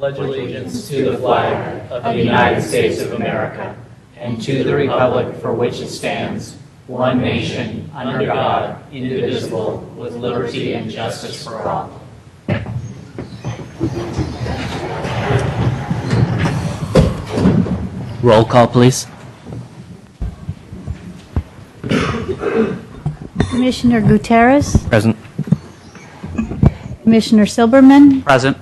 pledge allegiance to the flag of the United States of America and to the republic for which it stands, one nation, under God, indivisible, with liberty and justice for all. Roll call, please. Commissioner Gutierrez, Present. Commissioner Silberman, Present.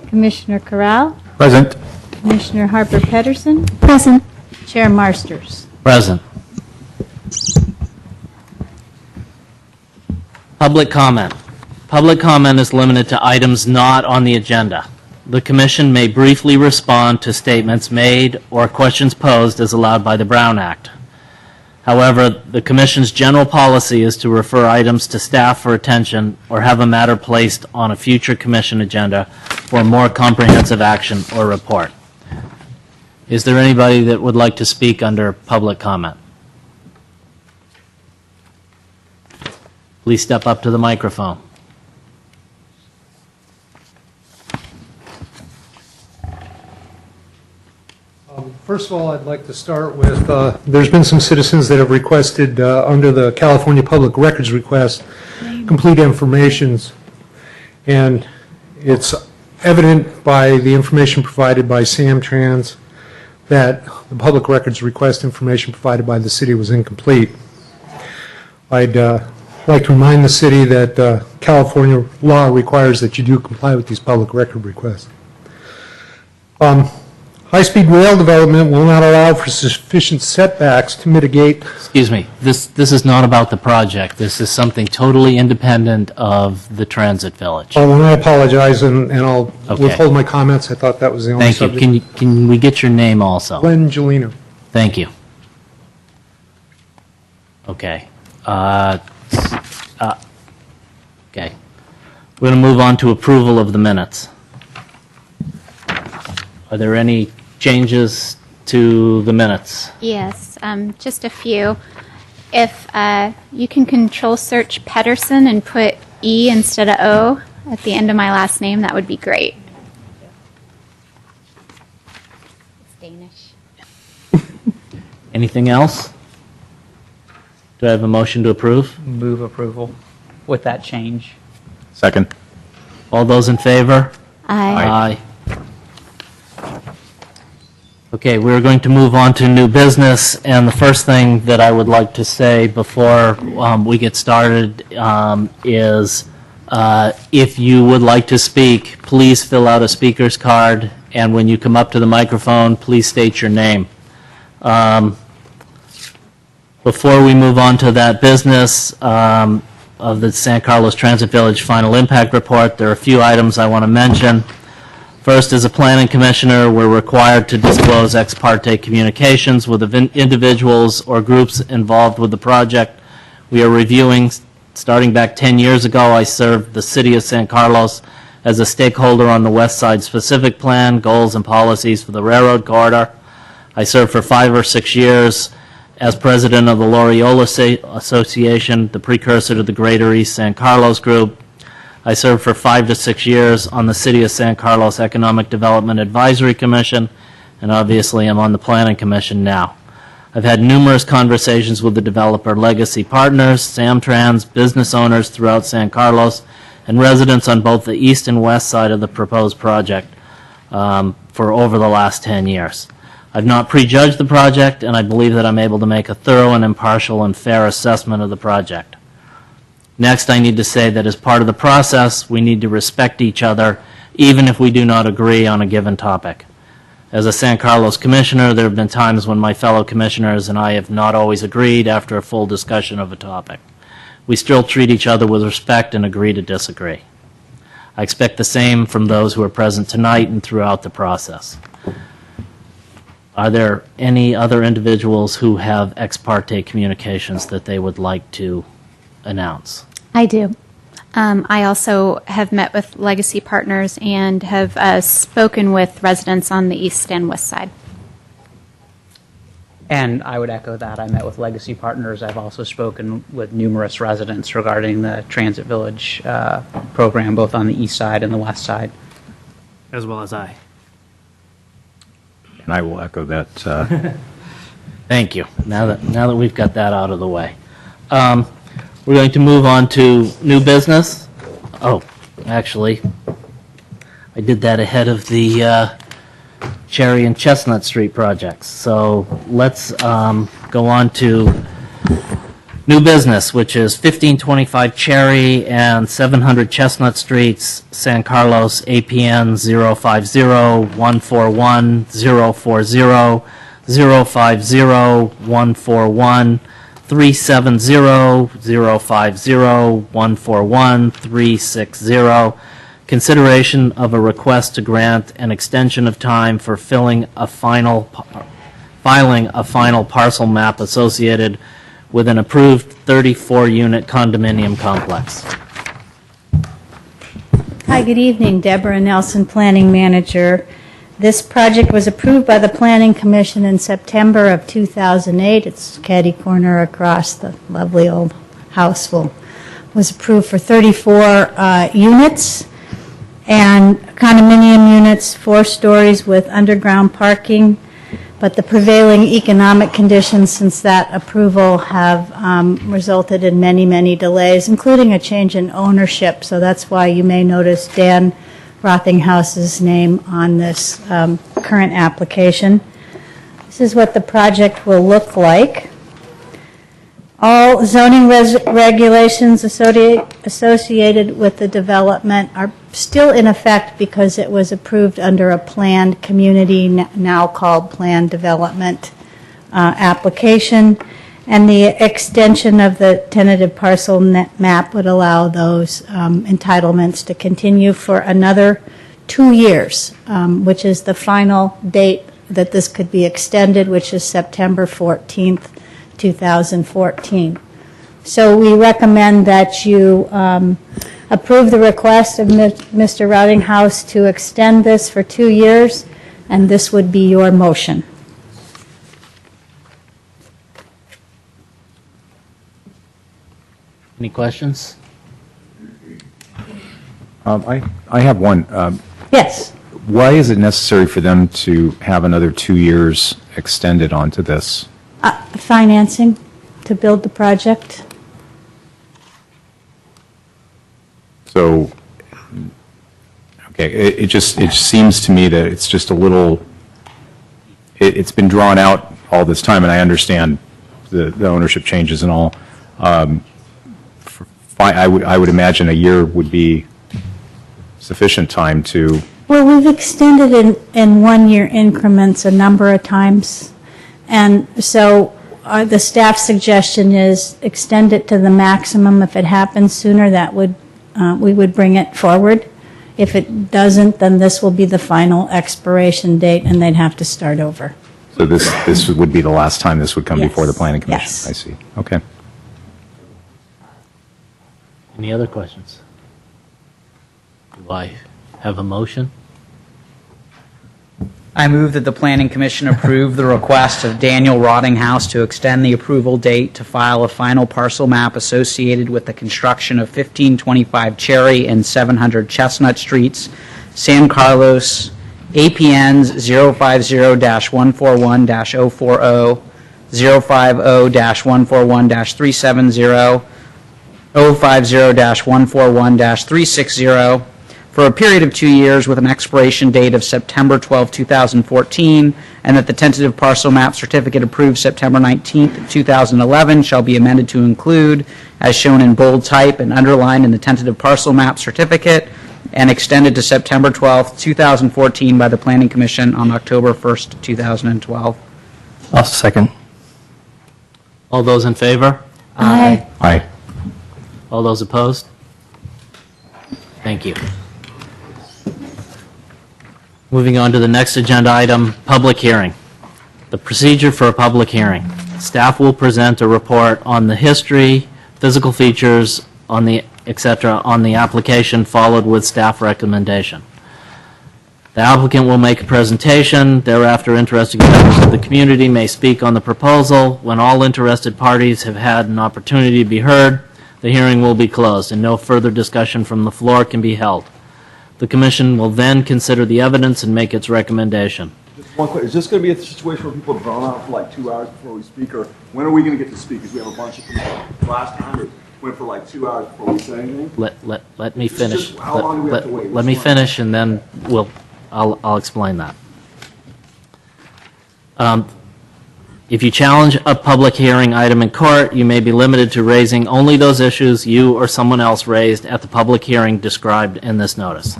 Commissioner Corral, Present. Commissioner Harper Pedersen, present. Chair Marsters. Present. Public comment. Public comment is limited to items not on the agenda. The Commission may briefly respond to statements made or questions posed as allowed by the Brown Act. However, the Commission's general policy is to refer items to staff for attention or have a matter placed on a future Commission agenda for more comprehensive action or report. Is there anybody that would like to speak under public comment? Please step up to the microphone. First of all, I'd like to start with, there's been some citizens that have requested, under the California Public Records request, complete informations. And it's evident by the information provided by Samtrans that the public records request information provided by the city was incomplete. I'd like to remind the city that California law requires that you do comply with these public record requests. High-speed rail development will not allow for sufficient setbacks to mitigate. Excuse me, this is not about the project. This is something totally independent of the Transit Village. Oh, and I apologize, and I'll Okay. withhold my comments. I thought that was the only Thank you. subject. Can we get your name also? Glenn Gelino. Thank you. Okay. Okay. We're going to move on to approval of the minutes. Are there any changes to the minutes? Yes, just a few. If you can control search Pedersen and put E instead of O at the end of my last name, that would be great. It's Danish. Anything else? Do I have a motion to approve? Move approval with that change. Second. All those in favor? Aye. Aye. Okay, we're going to move on to new business, and the first thing that I would like to say before we get started is if you would like to speak, please fill out a speaker's card, and when you come up to the microphone, please state your name. Before we move on to that business of the San Carlos Transit Village Final Impact Report, there are a few items I want to mention. First, as a planning commissioner, we're required to disclose ex parte communications with individuals or groups involved with the project. We are reviewing, starting back 10 years ago, I served the city of San Carlos as a stakeholder on the West Side Specific Plan, goals and policies for the railroad corridor. I served for 5 or 6 years as president of the Loyola Association, the precursor to the Greater East San Carlos Group. I served for 5 to 6 years on the City of San Carlos Economic Development Advisory Commission, and obviously I'm on the Planning Commission now. I've had numerous conversations with the developer Legacy Partners, Samtrans, business owners throughout San Carlos, and residents on both the east and west side of the proposed project for over the last 10 years. I've not prejudged the project, and I believe that I'm able to make a thorough and impartial and fair assessment of the project. Next, I need to say that as part of the process, we need to respect each other, even if we do not agree on a given topic. As a San Carlos commissioner, there have been times when my fellow commissioners and I have not always agreed after a full discussion of a topic. We still treat each other with respect and agree to disagree. I expect the same from those who are present tonight and throughout the process. Are there any other individuals who have ex parte communications that they would like to announce? I do. I also have met with Legacy Partners and have spoken with residents on the east and west side. And I would echo that. I met with Legacy Partners. I've also spoken with numerous residents regarding the Transit Village program, both on the east side and the west side. As well as I. And I will echo that. Thank you. Now that we've got that out of the way. We're going to move on to new business. Oh, actually, I did that ahead of the Cherry and Chestnut Street projects. So let's go on to new business, which is 1525 Cherry and 700 Chestnut Streets, San Carlos, APN 050-141-040, 050-141, 370-050-141-360. Consideration of a request to grant an extension of time for filing a final parcel map associated with an approved 34-unit condominium complex. Hi, good evening. Deborah Nelson, Planning Manager. This project was approved by the Planning Commission in September of 2008. It's catty corner across the lovely old house. Was approved for 34 units and condominium units, 4 stories with underground parking. But the prevailing economic conditions since that approval have resulted in many, many delays, including a change in ownership. So that's why you may notice Dan Rothinghouse's name on this current application. This is what the project will look like. All zoning regulations associated with the development are still in effect because it was approved under a planned community, now called planned development application. And the extension of the tentative parcel map would allow those entitlements to continue for another 2 years, which is the final date that this could be extended, which is September 14th, 2014. So we recommend that you approve the request of Mr. Rottinghouse to extend this for 2 years, and this would be your motion. Any questions? I have one. Yes. Why is it necessary for them to have another 2 years extended onto this? Financing to build the project. So, okay, it seems to me that it's just a little, it's been drawn out all this time, and I understand the ownership changes and all. I would imagine a year would be sufficient time to. Well, we've extended in 1 year increments a number of times. And so the staff suggestion is extend it to the maximum. If it happens sooner, that would we would bring it forward. If it doesn't, then this will be the final expiration date, and they'd have to start over. So this would be the last time this would come Yes. before the Planning Commission? Yes. I see. Okay. Any other questions? Do I have a motion? I move that the Planning Commission approve the request of Daniel Rottinghouse to extend the approval date to file a final parcel map associated with the construction of 1525 Cherry and 700 Chestnut Streets, San Carlos, APNs 050-141-040, 050-141-370, 050-141-360, for a period of 2 years with an expiration date of September 12, 2014, and that the tentative parcel map certificate approved September 19, 2011 shall be amended to include, as shown in bold type and underlined in the tentative parcel map certificate, and extended to September 12, 2014 by the Planning Commission on October 1, 2012. I'll second. All those in favor? Aye. Aye. All those opposed? Thank you. Moving on to the next agenda item, public hearing. The procedure for a public hearing. Staff will present a report on the history, physical features, etc. on the application, followed with staff recommendation. The applicant will make a presentation. Thereafter, interested members of the community may speak on the proposal. When all interested parties have had an opportunity to be heard, the hearing will be closed, and no further discussion from the floor can be held. The commission will then consider the evidence and make its recommendation. Just one question. Is this going to be a situation where people drawn out for like 2 hours before we speak, or when are we going to get to speak? Because we have a bunch of people. Last time it went for like 2 hours before we say anything. Let me finish. Just how long do we have to wait? Let me finish, and then I'll explain that. If you challenge a public hearing item in court, you may be limited to raising only those issues you or someone else raised at the public hearing described in this notice.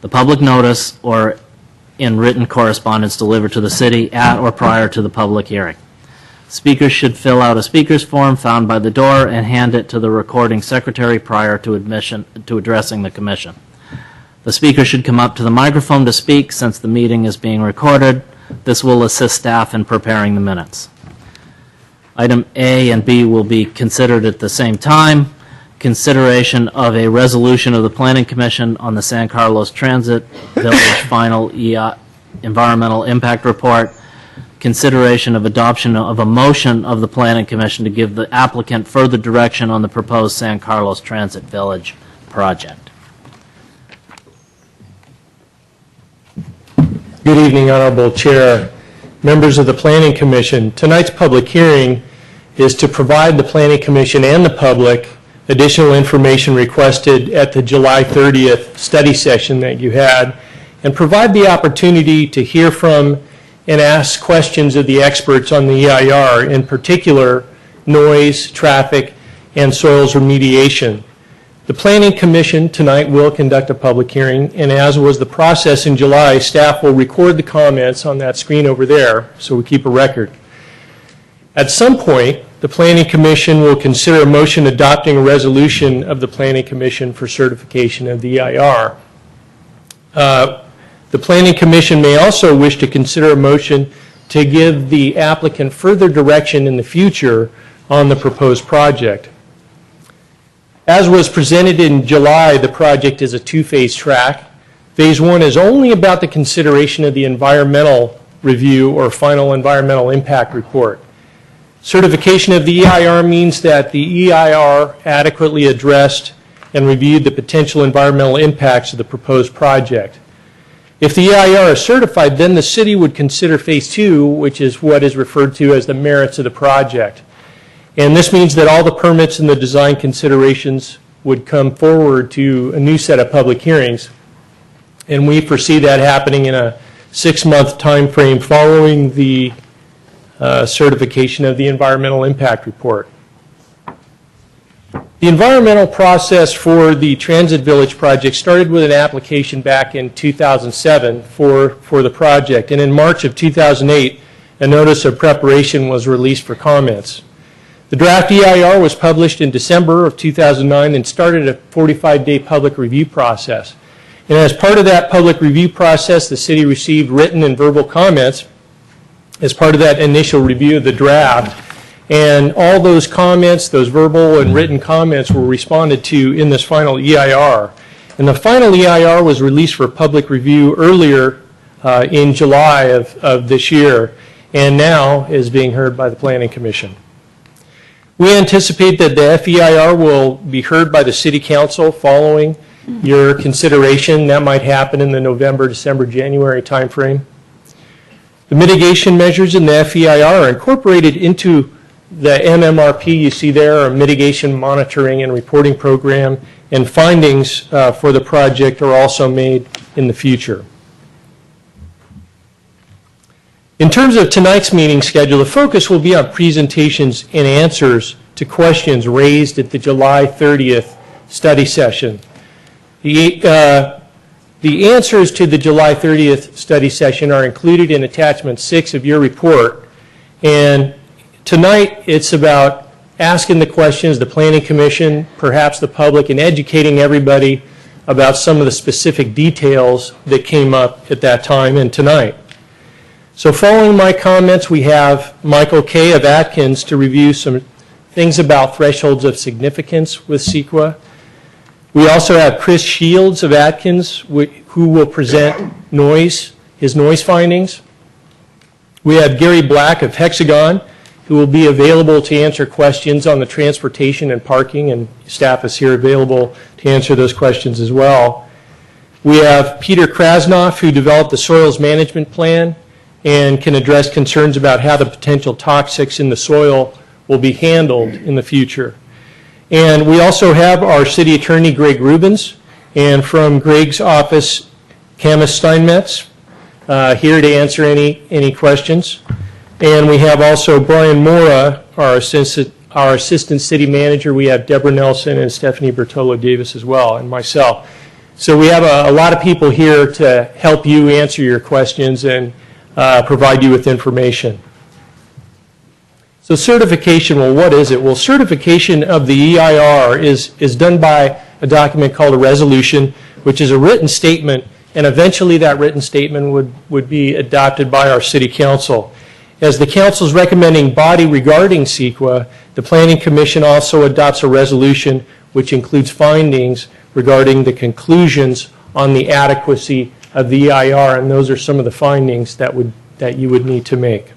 The public notice or in written correspondence delivered to the city at or prior to the public hearing. Speakers should fill out a speaker's form found by the door and hand it to the recording secretary prior to addressing the commission. The speaker should come up to the microphone to speak since the meeting is being recorded. This will assist staff in preparing the minutes. Item A and B will be considered at the same time. Consideration of a resolution of the Planning Commission on the San Carlos Transit Village Final Environmental Impact Report. Consideration of adoption of a motion of the Planning Commission to give the applicant further direction on the proposed San Carlos Transit Village project. Good evening, Honorable Chair, members of the Planning Commission. Tonight's public hearing is to provide the Planning Commission and the public additional information requested at the July 30th study session that you had, and provide the opportunity to hear from and ask questions of the experts on the EIR, in particular noise, traffic, and soils remediation. The Planning Commission tonight will conduct a public hearing, and as was the process in July, staff will record the comments on that screen over there, so we keep a record. At some point, the Planning Commission will consider a motion adopting a resolution of the Planning Commission for certification of the EIR. The Planning Commission may also wish to consider a motion to give the applicant further direction in the future on the proposed project. As was presented in July, the project is a two-phase track. Phase one is only about the consideration of the environmental review or final environmental impact report. Certification of the EIR means that the EIR adequately addressed and reviewed the potential environmental impacts of the proposed project. If the EIR is certified, then the city would consider phase two, which is what is referred to as the merits of the project. And this means that all the permits and the design considerations would come forward to a new set of public hearings. And we foresee that happening in a 6-month time frame following the certification of the environmental impact report. The environmental process for the Transit Village project started with an application back in 2007 for the project. And in March of 2008, a notice of preparation was released for comments. The draft EIR was published in December of 2009 and started a 45-day public review process. And as part of that public review process, the city received written and verbal comments as part of that initial review of the draft. And all those comments, those verbal and written comments, were responded to in this final EIR. And the final EIR was released for public review earlier in July of this year, and now is being heard by the Planning Commission. We anticipate that the FEIR will be heard by the City Council following your consideration. That might happen in the November, December, January timeframe. The mitigation measures in the FEIR are incorporated into the MMRP you see there, a mitigation monitoring and reporting program, and findings for the project are also made in the future. In terms of tonight's meeting schedule, the focus will be on presentations and answers to questions raised at the July 30th study session. The answers to the July 30th study session are included in attachment 6 of your report. And tonight it's about asking the questions, the Planning Commission, perhaps the public, and educating everybody about some of the specific details that came up at that time and tonight. So following my comments, we have Michael Kay of Atkins to review some things about thresholds of significance with CEQA. We also have Chris Shields of Atkins, who will present his noise findings. We have Gary Black of Hexagon, who will be available to answer questions on the transportation and parking, and staff is here available to answer those questions as well. We have Peter Krasnoff, who developed the soils management plan, and can address concerns about how the potential toxics in the soil will be handled in the future. And we also have our city attorney, Greg Rubens, and from Greg's office, Camus Steinmetz, here to answer any questions. And we have also Brian Mora, our assistant city manager. We have Deborah Nelson and Stephanie Bertolo Davis as well, and myself. So we have a lot of people here to help you answer your questions and provide you with information. So certification, well, what is it? Well, certification of the EIR is done by a document called a resolution, which is a written statement, and eventually that written statement would be adopted by our city council. As the council's recommending body regarding CEQA, the Planning Commission also adopts a resolution which includes findings regarding the conclusions on the adequacy of the EIR, and those are some of the findings that you would need to make.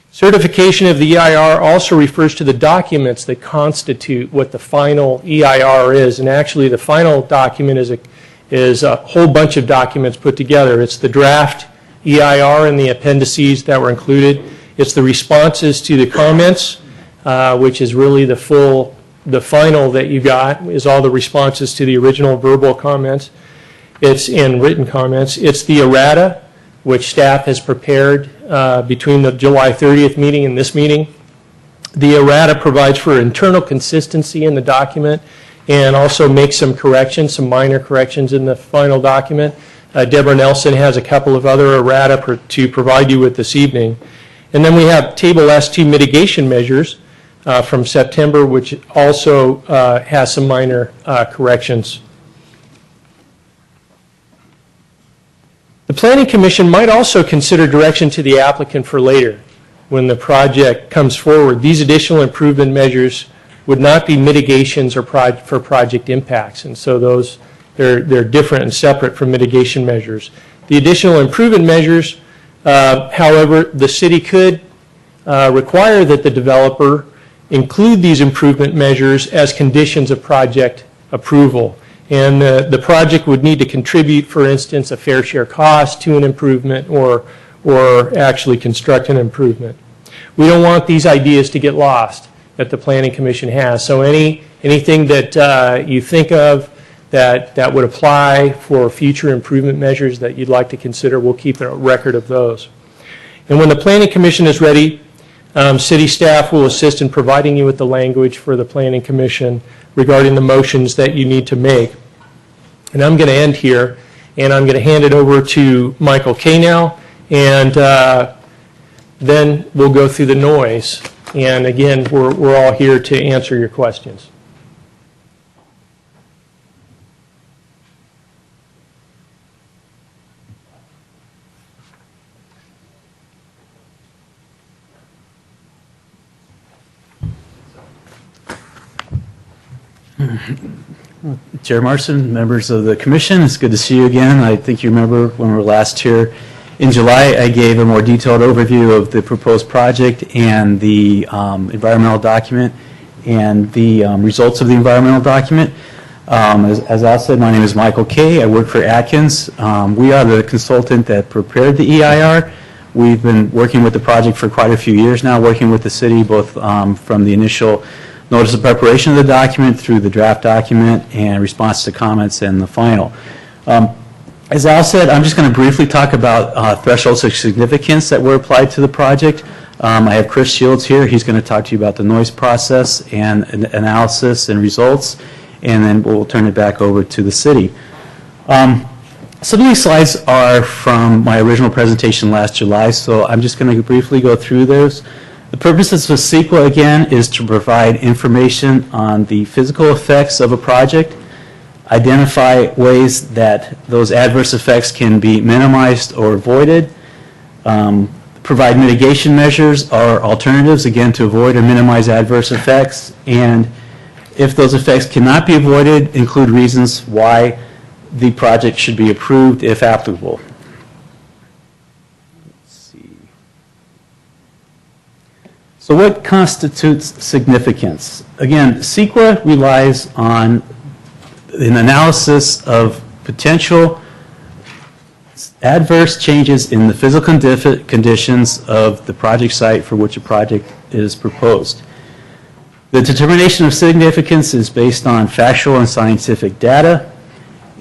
Certification of the EIR also refers to the documents that constitute what the final EIR is, and actually the final document is a whole bunch of documents put together. It's the draft EIR and the appendices that were included. It's the responses to the comments, which is really the final that you got is all the responses to the original verbal comments. It's in written comments. It's the errata, which staff has prepared between the July 30th meeting and this meeting. The errata provides for internal consistency in the document and also makes some corrections, some minor corrections in the final document. Deborah Nelson has a couple of other errata to provide you with this evening. And then we have Table S2 mitigation measures from September, which also has some minor corrections. The Planning Commission might also consider direction to the applicant for later when the project comes forward. These additional improvement measures would not be mitigations or for project impacts, and so they're different and separate from mitigation measures. The additional improvement measures, however, the city could require that the developer include these improvement measures as conditions of project approval. And the project would need to contribute, for instance, a fair share cost to an improvement or actually construct an improvement. We don't want these ideas to get lost that the Planning Commission has. So anything that you think of that would apply for future improvement measures that you'd like to consider, we'll keep a record of those. And when the Planning Commission is ready, city staff will assist in providing you with the language for the Planning Commission regarding the motions that you need to make. And I'm going to end here, and I'm going to hand it over to Michael Kay now, and then we'll go through the noise. And again, we're all here to answer your questions. Chair Marson, members of the commission, it's good to see you again. I think you remember when we were last here in July, I gave a more detailed overview of the proposed project and the environmental document and the results of the environmental document. As Al said, my name is Michael Kay. I work for Atkins. We are the consultant that prepared the EIR. We've been working with the project for quite a few years now, working with the city both from the initial notice of preparation of the document through the draft document and response to comments and the final. As Al said, I'm just going to briefly talk about thresholds of significance that were applied to the project. I have Chris Shields here. He's going to talk to you about the noise process and analysis and results, and then we'll turn it back over to the city. Some of these slides are from my original presentation last July, so I'm just going to briefly go through those. The purpose of CEQA, again, is to provide information on the physical effects of a project, identify ways that those adverse effects can be minimized or avoided, provide mitigation measures or alternatives, again, to avoid or minimize adverse effects, and if those effects cannot be avoided, include reasons why the project should be approved if applicable. So what constitutes significance? Again, CEQA relies on an analysis of potential adverse changes in the physical conditions of the project site for which a project is proposed. The determination of significance is based on factual and scientific data,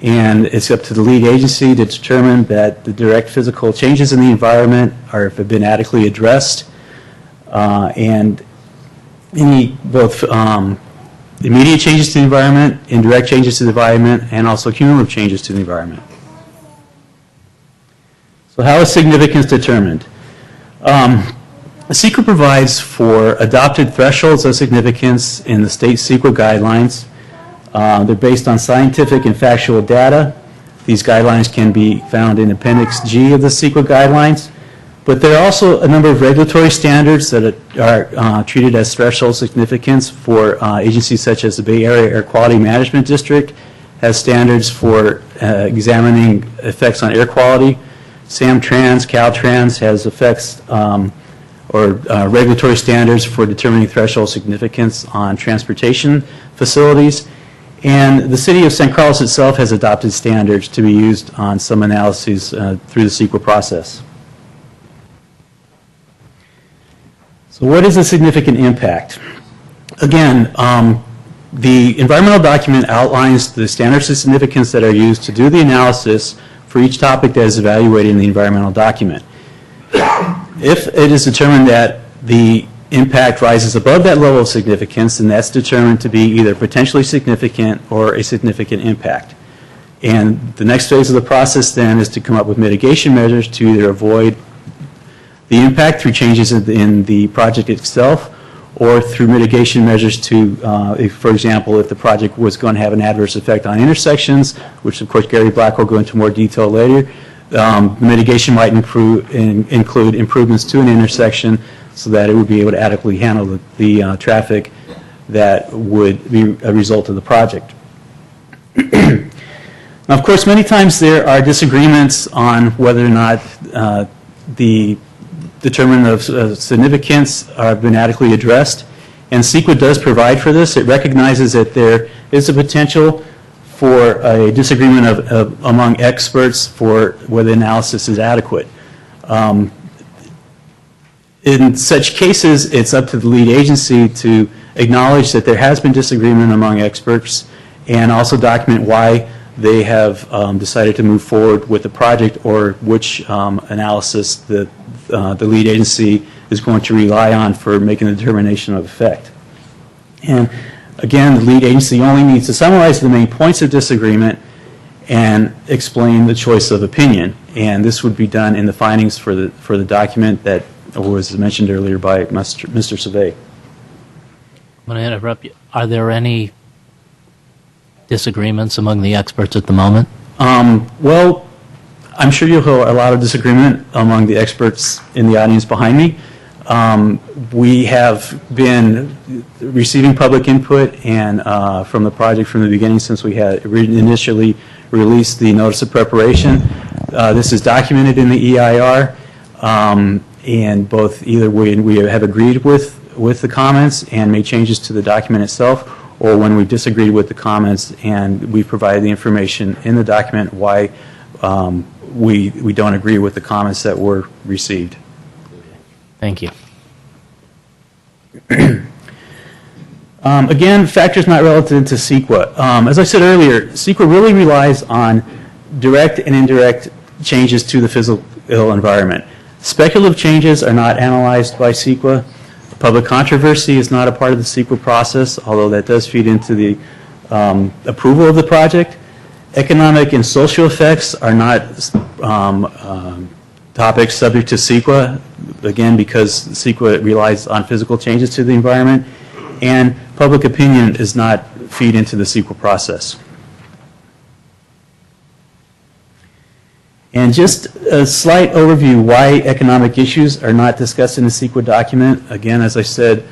and it's up to the lead agency to determine that the direct physical changes in the environment have been adequately addressed, and any both immediate changes to the environment, indirect changes to the environment, and also cumulative changes to the environment. So how is significance determined? CEQA provides for adopted thresholds of significance in the state CEQA guidelines. They're based on scientific and factual data. These guidelines can be found in Appendix G of the CEQA guidelines. But there are also a number of regulatory standards that are treated as threshold significance for agencies such as the Bay Area Air Quality Management District has standards for examining effects on air quality. SamTrans, Caltrans has effects or regulatory standards for determining threshold significance on transportation facilities. And the City of San Carlos itself has adopted standards to be used on some analyses through the CEQA process. So what is a significant impact? Again, the environmental document outlines the standards of significance that are used to do the analysis for each topic that is evaluated in the environmental document. If it is determined that the impact rises above that level of significance, then that's determined to be either potentially significant or a significant impact. And the next phase of the process then is to come up with mitigation measures to either avoid the impact through changes in the project itself or through mitigation measures to, for example, if the project was going to have an adverse effect on intersections, which of course Gary Black will go into more detail later, mitigation might include improvements to an intersection so that it would be able to adequately handle the traffic that would be a result of the project. Now, of course, many times there are disagreements on whether or not the determinant of significance have been adequately addressed, and CEQA does provide for this. It recognizes that there is a potential for a disagreement among experts for whether analysis is adequate. In such cases, it's up to the lead agency to acknowledge that there has been disagreement among experts and also document why they have decided to move forward with the project or which analysis the lead agency is going to rely on for making the determination of effect. And again, the lead agency only needs to summarize the main points of disagreement and explain the choice of opinion. And this would be done in the findings for the document that was mentioned earlier by Mr. Savay. I'm going to interrupt you. Are there any disagreements among the experts at the moment? Well, I'm sure you'll have a lot of disagreement among the experts in the audience behind me. We have been receiving public input and from the project from the beginning since we had initially released the notice of preparation. This is documented in the EIR, and both either we have agreed with the comments and made changes to the document itself, or when we disagreed with the comments and we provided the information in the document why we don't agree with the comments that were received. Thank you. Again, factors not relative to CEQA. As I said earlier, CEQA really relies on direct and indirect changes to the physical environment. Speculative changes are not analyzed by CEQA. Public controversy is not a part of the CEQA process, although that does feed into the approval of the project. Economic and social effects are not topics subject to CEQA, again, because CEQA relies on physical changes to the environment, and public opinion does not feed into the CEQA process. And just a slight overview why economic issues are not discussed in the CEQA document. Again, as I said,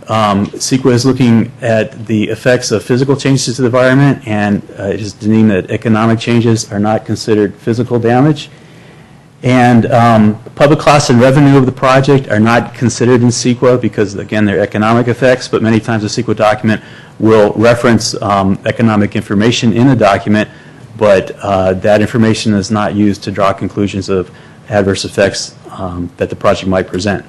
CEQA is looking at the effects of physical changes to the environment, and it is deemed that economic changes are not considered physical damage. And public costs and revenue of the project are not considered in CEQA because, again, they're economic effects, but many times the CEQA document will reference economic information in the document, but that information is not used to draw conclusions of adverse effects that the project might present.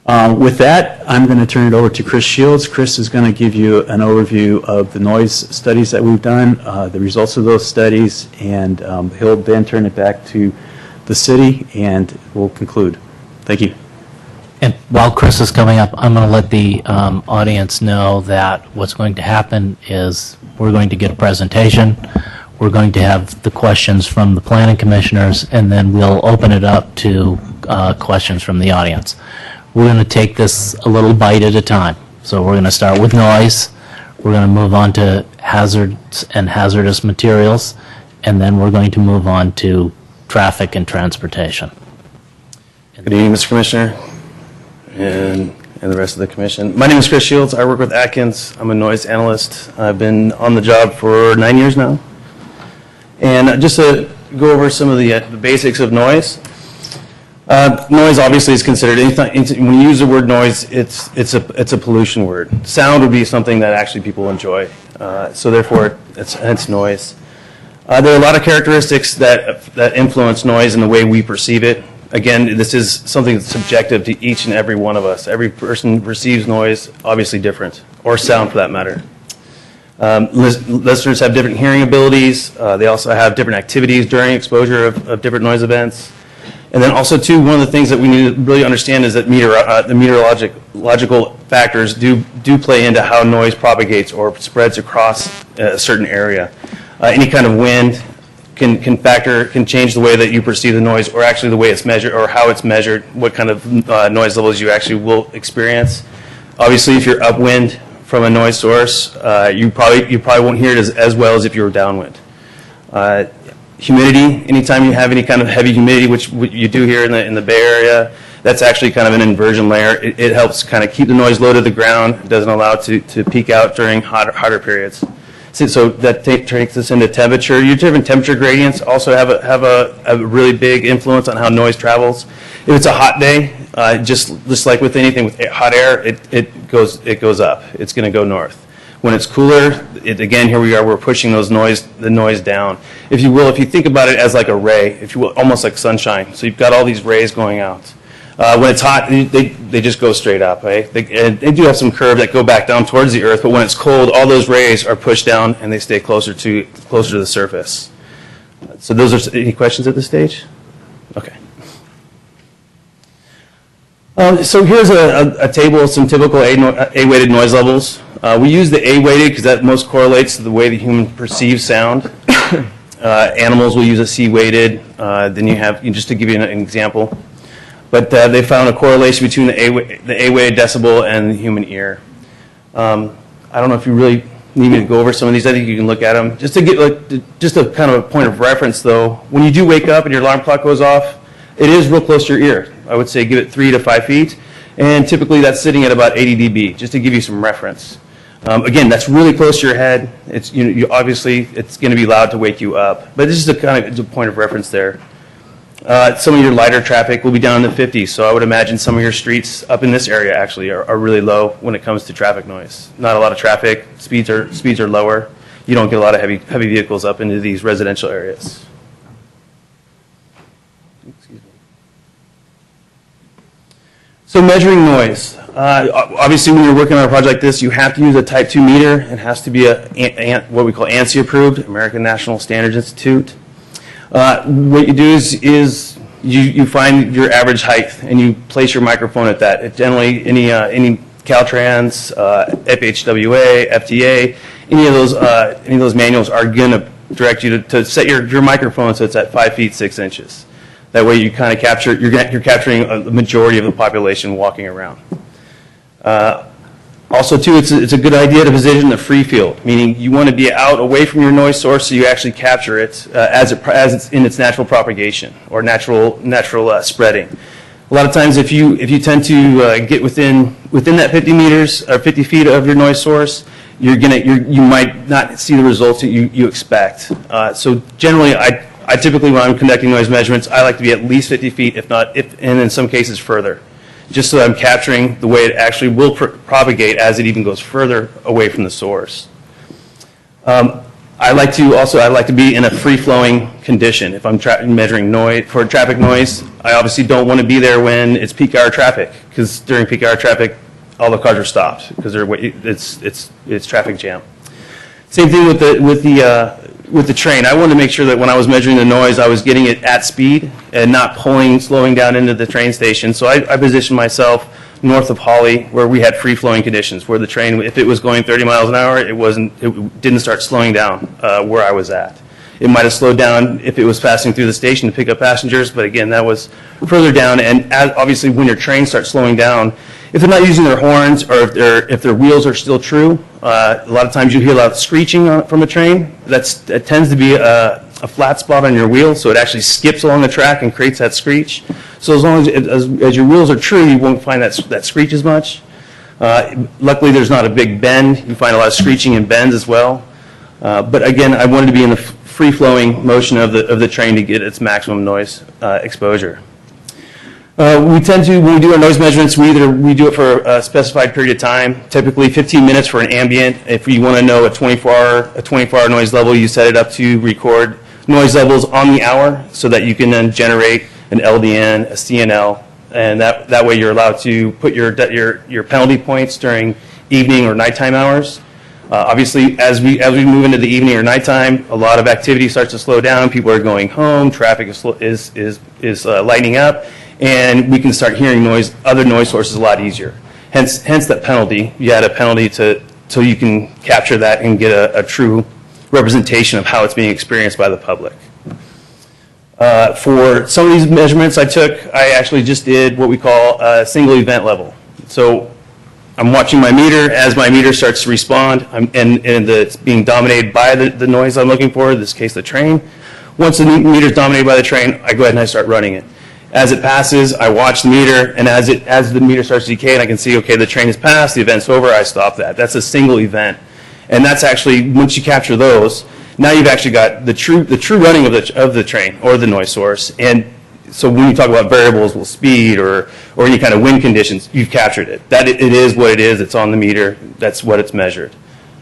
With that, I'm going to turn it over to Chris Shields. Chris is going to give you an overview of the noise studies that we've done, the results of those studies, and he'll then turn it back to the city, and we'll conclude. Thank you. And while Chris is coming up, I'm going to let the audience know that what's going to happen is we're going to get a presentation, we're going to have the questions from the planning commissioners, and then we'll open it up to questions from the audience. We're going to take this a little bite at a time. So we're going to start with noise, we're going to move on to hazards and hazardous materials, and then we're going to move on to traffic and transportation. Good evening, Mr. Commissioner, and the rest of the commission. My name is Chris Shields. I work with Atkins. I'm a noise analyst. I've been on the job for 9 years now. And just to go over some of the basics of noise. Noise obviously is considered, when you use the word noise, it's a pollution word. Sound would be something that actually people enjoy. So therefore, it's noise. There are a lot of characteristics that influence noise in the way we perceive it. Again, this is something that's subjective to each and every one of us. Every person receives noise obviously different, or sound for that matter. Listeners have different hearing abilities. They also have different activities during exposure of different noise events. And then also, too, one of the things that we need to really understand is that the meteorological factors do play into how noise propagates or spreads across a certain area. Any kind of wind can change the way that you perceive the noise, or actually the way it's measured, or how it's measured, what kind of noise levels you actually will experience. Obviously, if you're upwind from a noise source, you probably won't hear it as well as if you were downwind. Humidity, anytime you have any kind of heavy humidity, which you do here in the Bay Area, that's actually kind of an inversion layer. It helps kind of keep the noise low to the ground. It doesn't allow it to peak out during hotter periods. So that takes us into temperature. Your different temperature gradients also have a really big influence on how noise travels. If it's a hot day, just like with anything with hot air, it goes up. It's going to go north. When it's cooler, again, here we are, we're pushing the noise down. If you will, if you think about it as like a ray, if you will, almost like sunshine. So you've got all these rays going out. When it's hot, they just go straight up. Right? They do have some curve that go back down towards the earth, but when it's cold, all those rays are pushed down and they stay closer to the surface. So those are any questions at this stage? Okay. So here's a table of some typical A-weighted noise levels. We use the A-weighted because that most correlates to the way the human perceives sound. Animals will use a C-weighted. Then you have, just to give you an example. But they found a correlation between the A-weighted decibel and the human ear. I don't know if you really need me to go over some of these. I think you can look at them. Just to get just a kind of a point of reference, though, when you do wake up and your alarm clock goes off, it is real close to your ear. I would say give it 3 to 5 feet, and typically that's sitting at about 80 dB, just to give you some reference. Again, that's really close to your head. It's obviously it's going to be loud to wake you up, but this is a point of reference there. Some of your lighter traffic will be down in the 50s, so I would imagine some of your streets up in this area actually are really low when it comes to traffic noise. Not a lot of traffic, speeds are lower. You don't get a lot of heavy vehicles up into these residential areas. So measuring noise. Obviously, when you're working on a project like this, you have to use a Type 2 meter. It has to be what we call ANSI approved, American National Standards Institute. What you do is you find your average height and you place your microphone at that. Generally, any Caltrans, FHWA, FTA, any of those manuals are going to direct you to set your microphone so it's at 5 feet 6 inches. That way you kind of you're capturing a majority of the population walking around. Also, too, it's a good idea to position the free field, meaning you want to be out away from your noise source so you actually capture it as it's in its natural propagation or natural spreading. A lot of times, if you tend to get within that 50 meters or 50 feet of your noise source, you might not see the results that you expect. So generally, I typically, when I'm conducting noise measurements, I like to be at least 50 feet, and in some cases further, just so that I'm capturing the way it actually will propagate as it even goes further away from the source. I like to be in a free-flowing condition. If I'm measuring noise, for traffic noise, I obviously don't want to be there when it's peak hour traffic, because during peak hour traffic, all the cars are stopped, because it's traffic jam. Same thing with the train. I wanted to make sure that when I was measuring the noise, I was getting it at speed and not slowing down into the train station. So I positioned myself north of Holly, where we had free-flowing conditions, where the train, if it was going 30 miles an hour, it didn't start slowing down where I was at. It might have slowed down if it was passing through the station to pick up passengers, but again, that was further down. And obviously, when your train starts slowing down, if they're not using their horns or if their wheels are still true, a lot of times you hear a lot of screeching from a train. That tends to be a flat spot on your wheel, so it actually skips along the track and creates that screech. So as long as your wheels are true, you won't find that screech as much. Luckily, there's not a big bend. You find a lot of screeching in bends as well. But again, I wanted to be in the free-flowing motion of the train to get its maximum noise exposure. We tend to, when we do our noise measurements, we do it for a specified period of time, typically 15 minutes for an ambient. If you want to know a 24-hour noise level, you set it up to record noise levels on the hour so that you can then generate an LDN, a CNL, and that way you're allowed to put your penalty points during evening or nighttime hours. Obviously, as we move into the evening or nighttime, a lot of activity starts to slow down. People are going home. Traffic is lightening up, and we can start hearing other noise sources a lot easier. Hence that penalty. You add a penalty so you can capture that and get a true representation of how it's being experienced by the public. For some of these measurements I actually just did what we call a single event level. So I'm watching my meter. As my meter starts to respond, and it's being dominated by the noise I'm looking for, in this case the train. Once the meter is dominated by the train, I go ahead and I start running it. As it passes, I watch the meter, and as the meter starts to decay and I can see, okay, the train has passed, the event's over, I stop that. That's a single event. And that's actually, once you capture those, now you've actually got the true running of the train or the noise source. And so when you talk about variables, well, speed or any kind of wind conditions, you've captured it. It is what it is. It's on the meter. That's what it's measured.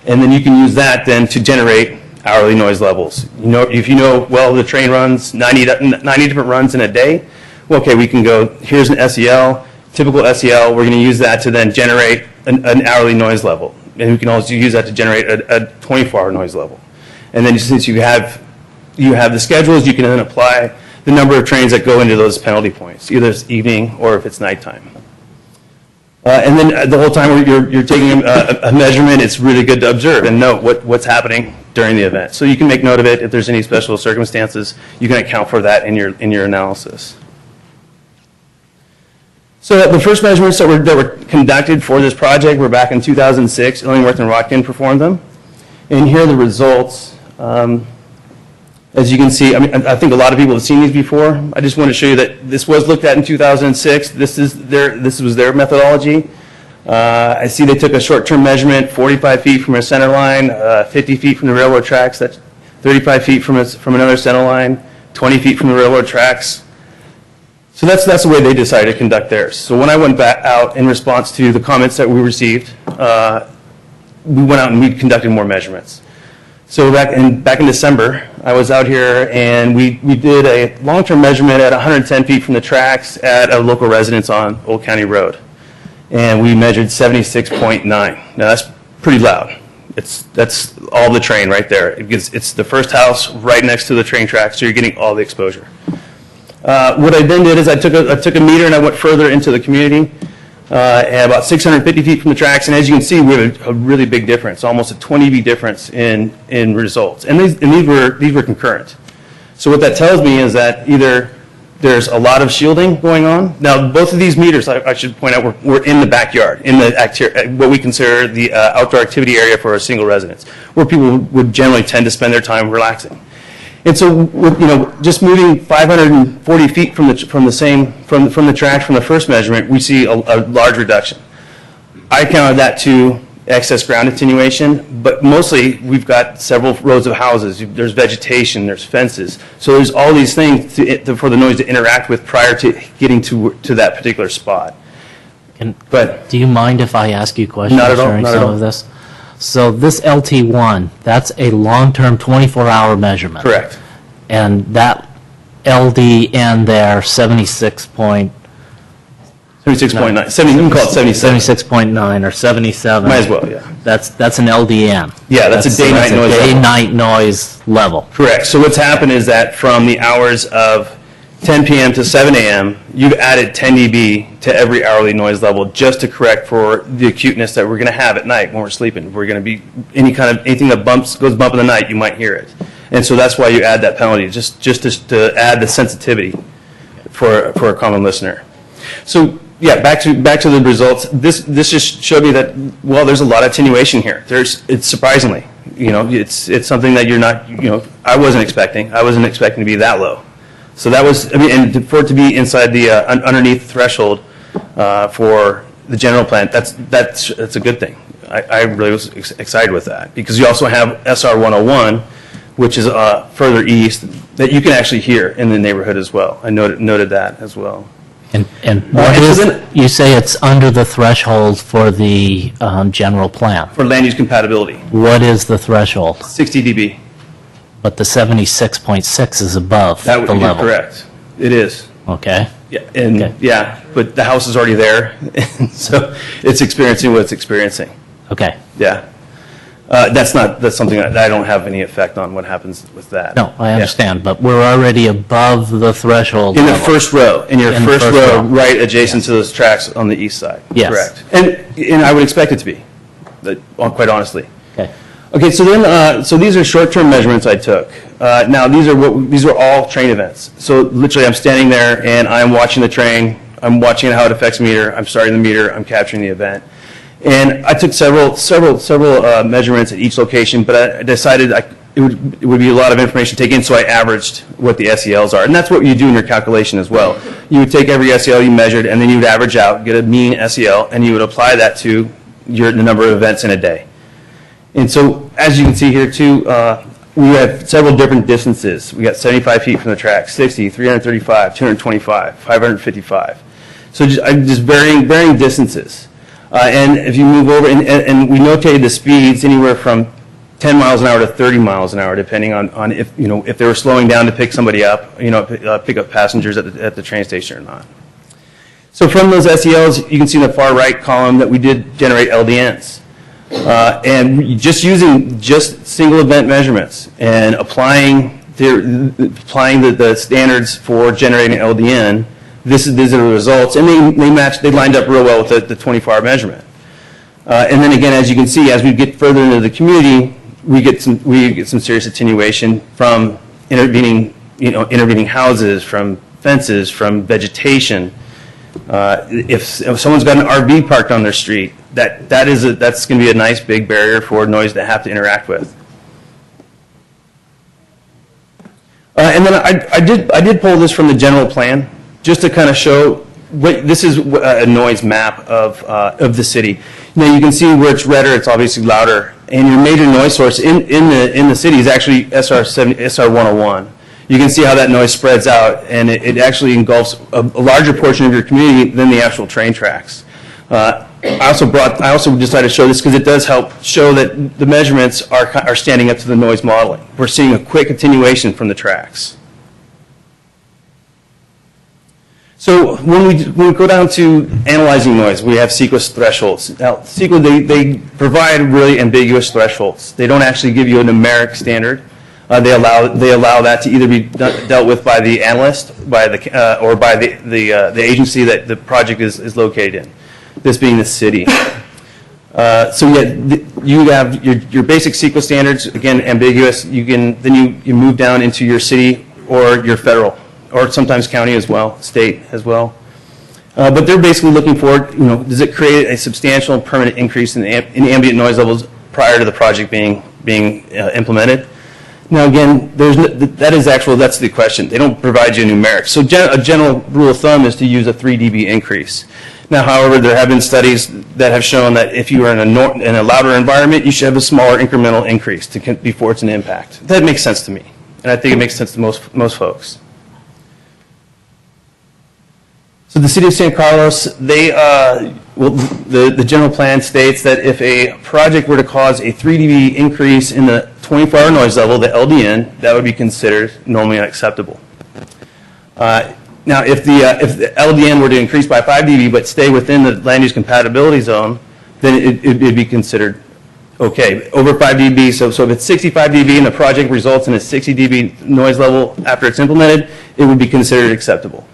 And then you can use that then to generate hourly noise levels. If you know, well, the train runs 90 different runs in a day, well, okay, we can go, here's an SEL, typical SEL. We're going to use that to then generate an hourly noise level. And we can also use that to generate a 24-hour noise level. And then since you have the schedules, you can then apply the number of trains that go into those penalty points, either it's evening or if it's nighttime. And then the whole time you're taking a measurement, it's really good to observe and note what's happening during the event. So you can make note of it. If there's any special circumstances, you can account for that in your analysis. So the first measurements that were conducted for this project were back in 2006. Illingworth and Rotkin performed them. And here are the results. As you can see, I think a lot of people have seen these before. I just want to show you that this was looked at in 2006. This was their methodology. I see they took a short-term measurement, 45 feet from a center line, 50 feet from the railroad tracks. That's 35 feet from another center line, 20 feet from the railroad tracks. So that's the way they decided to conduct theirs. So when I went back out in response to the comments that we received, we went out and we conducted more measurements. So back in December, I was out here and we did a long-term measurement at 110 feet from the tracks at a local residence on Old County Road. And we measured 76.9. Now that's pretty loud. That's all the train right there. It's the first house right next to the train track, so you're getting all the exposure. What I then did is I took a meter and I went further into the community, and about 650 feet from the tracks. And as you can see, we have a really big difference, almost a 20 dB difference in results. And these were concurrent. So what that tells me is that either there's a lot of shielding going on. Now, both of these meters, I should point out, were in the backyard, in what we consider the outdoor activity area for a single residence, where people would generally tend to spend their time relaxing. And so, just moving 540 feet from the tracks from the first measurement, we see a large reduction. I counted that to excess ground attenuation, but mostly we've got several rows of houses. There's vegetation, there's fences. So there's all these things for the noise to interact with prior to getting to that particular spot. Do you mind if I ask you questions Not at all, during not at some all. of this? So this LT1, that's a long-term 24-hour measurement. Correct. And that LDN there, 76.9, 76.9, 70, we can call it 77. 76.9 or 77. Might as well, yeah. That's an LDN. Yeah, that's a day-night noise level. Day-night noise level. Correct. So what's happened is that from the hours of 10 p.m. to 7 a.m., you've added 10 dB to every hourly noise level just to correct for the acuteness that we're going to have at night when we're sleeping. We're going to be anything that goes bump in the night, you might hear it. And so that's why you add that penalty, just to add the sensitivity for a common listener. So yeah, back to the results. This just showed me that, well, there's a lot of attenuation here. It's surprisingly, it's something that you're not, I wasn't expecting. I wasn't expecting to be that low. So that was, and for it to be inside the underneath threshold for the general plan, that's a good thing. I really was excited with that, because you also have SR 101, which is further east, that you can actually hear in the neighborhood as well. I noted that as well. And what is, you say it's under the threshold for the general plan. For land use compatibility. What is the threshold? 60 dB. But the 76.6 is above That would the be level. correct. It is. Okay. Yeah, and Okay. yeah, but the house is already there, and so it's experiencing what it's experiencing. Okay. Yeah. That's something that I don't have any effect on what happens with that. No, I Yeah. understand, but we're already above the threshold In the level. first row, in your In the first first row, row. right adjacent to those tracks on the east side. Yes. Correct. And I would expect it to be, quite honestly. Okay. Okay, so then, so these are short-term measurements I took. Now, these are all train events. So literally, I'm standing there and I'm watching the train. I'm watching how it affects meter. I'm starting the meter. I'm capturing the event. And I took several measurements at each location, but I decided it would be a lot of information to take in, so I averaged what the SELs are. And that's what you do in your calculation as well. You would take every SEL you measured, and then you would average out, get a mean SEL, and you would apply that to the number of events in a day. And so, as you can see here too, we have several different distances. We got 75 feet from the track, 60, 335, 225, 555. So just varying distances. And if you move over, and we notated the speeds anywhere from 10 miles an hour to 30 miles an hour, depending on if they were slowing down to pick somebody up, pick up passengers at the train station or not. So from those SELs, you can see in the far right column that we did generate LDNs. And using single event measurements and applying the standards for generating LDN, these are the results, and they lined up real well with the 24-hour measurement. And then again, as you can see, as we get further into the community, we get some serious attenuation from intervening houses, from fences, from vegetation. If someone's got an RV parked on their street, that's going to be a nice big barrier for noise to have to interact with. And then I did pull this from the general plan just to kind of show this is a noise map of the city. Now you can see where it's redder, it's obviously louder, and your major noise source in the city is actually SR 101. You can see how that noise spreads out, and it actually engulfs a larger portion of your community than the actual train tracks. I also decided to show this because it does help show that the measurements are standing up to the noise modeling. We're seeing a quick attenuation from the tracks. So when we go down to analyzing noise, we have CEQA thresholds. Now, CEQA, they provide really ambiguous thresholds. They don't actually give you a numeric standard. They allow that to either be dealt with by the analyst, or by the agency that the project is located in. This being the city. So yeah, you have your basic CEQA standards, again ambiguous. Then you move down into your city or your federal, or sometimes county as well, state as well. But they're basically looking for, does it create a substantial and permanent increase in ambient noise levels prior to the project being implemented? Now again, that's the question. They don't provide you numerics. So a general rule of thumb is to use a 3 dB increase. Now, however, there have been studies that have shown that if you are in a louder environment, you should have a smaller incremental increase before it's an impact. That makes sense to me, and I think it makes sense to most folks. So the city of San Carlos, the general plan states that if a project were to cause a 3 dB increase in the 24-hour noise level, the LDN, that would be considered normally unacceptable. Now, if the LDN were to increase by 5 dB but stay within the land use compatibility zone, then it'd be considered okay. Over 5 dB, so if it's 65 dB and the project results in a 60 dB noise level after it's implemented, it would be considered acceptable.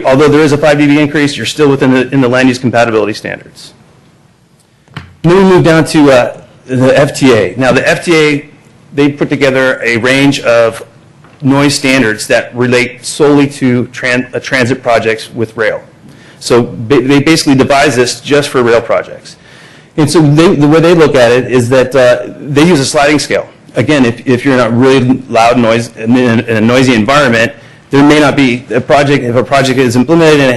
Although there is a 5 dB increase, you're still within the land use compatibility standards. Then we move down to the FTA. Now the FTA, they put together a range of noise standards that relate solely to transit projects with rail. So they basically devised this just for rail projects. And so the way they look at it is that they use a sliding scale. Again, if you're in a really loud noise, in a noisy environment, there may not be a project, if a project is implemented and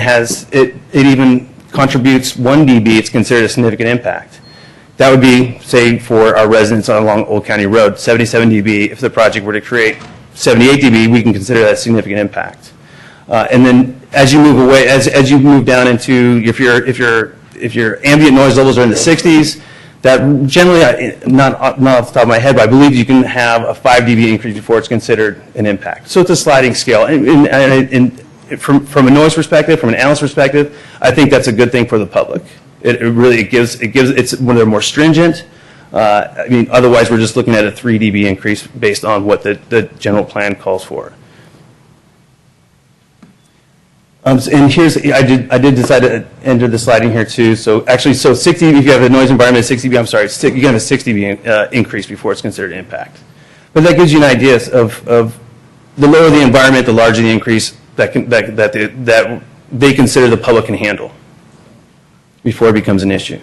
it even contributes 1 dB, it's considered a significant impact. That would be, say, for our residents along Old County Road, 77 dB. If the project were to create 78 dB, we can consider that a significant impact. And then as you move away, as you move down into, if your ambient noise levels are in the 60s, that generally, not off the top of my head, but I believe you can have a 5 dB increase before it's considered an impact. So it's a sliding scale. And from a noise perspective, from an analyst perspective, I think that's a good thing for the public. It's when they're more stringent. I mean, otherwise we're just looking at a 3 dB increase based on what the general plan calls for. And here's, I did decide to enter the sliding here too. So actually, 60 dB, if you have a noise environment at 60 dB, I'm sorry, you can have a 60 dB increase before it's considered impact. But that gives you an idea of the lower the environment, the larger the increase that they consider the public can handle before it becomes an issue.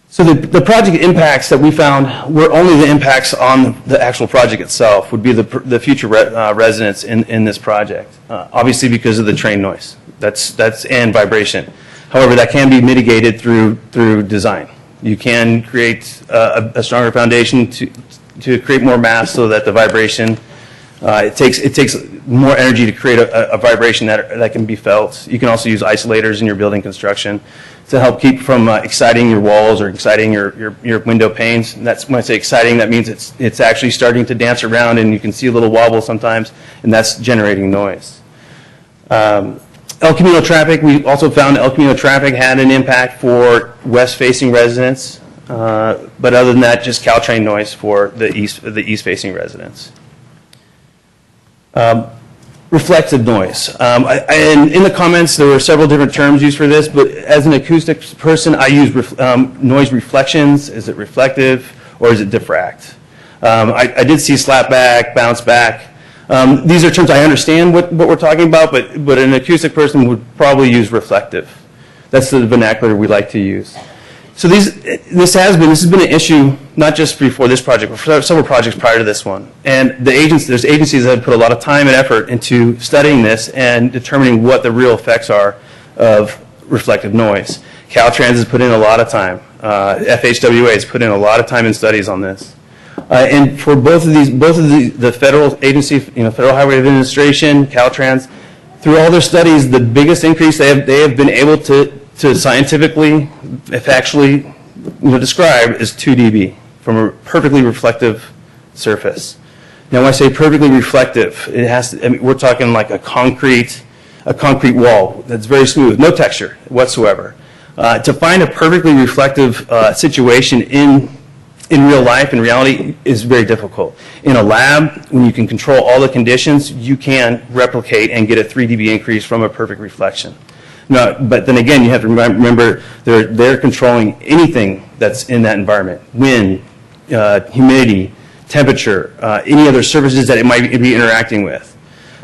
So the project impacts that we found were only the impacts on the actual project itself, would be the future residents in this project, obviously because of the train noise and vibration. However, that can be mitigated through design. You can create a stronger foundation to create more mass so that the vibration, it takes more energy to create a vibration that can be felt. You can also use isolators in your building construction to help keep from exciting your walls or exciting your window panes. And that's when I say exciting, that means it's actually starting to dance around and you can see a little wobble sometimes, and that's generating noise. El Camino traffic, we also found El Camino traffic had an impact for west-facing residents, but other than that, just Caltrain noise for the east-facing residents. Reflective noise. And in the comments, there were several different terms used for this, but as an acoustics person, I use noise reflections. Is it reflective or is it diffract? I did see slap back, bounce back. These are terms I understand what we're talking about, but an acoustic person would probably use reflective. That's the vernacular we like to use. So this has been an issue not just before this project, but for several projects prior to this one. And there's agencies that have put a lot of time and effort into studying this and determining what the real effects are of reflective noise. Caltrans has put in a lot of time. FHWA has put in a lot of time and studies on this. And for both of the federal agency, Federal Highway Administration, Caltrans, through all their studies, the biggest increase they have been able to scientifically, factually, describe is 2 dB from a perfectly reflective surface. Now, when I say perfectly reflective, it has to, we're talking like a concrete wall that's very smooth, no texture whatsoever. To find a perfectly reflective situation in real life, in reality, is very difficult. In a lab, when you can control all the conditions, you can replicate and get a 3 dB increase from a perfect reflection. No, but then again, you have to remember they're controlling anything that's in that environment: wind, humidity, temperature, any other surfaces that it might be interacting with.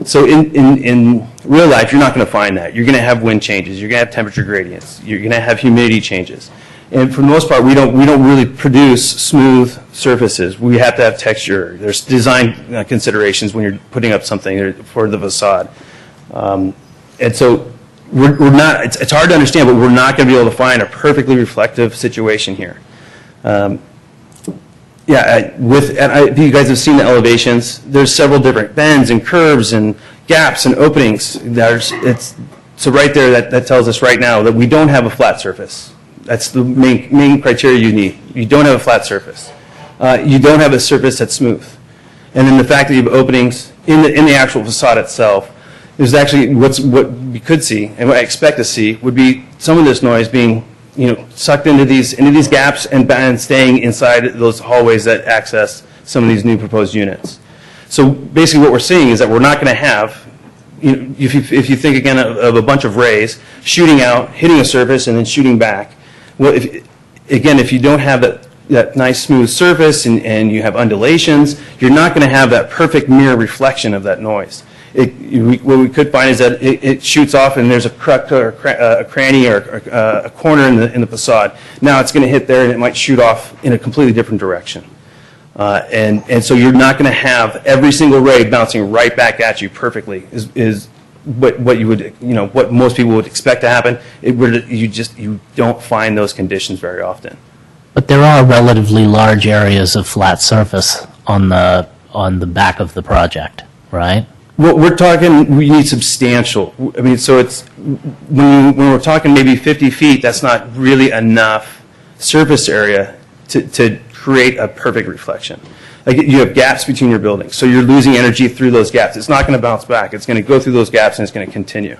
So in real life, you're not going to find that. You're going to have wind changes. You're going to have temperature gradients. You're going to have humidity changes. And for the most part, we don't really produce smooth surfaces. We have to have texture. There's design considerations when you're putting up something for the facade. And so we're not, it's hard to understand, but we're not going to be able to find a perfectly reflective situation here. If you guys have seen the elevations, there's several different bends and curves and gaps and openings. So right there, that tells us right now that we don't have a flat surface. That's the main criteria you need. You don't have a flat surface. You don't have a surface that's smooth. And then the fact that you have openings in the actual facade itself is actually what we could see, and what I expect to see would be some of this noise being, sucked into these gaps and staying inside those hallways that access some of these new proposed units. So basically, what we're seeing is that we're not going to have, if you think again of a bunch of rays shooting out, hitting a surface, and then shooting back. Well, if you don't have that nice smooth surface and you have undulations, you're not going to have that perfect mirror reflection of that noise. What we could find is that it shoots off and there's a crack or a cranny or a corner in the facade. Now it's going to hit there and it might shoot off in a completely different direction. And so you're not going to have every single ray bouncing right back at you perfectly is what you would, what most people would expect to happen. You don't find those conditions very often. But there are relatively large areas of flat surface on the back of the project, right? Well, we're talking, we need substantial. I mean, so it's, when we're talking maybe 50 feet, that's not really enough surface area to create a perfect reflection. Like, you have gaps between your buildings, so you're losing energy through those gaps. It's not going to bounce back. It's going to go through those gaps and it's going to continue.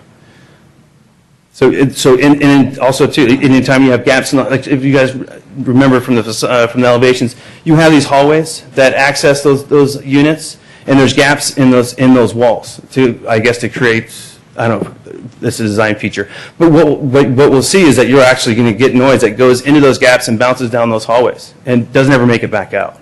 And also too, anytime you have gaps, like if you guys remember from the elevations, you have these hallways that access those units, and there's gaps in those walls to create, I don't know, this is a design feature. But what we'll see is that you're actually going to get noise that goes into those gaps and bounces down those hallways and doesn't ever make it back out.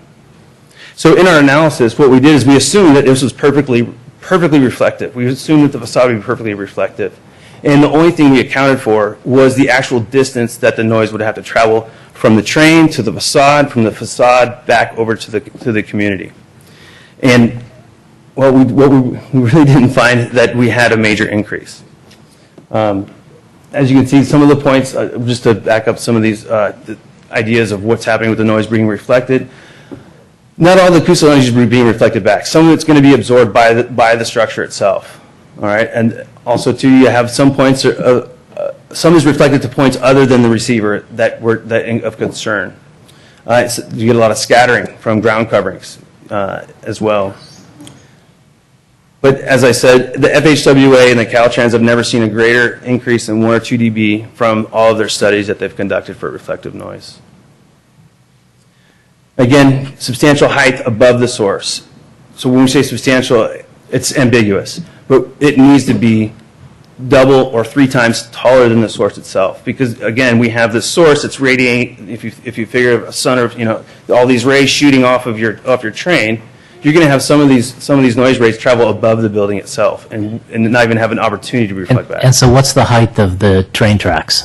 So in our analysis, what we did is we assumed that this was perfectly reflective. We assumed that the facade would be perfectly reflective. And the only thing we accounted for was the actual distance that the noise would have to travel from the train to the facade, from the facade back over to the community. And what we really didn't find that we had a major increase. As you can see, some of the points, just to back up some of these the ideas of what's happening with the noise being reflected, not all the acoustic noise is being reflected back. Some of it's going to be absorbed by the structure itself. All right, and also too, you have some points. Some is reflected to points other than the receiver that of concern. So you get a lot of scattering from ground coverings as well. But as I said, the FHWA and the Caltrans have never seen a greater increase than 1 or 2 dB from all of their studies that they've conducted for reflective noise. Again, substantial height above the source. So when we say substantial, it's ambiguous, but it needs to be double or 3 times taller than the source itself. Because again, we have this source that's radiating. If you figure a sun or all these rays shooting off your train, you're going to have some of these noise rays travel above the building itself and not even have an opportunity to reflect back. And so what's the height of the train tracks?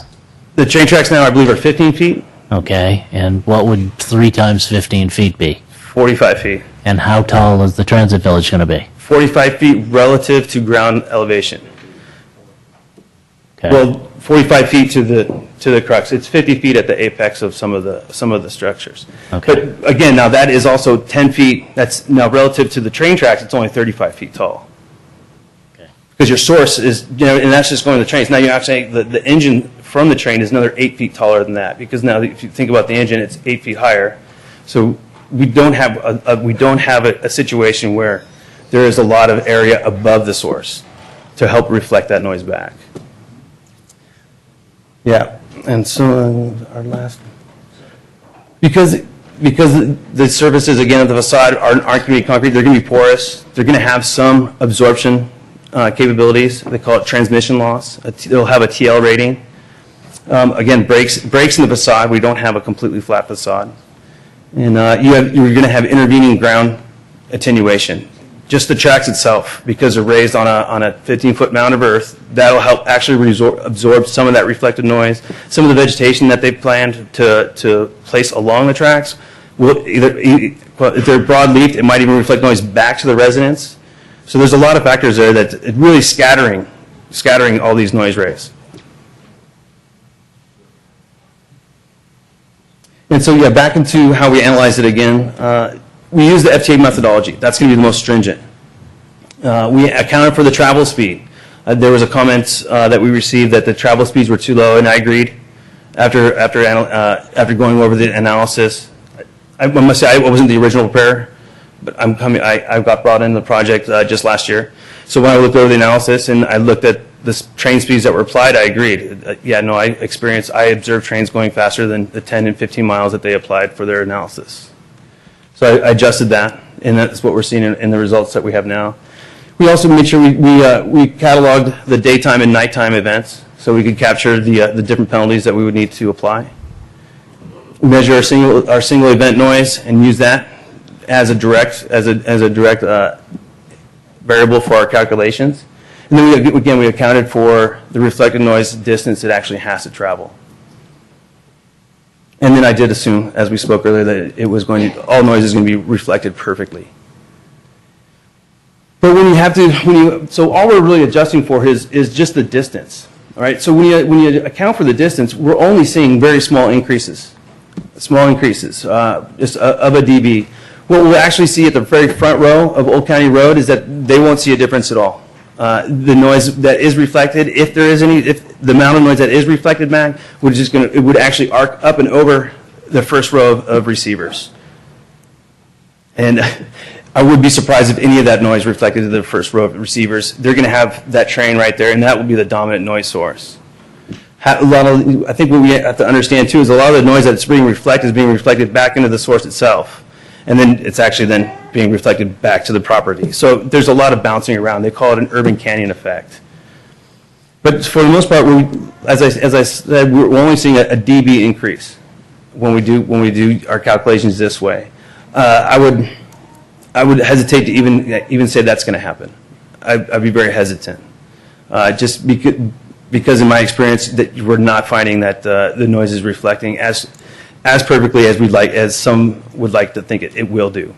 The train tracks now, I believe, are 15 feet. Okay, and what would 3 times 15 feet be? 45 feet. And how tall is the transit village going to be? 45 feet relative to ground elevation. Okay. Well, 45 feet to the crux. It's 50 feet at the apex of some of the structures. Okay. But again, now that is also 10 feet. That's now relative to the train tracks. It's only 35 feet tall. Okay. Because your source is, and that's just going to the trains. Now you're actually the engine from the train is another 8 feet taller than that. Because now if you think about the engine, it's 8 feet higher. So we don't have a situation where there is a lot of area above the source to help reflect that noise back. Yeah, and so our last, because the surfaces again of the facade aren't going to be concrete, they're going to be porous. They're going to have some absorption capabilities. They call it transmission loss. They'll have a TL rating. Again, breaks in the facade. We don't have a completely flat facade, and you're going to have intervening ground attenuation. Just the tracks itself, because they're raised on a 15-foot mound of earth, that'll help actually absorb some of that reflected noise. Some of the vegetation that they planned to place along the tracks will if they're broad-leafed, it might even reflect noise back to the residents. So there's a lot of factors there that it's really scattering all these noise rays. And so back into how we analyze it again. We use the FTA methodology. That's going to be the most stringent. We accounted for the travel speed. There was a comment that we received that the travel speeds were too low, and I agreed. After going over the analysis, I must say I wasn't the original preparer, but I got brought into the project just last year. So when I looked over the analysis and I looked at the train speeds that were applied, I agreed. I observed trains going faster than the 10 and 15 miles that they applied for their analysis. So I adjusted that, and that's what we're seeing in the results that we have now. We also made sure we cataloged the daytime and nighttime events so we could capture the different penalties that we would need to apply. We measure our single event noise and use that as a direct variable for our calculations. And then we accounted for the reflected noise distance it actually has to travel. And then I did assume, as we spoke earlier, that all noise is going to be reflected perfectly. But so all we're really adjusting for is just the distance. All right. So when you account for the distance, we're only seeing very small increases, just of a dB. What we'll actually see at the very front row of Old County Road is that they won't see a difference at all. The noise that is reflected, if the amount of noise that is reflected back, it would actually arc up and over the first row of receivers. And I would be surprised if any of that noise reflected to the first row of receivers. They're going to have that train right there, and that will be the dominant noise source. I think what we have to understand too is a lot of the noise that's being reflected is being reflected back into the source itself. And then it's actually then being reflected back to the property. So there's a lot of bouncing around. They call it an urban canyon effect. But for the most part, as I said, we're only seeing a dB increase when we do our calculations this way. I would hesitate to even say that's going to happen. I'd be very hesitant, just because in my experience that we're not finding that the noise is reflecting as perfectly as some would like to think it will do.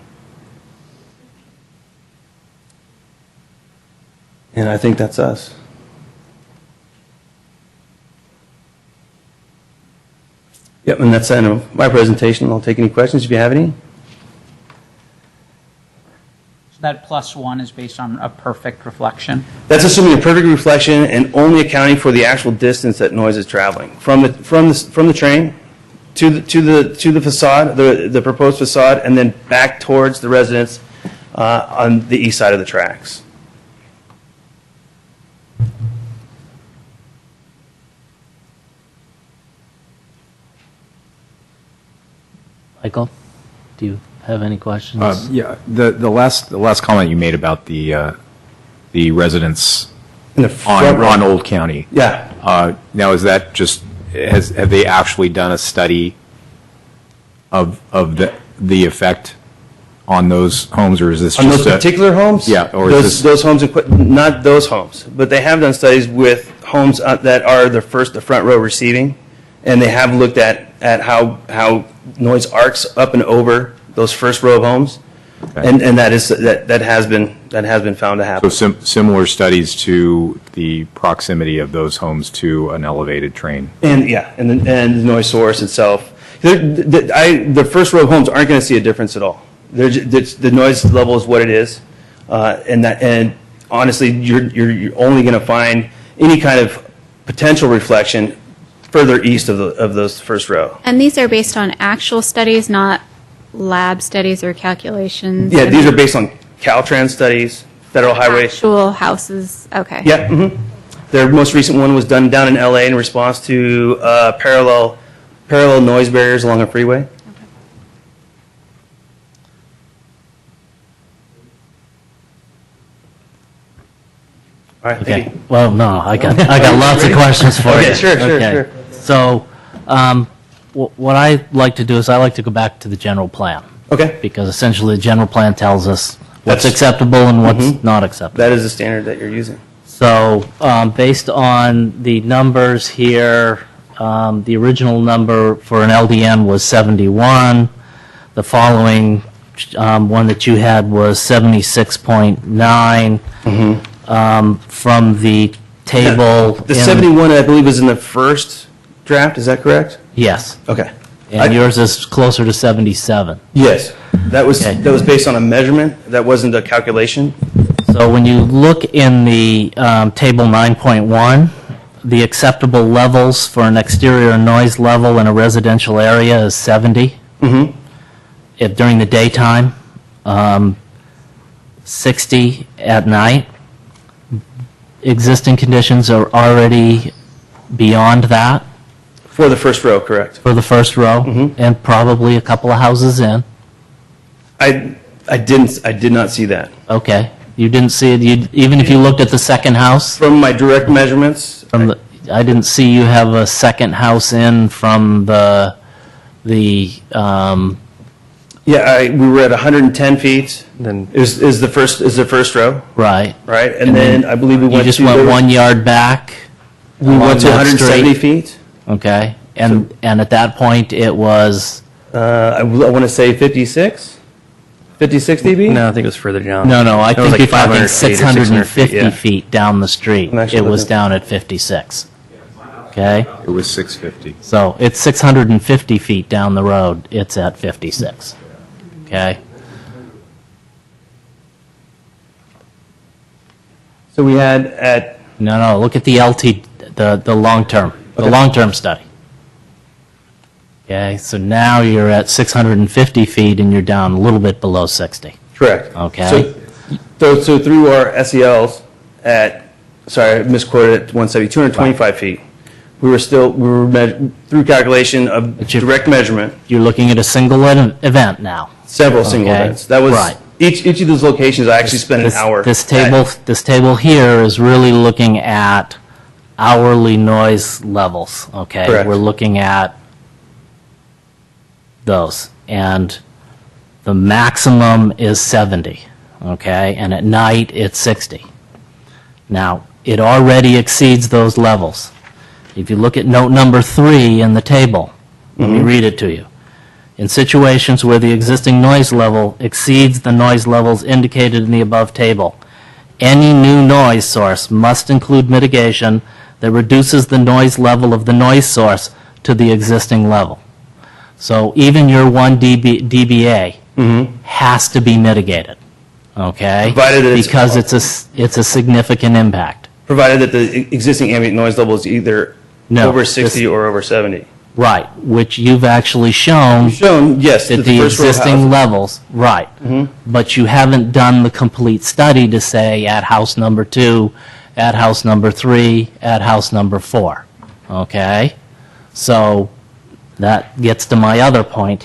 And I think that's us. Yep, and that's the end of my presentation. I'll take any questions if you have any. So that +1 is based on a perfect reflection? That's assuming a perfect reflection and only accounting for the actual distance that noise is traveling from the train to the facade, the proposed facade, and then back towards the residence on the east side of the tracks. Michael, do you have any questions? Yeah, the last comment you made about the residents In the front row. on Old County. Yeah. Now, is that just have they actually done a study of the effect on those homes, or is this On just those particular homes? Yeah, or is those homes, not those homes, but they have done studies with homes that are the front row receiving, and they have looked at how noise arcs up and over those first row of homes, Okay. and that has been found to happen. So similar studies to the proximity of those homes to an elevated train? And the noise source itself. The first row of homes aren't going to see a difference at all. The noise level is what it is, and honestly, you're only going to find any kind of potential reflection further east of those first row. And these are based on actual studies, not lab studies or calculations? Yeah, these are based on Caltrans studies, Federal Highway. Actual houses, okay. Yeah, Their most recent one was done down in LA in response to parallel noise barriers along a freeway. All right, Okay. thank you. Well, no, I got lots of questions for you. Okay, sure. So, what I like to do is I like to go back to the general plan, Okay, because essentially the general plan tells us what's That's- acceptable and what's not acceptable. that is the standard that you're using. So, based on the numbers here, the original number for an LDN was 71. The following one that you had was 76.9. From the table. The in- 71, I believe, is in the first draft. Is that correct? Yes. Okay. And yours is closer to 77. Yes. That was Okay. based on a measurement. That wasn't a calculation. So when you look in the table 9.1, the acceptable levels for an exterior noise level in a residential area is 70 if during the daytime, 60 at night. Existing conditions are already beyond that For the first row, correct? for the first row, and probably a couple of houses in. I did not see that. Okay. You didn't see it, even if you looked at the second house? From my direct measurements, I didn't see you have a second house in from we were at 110 feet. Then is the first row, right. right? And then I believe we You went just to went 1 yard back? We went to 170 feet. Okay. And at that point, it was, I want to say 56 dB. No, I think it was further down. no, I It was think like you're talking 500 feet or 600 650 yeah. feet down the street. I'm actually It was looking. down at 56. Okay? It was 650. So it's 650 feet down the road, it's at 56. Okay? So we had at No, look at the the long-term, the long-term study. Okay, so now you're at 650 feet and you're down a little bit below 60. correct. Okay. So through our SELs at, sorry, I misquoted at 170, 225 feet. We were through calculation of But you're- direct measurement, You're looking at a single event now. several single Okay. events. That was Right. each of those locations. I actually spent an hour. This table here is really looking at hourly noise levels, okay? Correct. We're looking at those, and the maximum is 70, okay? And at night, it's 60. Now, it already exceeds those levels. If you look at note number 3 in the table, let me read it to you. In situations where the existing noise level exceeds the noise levels indicated in the above table, any new noise source must include mitigation that reduces the noise level of the noise source to the existing level. So even your 1 dBA has to be mitigated, okay? Provided that it's- Because it's a significant impact. Provided that the existing ambient noise level is either No, over 60 or over 70. Right, which you've actually shown Shown, yes, that that the first row existing house- levels, right. But you haven't done the complete study to say at house number 2, at house number 3, at house number 4, okay? So that gets to my other point,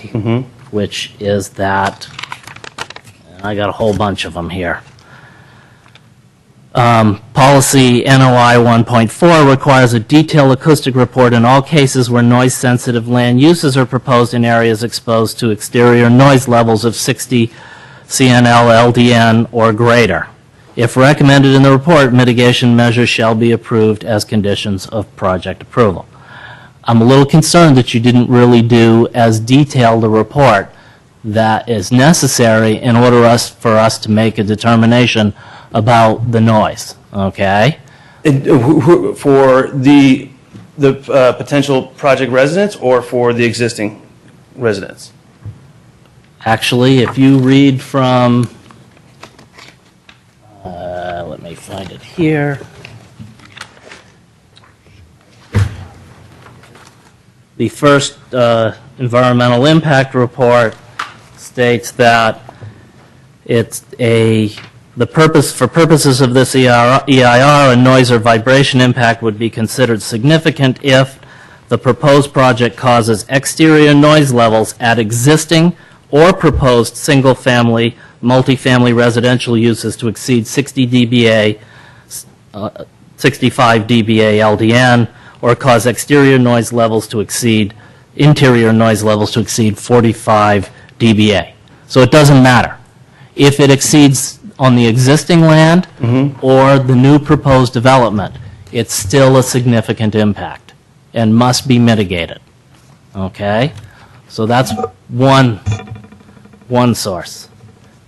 which is that, and I got a whole bunch of them here. Policy NOI 1.4 requires a detailed acoustic report in all cases where noise-sensitive land uses are proposed in areas exposed to exterior noise levels of 60 CNL LDN or greater. If recommended in the report, mitigation measures shall be approved as conditions of project approval. I'm a little concerned that you didn't really do as detailed a report that is necessary in order for us to make a determination about the noise, okay? For the potential project residents or for the existing residents? Actually, if you read from, let me find it here. The first environmental impact report states that it's for purposes of this EIR, a noise or vibration impact would be considered significant if the proposed project causes exterior noise levels at existing or proposed single-family, multifamily residential uses to exceed 60 dBA, 65 dBA LDN, or cause interior noise levels to exceed 45 dBA. So it doesn't matter. If it exceeds on the existing land or the new proposed development, it's still a significant impact and must be mitigated. Okay? So that's one source.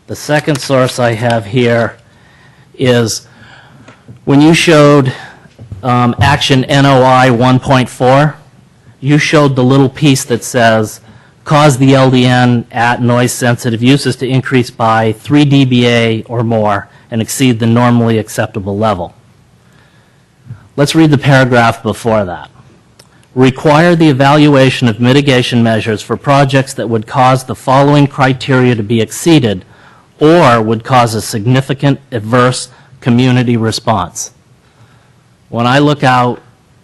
The second source I have here is when you showed action NOI 1.4, you showed the little piece that says cause the LDN at noise-sensitive uses to increase by 3 dBA or more and exceed the normally acceptable level. Let's read the paragraph before that. Require the evaluation of mitigation measures for projects that would cause the following criteria to be exceeded or would cause a significant adverse community response. When I look out,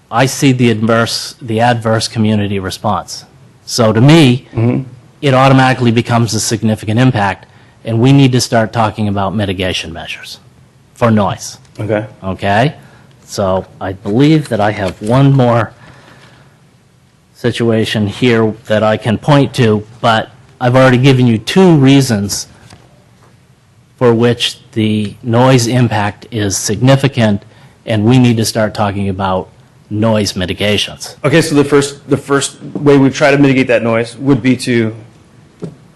I see the adverse community response. So to me, it automatically becomes a significant impact, and we need to start talking about mitigation measures for noise. Okay. Okay? So I believe that I have one more situation here that I can point to, but I've already given you two reasons for which the noise impact is significant, and we need to start talking about noise mitigations. Okay, so the first way we try to mitigate that noise would be to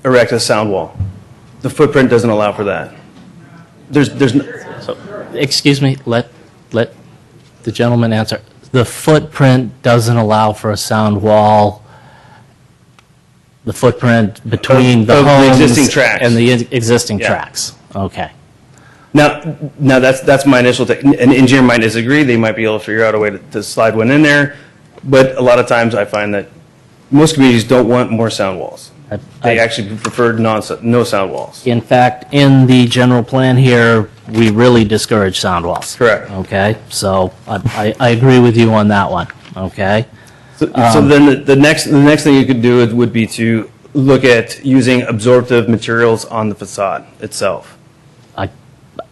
erect a sound wall. The footprint doesn't allow for that. So, excuse me, let the gentleman answer. The footprint doesn't allow for a sound wall. The footprint between the Of the homes existing tracks. and the existing Yeah. tracks. Okay. Now that's my initial take. An engineer might disagree. They might be able to figure out a way to slide one in there. But a lot of times I find that most communities don't want more sound walls. They actually prefer no sound walls. In fact, in the general plan here, we really discourage sound walls. Correct. Okay, so I agree with you on that one, okay? So then the next thing you could do would be to look at using absorptive materials on the facade itself.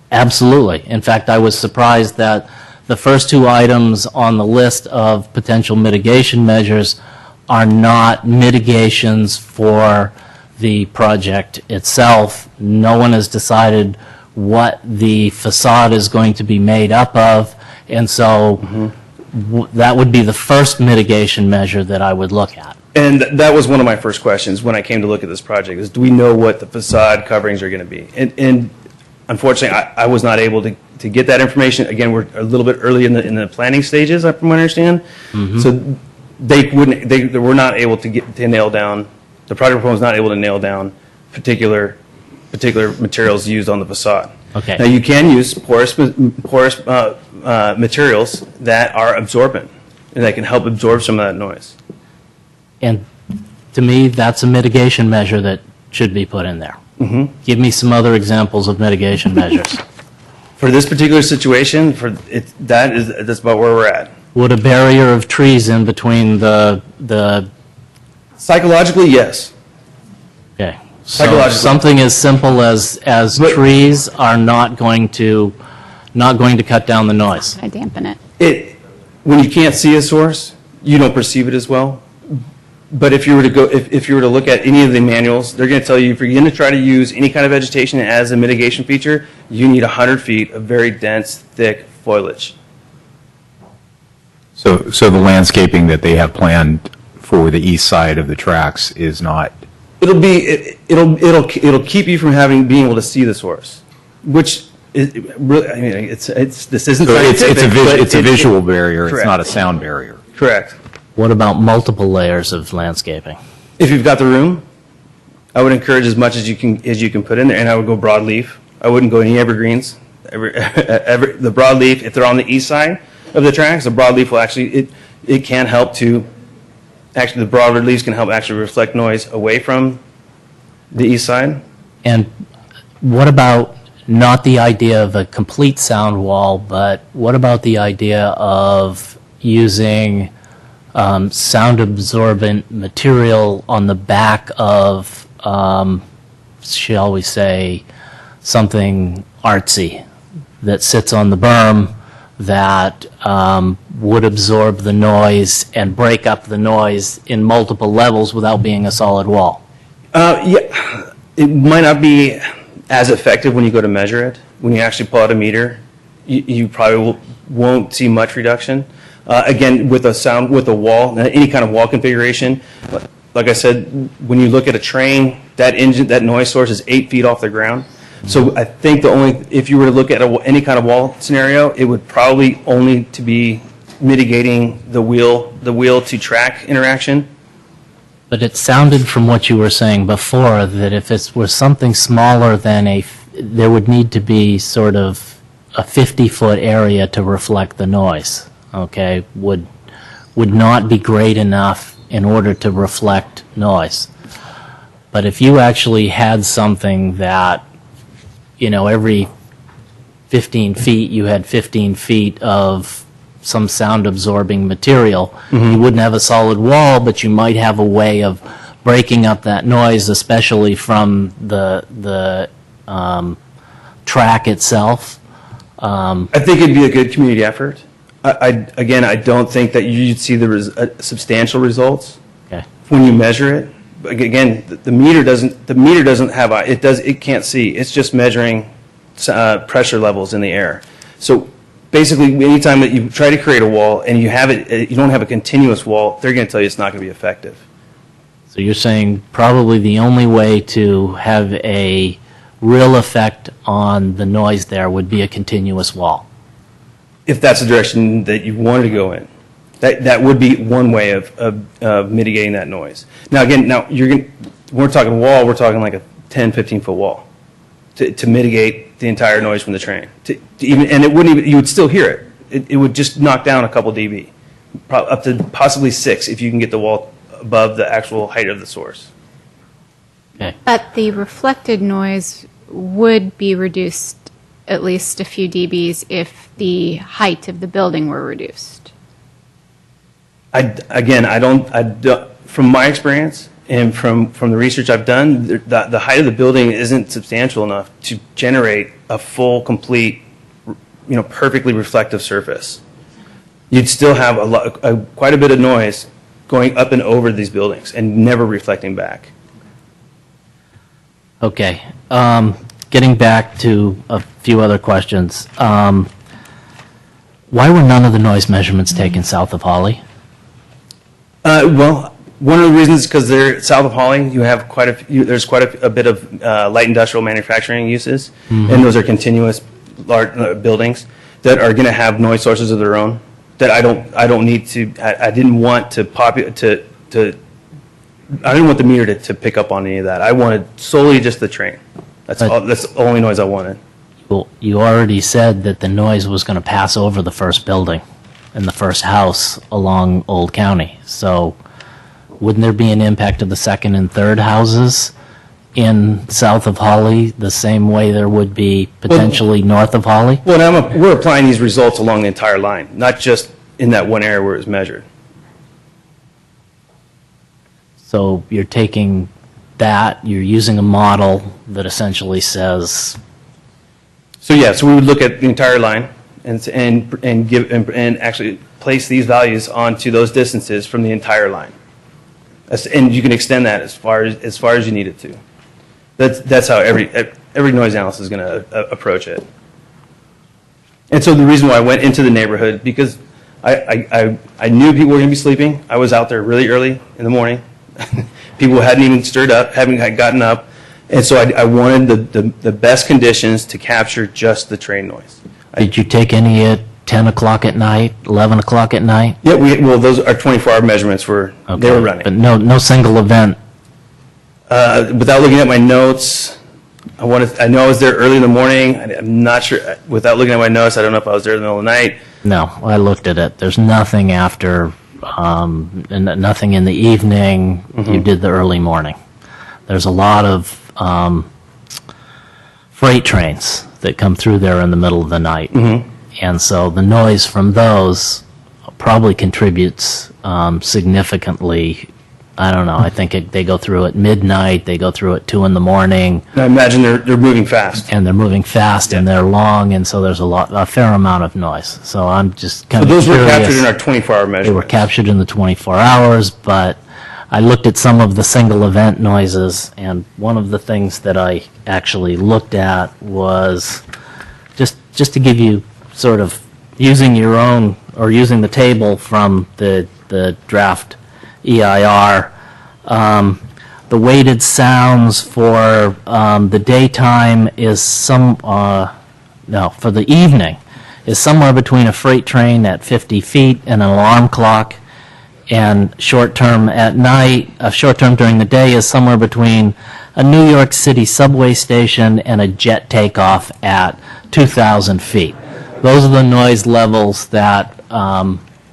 Absolutely. In fact, I was surprised that the first two items on the list of potential mitigation measures are not mitigations for the project itself. No one has decided what the facade is going to be made up of, and so that would be the first mitigation measure that I would look at. And that was one of my first questions when I came to look at this project, is do we know what the facade coverings are going to be? And unfortunately, I was not able to get that information. Again, we're a little bit early in the planning stages, from what I understand. So they were not able to nail down, the project proposal was not able to nail down particular materials used on the facade. Okay. Now, you can use porous materials that are absorbent and that can help absorb some of that noise. And to me, that's a mitigation measure that should be put in there. Give me some other examples of mitigation measures. For this particular situation, that's about where we're at. Would a barrier of trees in between the Psychologically, yes. okay. So Psychologically. something as simple as trees are not going to cut down the noise. I dampen it. When you can't see a source, you don't perceive it as well. But if you were to look at any of the manuals, they're going to tell you if you're going to try to use any kind of vegetation as a mitigation feature, you need 100 feet of very dense, thick foliage. So the landscaping that they have planned for the east side of the tracks is not, It'll keep you from being able to see the source, which is really, I mean, this isn't so scientific, but it's a visual barrier, it's correct. not a sound barrier. Correct. What about multiple layers of landscaping? If you've got the room, I would encourage as much as you can put in there, and I would go broadleaf. I wouldn't go any evergreens. The broadleaf, if they're on the east side of the tracks, the broadleaf will actually it can help to actually the broader leaves can help actually reflect noise away from the east side. And what about not the idea of a complete sound wall, but what about the idea of using sound absorbent material on the back of, shall we say, something artsy that sits on the berm that would absorb the noise and break up the noise in multiple levels without being a solid wall? Yeah, it might not be as effective when you go to measure it. When you actually pull out a meter, you probably won't see much reduction. Again, with a wall, any kind of wall configuration, like I said, when you look at a train, that noise source is 8 feet off the ground. So I think if you were to look at any kind of wall scenario, it would probably only to be mitigating the wheel to track interaction. But it sounded from what you were saying before that if it was something smaller than there would need to be sort of a 50-foot area to reflect the noise, okay? Would not be great enough in order to reflect noise. But if you actually had something that, every 15 feet, you had 15 feet of some sound-absorbing material, you wouldn't have a solid wall, but you might have a way of breaking up that noise, especially from the track itself. I think it'd be a good community effort. Again, I don't think that you'd see the substantial results Okay. when you measure it. But again, the meter doesn't have it can't see. It's just measuring pressure levels in the air. So basically, anytime that you try to create a wall and you don't have a continuous wall, they're going to tell you it's not going to be effective. So you're saying probably the only way to have a real effect on the noise there would be a continuous wall. If that's the direction that you wanted to go in, that would be one way of mitigating that noise. Now again, when we're talking wall, we're talking like a 10, 15-foot wall to mitigate the entire noise from the train. And it wouldn't even, you would still hear it. It would just knock down a couple dB, up to possibly 6 if you can get the wall above the actual height of the source. Okay. But the reflected noise would be reduced at least a few dBs if the height of the building were reduced. From my experience and from the research I've done, the height of the building isn't substantial enough to generate a full, complete, perfectly reflective surface. You'd still have quite a bit of noise going up and over these buildings and never reflecting back. Okay. Getting back to a few other questions. Why were none of the noise measurements taken south of Holly? Well, one of the reasons is because they're south of Holly. You have there's quite a bit of light industrial manufacturing uses, and those are continuous large buildings that are going to have noise sources of their own. That I don't need to. I didn't want to I didn't want the meter to pick up on any of that. I wanted solely just the train. That's the only noise I wanted. Well, you already said that the noise was going to pass over the first building and the first house along Old County. So wouldn't there be an impact to the second and third houses in south of Holly the same way there would be potentially north of Holly? Well, we're applying these results along the entire line, not just in that one area where it was measured. So you're taking that, you're using a model that essentially says, So we would look at the entire line and actually place these values onto those distances from the entire line, and you can extend that as far as you need it to. That's how every noise analyst is going to approach it. And so the reason why I went into the neighborhood, because I knew people were going to be sleeping. I was out there really early in the morning. People hadn't even stirred up, hadn't gotten up. And so I wanted the best conditions to capture just the train noise. did you take any at 10 o'clock at night, 11 o'clock at night? Yeah, those are 24-hour measurements they were running. But no single event? Without looking at my notes, I know I was there early in the morning. I'm not sure. Without looking at my notes, I don't know if I was there in the middle of the night. No, I looked at it. There's nothing after, and nothing in the evening. You did the early morning. There's a lot of freight trains that come through there in the middle of the night. And so the noise from those probably contributes significantly. I don't know. I think they go through at midnight. They go through at 2 in the morning. And I imagine they're moving fast. And they're moving fast, and they're long, and so there's a fair amount of noise. So I'm just kind of those curious. were captured in our 24-hour measurements. They were captured in the 24 hours, but I looked at some of the single event noises, and one of the things that I actually looked at was just to give you sort of using your own, or using the table from the draft EIR, the weighted sounds for the daytime is for the evening is somewhere between a freight train at 50 feet and an alarm clock, And short-term at night, short-term during the day is somewhere between a New York City subway station and a jet takeoff at 2,000 feet. Those are the noise levels that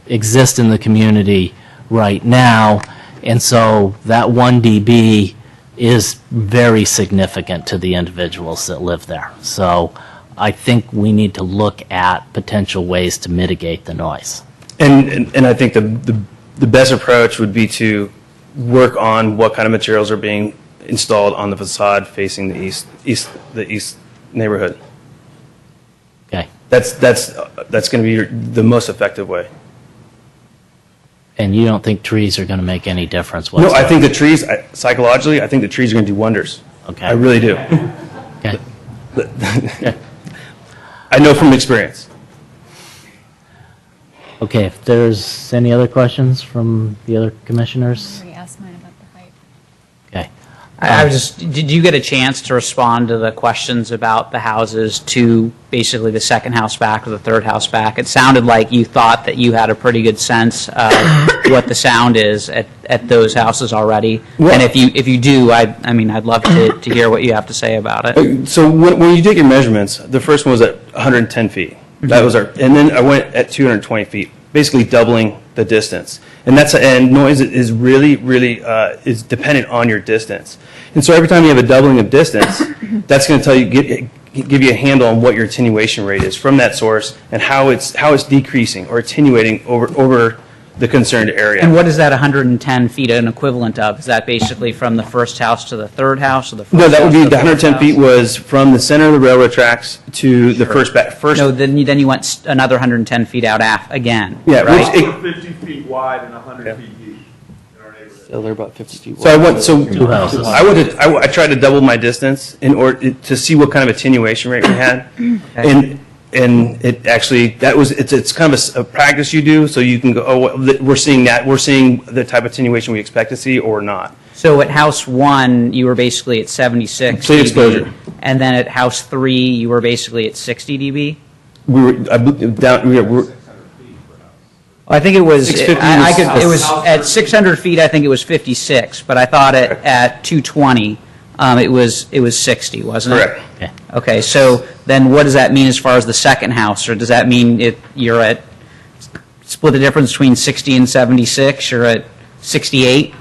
exist in the community right now, and so that 1 dB is very significant to the individuals that live there. So I think we need to look at potential ways to mitigate the noise. And I think the best approach would be to work on what kind of materials are being installed on the facade facing the east neighborhood. Okay. That's going to be the most effective way. And you don't think trees are going to make any difference No, whatsoever? I think the trees, psychologically, I think the trees are going to do wonders. Okay. I really do. Okay. I know from experience. Okay, if there's any other questions from the other commissioners? I asked mine about the height. Okay. I was just, did you get a chance to respond to the questions about the houses to basically the second house back or the third house back? It sounded like you thought that you had a pretty good sense of what the sound is at those houses already. And if you do, I mean, I'd love to hear what you have to say about it. So when you take your measurements, the first one was at 110 feet. That was and then I went at 220 feet, basically doubling the distance. And noise is really is dependent on your distance. And so every time you have a doubling of distance, that's going to tell you give you a handle on what your attenuation rate is from that source and how it's decreasing or attenuating over the concerned area. And what is that 110 feet an equivalent of? Is that basically from the first house to the third house or the first No, that house would be to the fourth 110 house? feet was from the center of the railroad tracks to the first. No, then you went another 110 feet out again. Yeah, right? We're 50 feet wide and 100 feet deep in our neighborhood. So they're about 50 feet So wide. Two houses. I tried to double my distance in order to see what kind of attenuation rate we had, and it actually it's kind of a practice you do so you can go, oh, well, we're seeing the type of attenuation we expect to see or not. So at house 1, you were basically at 76 Complete dB, exposure. and then at house 3, you were basically at 60 dB. We were down. We were I think it was. 650 It was at 600 feet. I think it was 56, but I thought at 220, it was 60, wasn't it? correct. Okay. Okay. So then, what does that mean as far as the second house, or does that mean you're at split the difference between 60 and 76? You're at 68.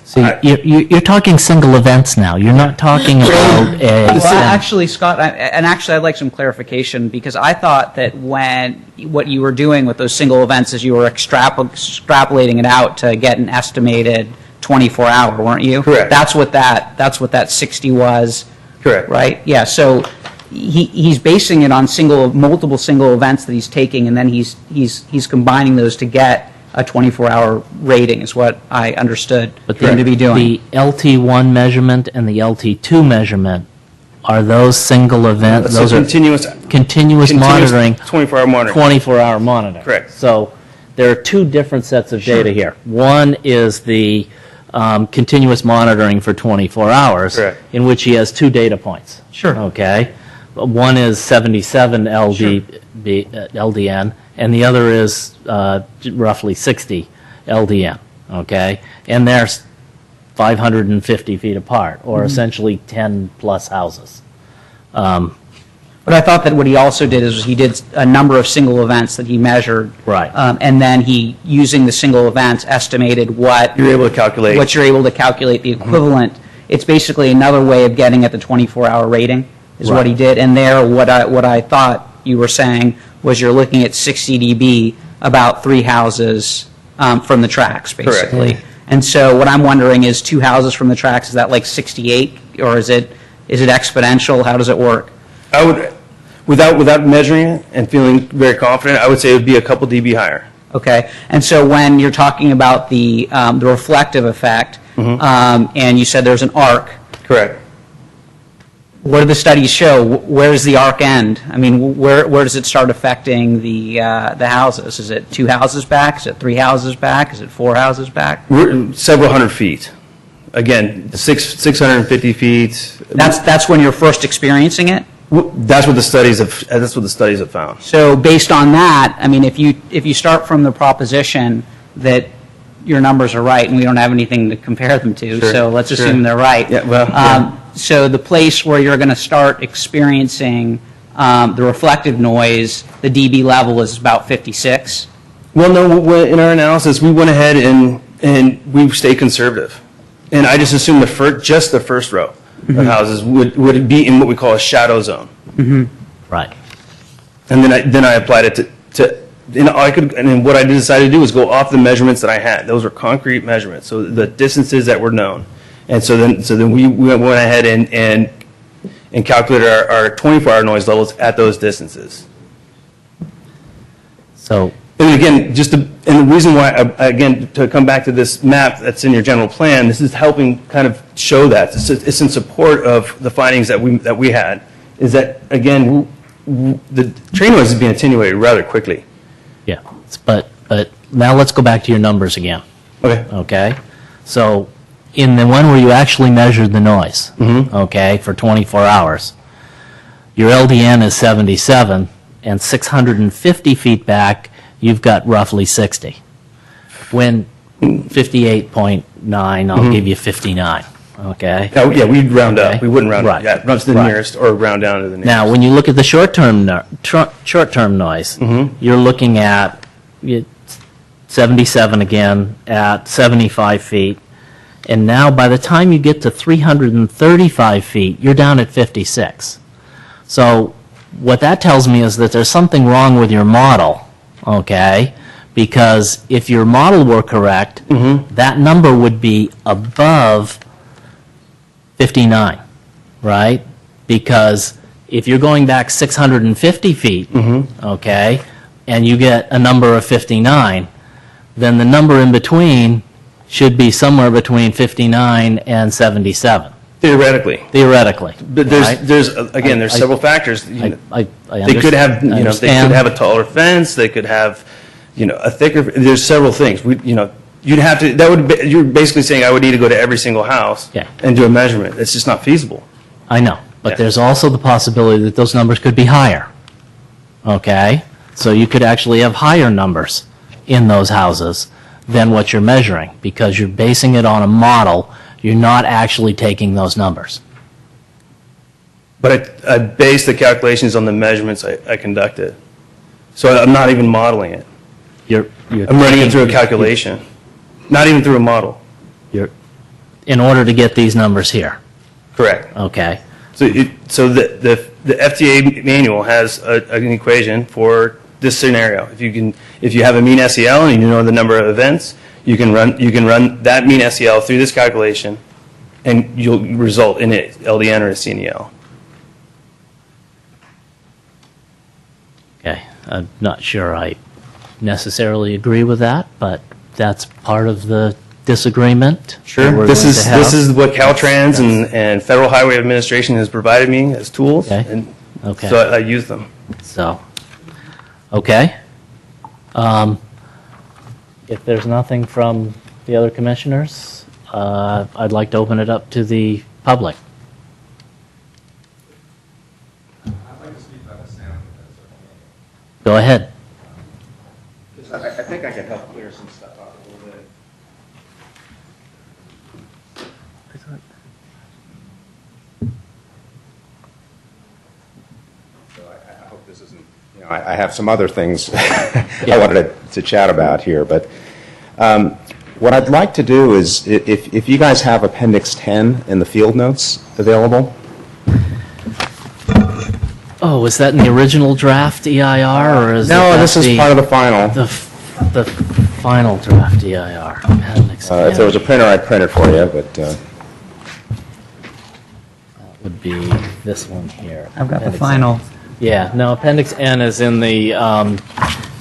See, you're talking single events now. You're not talking about a... Well, actually, Scott, I'd like some clarification because I thought that what you were doing with those single events is you were extrapolating it out to get an estimated 24-hour, weren't you? Correct. That's what that 60 was. Correct. Right. Yeah. So he's basing it on multiple single events that he's taking, and then he's combining those to get a 24-hour rating is what I understood him to be doing. The LT1 measurement and the LT2 measurement, are those single events? So Those are continuous monitoring. 24-hour monitoring. 24-hour monitoring. Correct. So there are two different sets of data here. One is the continuous monitoring for 24 hours, Correct. in which he has two data points. Sure. Okay. One is 77 LDN, and the other is roughly 60 LDN. Okay, and they're 550 feet apart, or essentially 10 plus houses. But I thought that what he also did is he did a number of single events that he measured. Right. And then he, using the single events, estimated what You're able to calculate. what you're able to calculate the equivalent. It's basically another way of getting at the 24-hour rating is what he did. And there, what I thought you were saying was you're looking at 60 dB, about 3 houses from the tracks, basically. Correct. And so what I'm wondering is 2 houses from the tracks, is that like 68, or is it exponential? How does it work? I would, without measuring it and feeling very confident, I would say it would be a couple dB higher. Okay, and so when you're talking about the reflective effect, and you said there's an arc, Correct. what do the studies show? Where does the arc end? I mean, where does it start affecting the houses? Is it 2 houses back? Is it 3 houses back? Is it 4 houses back? We're several hundred feet. Again, 650 feet. That's when you're first experiencing it. That's what the studies have found. So based on that, I mean, if you start from the proposition that your numbers are right, and we don't have anything to compare them to, Sure, so let's sure. assume they're right. Yeah, well, yeah. So the place where you're going to start experiencing the reflective noise, the dB level is about 56. Well, no, in our analysis, we went ahead and we stayed conservative. And I just assumed just the first row of houses would be in what we call a shadow zone. Right. And then I applied it to and then what I decided to do was go off the measurements that I had. Those were concrete measurements, so the distances that were known. And so then we went ahead and calculated our 24-hour noise levels at those distances. So, And again, and the reason why, again, to come back to this map that's in your general plan, this is helping kind of show that. It's in support of the findings that we had, is that, again, the train noise is being attenuated rather quickly. yeah, but now let's go back to your numbers again, Okay. okay? So, in the one where you actually measured the noise, okay, for 24 hours, your LDN is 77, and 650 feet back, you've got roughly 60. When 58.9, I'll give you 59, okay? Oh, yeah, we'd round up. Okay. We wouldn't round Right. up. Yeah, run to the Right. nearest or round down to the nearest. Now, when you look at the short-term noise, you're looking at 77 again at 75 feet, and now by the time you get to 335 feet, you're down at 56. So what that tells me is that there's something wrong with your model, okay? Because if your model were correct, that number would be above 59, right? Because if you're going back 650 feet, okay, and you get a number of 59, then the number in between should be somewhere between 59 and 77, Theoretically. theoretically. But right? there's several factors. I They could have, they understand. could have a taller fence, they could have, a thicker, there's several things. You'd have to, you're basically saying I would need to go to every single house Yeah. and do a measurement. It's just not feasible. I know, but Yeah. there's also the possibility that those numbers could be higher, okay? So you could actually have higher numbers in those houses than what you're measuring, because you're basing it on a model, you're not actually taking those numbers. But I base the calculations on the measurements I conducted. So I'm not even modeling it. You're I'm running it through a taking- calculation, not even through a model. In order to get these numbers here, Correct. okay? So the FTA manual has an equation for this scenario. If you have a mean SEL and you know the number of events, you can run that mean SEL through this calculation, and you'll result in an LDN or a CNEL. Okay, I'm not sure I necessarily agree with that, but that's part of the disagreement. that we're This going to is have. this is what Caltrans and Federal Highway Administration has provided me as tools, Okay. and Okay. so I use them. So, okay. If there's nothing from the other commissioners, I'd like to open it up to the public. I'd like to speak about the sound. Go ahead. I think I can help clear some stuff up a little bit. So I hope this isn't, I have some other things I wanted to chat about here, but what I'd like to do is, if you guys have Appendix 10 in the field notes available. Oh, was that in the original draft EIR, or is No, that this is part of the final. the final draft EIR? Appendix If there was a printer, I'd print it for you, but That would be this one here. I've got the Appendix final. N. Yeah, no, Appendix N is in the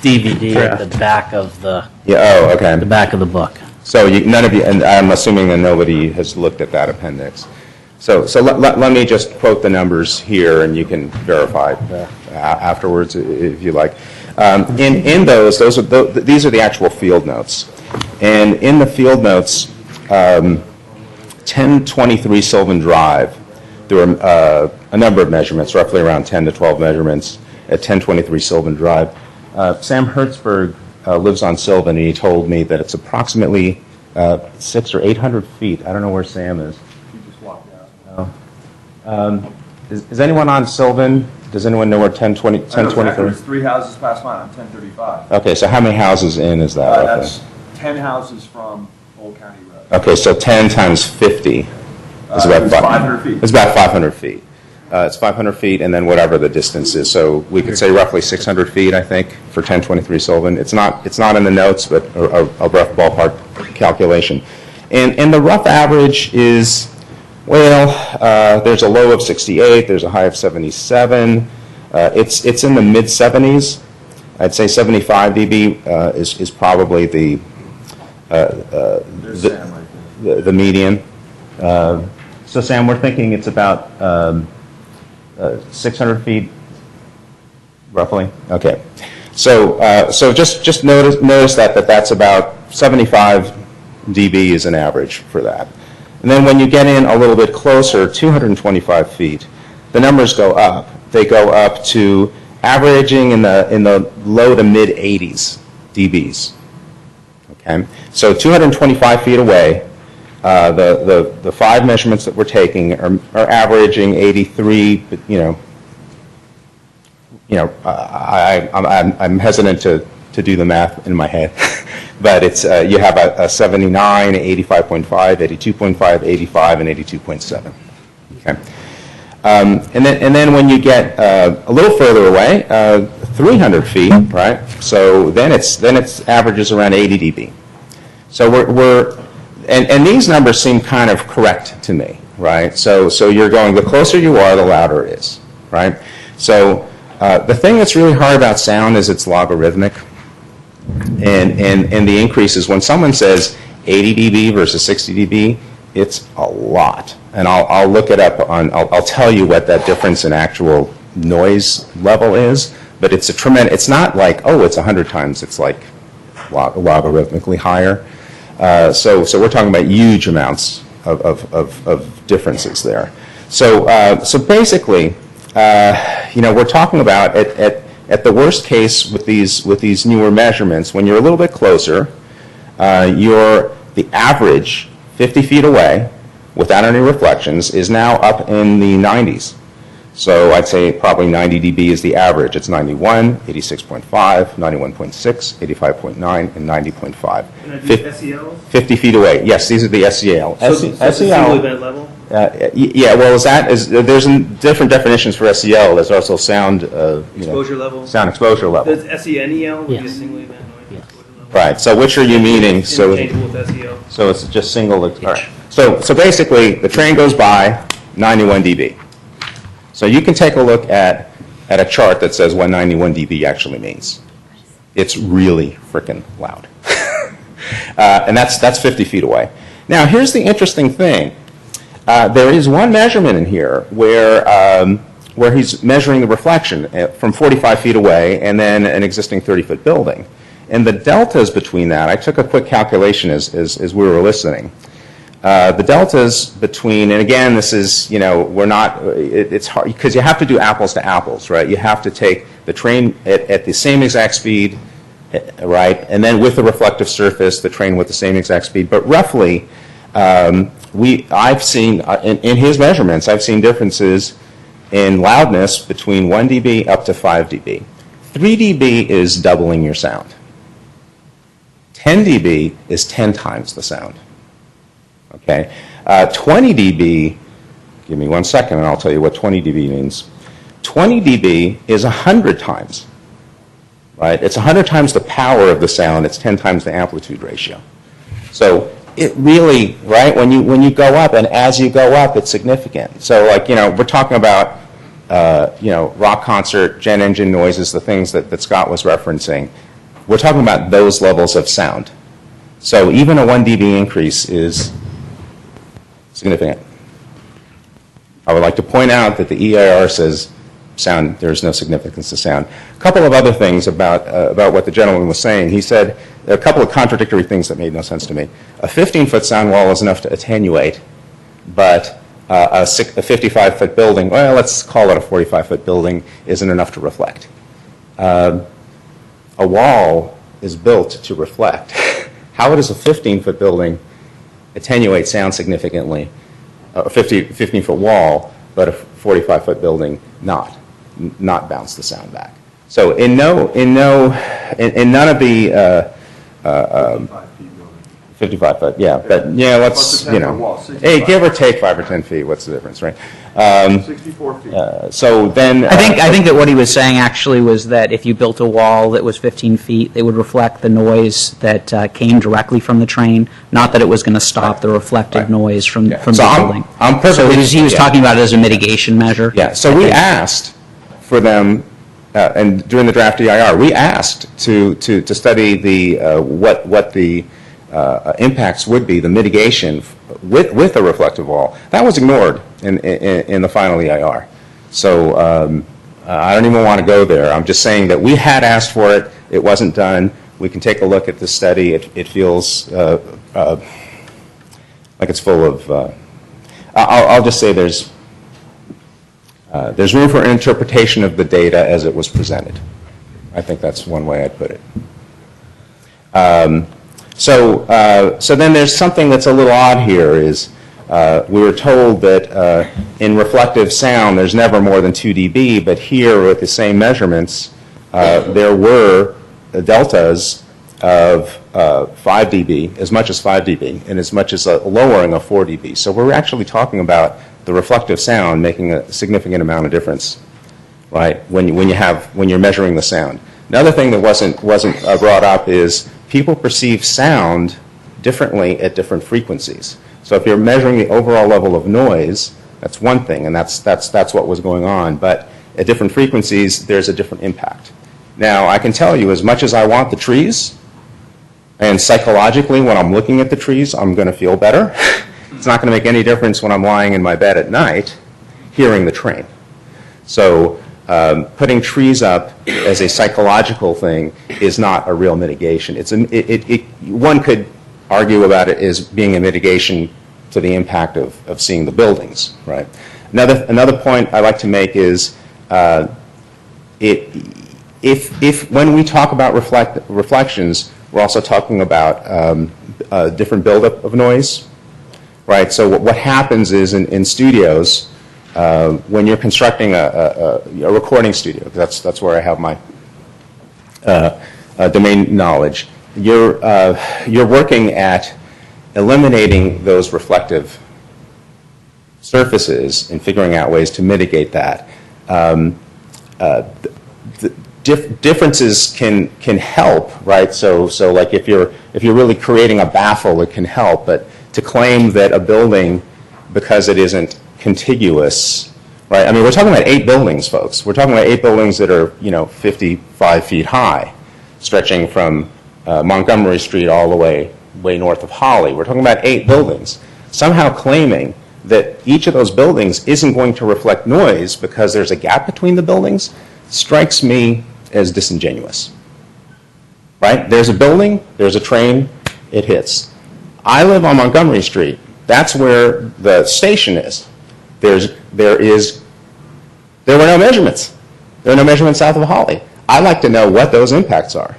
DVD at the back of the okay. back of the book. So none of you, and I'm assuming that nobody has looked at that appendix. So let me just quote the numbers here, and you can verify afterwards if you like. In those these are the actual field notes. And in the field notes, 1023 Sylvan Drive, there were a number of measurements, roughly around 10 to 12 measurements at 1023 Sylvan Drive. Sam Hertzberg lives on Sylvan, and he told me that it's approximately 600 or 800 feet. I don't know where Sam is. You just walked out. Is anyone on Sylvan? Does anyone know where 1023? There's 3 houses past mine on 1035. Okay, so how many houses in is that? roughly? That's 10 houses from Old County Road. Okay, so 10 times 50 is about It's 500 feet. It's about 500 feet. It's 500 feet, and then whatever the distance is. So we could say roughly 600 feet, I think, for 1023 Sylvan. It's not in the notes, but a rough ballpark calculation. And the rough average is, well, there's a low of 68, there's a high of 77. It's in the mid-70s. I'd say 75 dB is probably the median. So Sam, we're thinking it's about 600 feet, roughly. Okay. So just notice that's about 75 dB is an average for that. And then when you get in a little bit closer, 225 feet, the numbers go up. They go up to averaging in the low to mid 80s dBs. Okay. So 225 feet away. The 5 measurements that we're taking are averaging 83. But, I'm hesitant to do the math in my head, but it's you have a 79, 85.5, 82.5, 85, and 82.7. Okay, and then when you get a little further away, 300 feet, right? So then it's averages around 80 dB. So and these numbers seem kind of correct to me, right? So you're going, the closer you are, the louder it is, right? So the thing that's really hard about sound is it's logarithmic, and the increases. When someone says 80 dB versus 60 dB, it's a lot, and I'll look it up I'll tell you what that difference in actual noise level is. But it's a tremendous. It's not like, oh, it's 100 times. It's like logarithmically higher. So we're talking about huge amounts of differences there. So basically, we're talking about at the worst case with these newer measurements, when you're a little bit closer, the average 50 feet away without any reflections is now up in the 90s. So I'd say probably 90 dB is the average. It's 91, 86.5, 91.6, 85.9, and 90.5. And are these SELs? 50 feet away. Yes, these are the SEL. So it's a single event level? Yeah, well, there's different definitions for SEL. There's also sound Exposure level? Sound exposure level. Does SENEL would be a Yes. single event noise exposure level? Right. So which are you meaning? So Interchangeable with SEL. So it's just single. All right. So basically, the train goes by 91 dB. So you can take a look at a chart that says what 91 dB actually means. It's really freaking loud. And that's 50 feet away. Now, here's the interesting thing. There is one measurement in here where he's measuring the reflection from 45 feet away and then an existing 30-foot building. And the deltas between that, I took a quick calculation as we were listening. The deltas between, and again, this is, it's hard, because you have to do apples to apples, right? You have to take the train at the same exact speed, right? And then with the reflective surface, the train with the same exact speed. But roughly, I've seen, in his measurements, I've seen differences in loudness between 1 dB up to 5 dB. 3 dB is doubling your sound. 10 dB is 10 times the sound. Okay, 20 dB, give me 1 second and I'll tell you what 20 dB means. 20 dB is 100 times, right? It's 100 times the power of the sound, it's 10 times the amplitude ratio. So it really, right, when you go up, and as you go up, it's significant. So we're talking about, rock concert, jet engine noises, the things that Scott was referencing. We're talking about those levels of sound. So even a 1 dB increase is significant. I would like to point out that the EIR says sound, there's no significance to sound. A couple of other things about what the gentleman was saying. He said a couple of contradictory things that made no sense to me. A 15-foot sound wall is enough to attenuate, but a 55-foot building, well, let's call it a 45-foot building, isn't enough to reflect. A wall is built to reflect, how does a 15-foot building attenuate sound significantly, a 15-foot wall, but a 45-foot building not bounce the sound back? So in none of the 55 foot, yeah, but yeah, let's, Plus the 10-foot wall, 65. hey, give or take 5 or 10 feet, what's the difference, right? 64 feet. So then. I think that what he was saying actually was that if you built a wall that was 15 feet, it would reflect the noise that came directly from the train, not that it was going to stop the reflected Right. noise from So the building. I'm So perfectly. he was yeah. talking about it as a mitigation measure. Yeah, so we asked for them, and during the draft EIR, we asked to study the, what the impacts would be, the mitigation with a reflective wall. That was ignored in the final EIR. So I don't even want to go there. I'm just saying that we had asked for it. It wasn't done. We can take a look at the study. It feels like it's full of, I'll just say there's room for interpretation of the data as it was presented. I think that's one way I'd put it. So then there's something that's a little odd here is we were told that in reflective sound there's never more than 2 dB, but here with the same measurements there were deltas of 5 dB, as much as 5 dB, and as much as a lowering of 4 dB. So we're actually talking about the reflective sound making a significant amount of difference, right? When you're measuring the sound. Another thing that wasn't brought up is people perceive sound differently at different frequencies. So if you're measuring the overall level of noise, that's one thing, and that's what was going on. But at different frequencies, there's a different impact. Now, I can tell you, as much as I want the trees, and psychologically, when I'm looking at the trees, I'm going to feel better. It's not going to make any difference when I'm lying in my bed at night, hearing the train. So putting trees up as a psychological thing is not a real mitigation. One could argue about it as being a mitigation to the impact of seeing the buildings, right? Another point I like to make is if when we talk about reflections, we're also talking about different buildup of noise, right? So what happens is in studios, when you're constructing a recording studio, that's where I have my domain knowledge, you're working at eliminating those reflective surfaces and figuring out ways to mitigate that. Differences can help, right? So like if you're really creating a baffle, it can help. But to claim that a building, because it isn't contiguous, right? I mean, we're talking about 8 buildings, folks. We're talking about 8 buildings that are 55 feet high, stretching from Montgomery Street all the way north of Holly. We're talking about 8 buildings. Somehow claiming that each of those buildings isn't going to reflect noise because there's a gap between the buildings strikes me as disingenuous, right? There's a building, there's a train, it hits. I live on Montgomery Street. That's where the station is. There were no measurements. There are no measurements south of Holly. I'd like to know what those impacts are.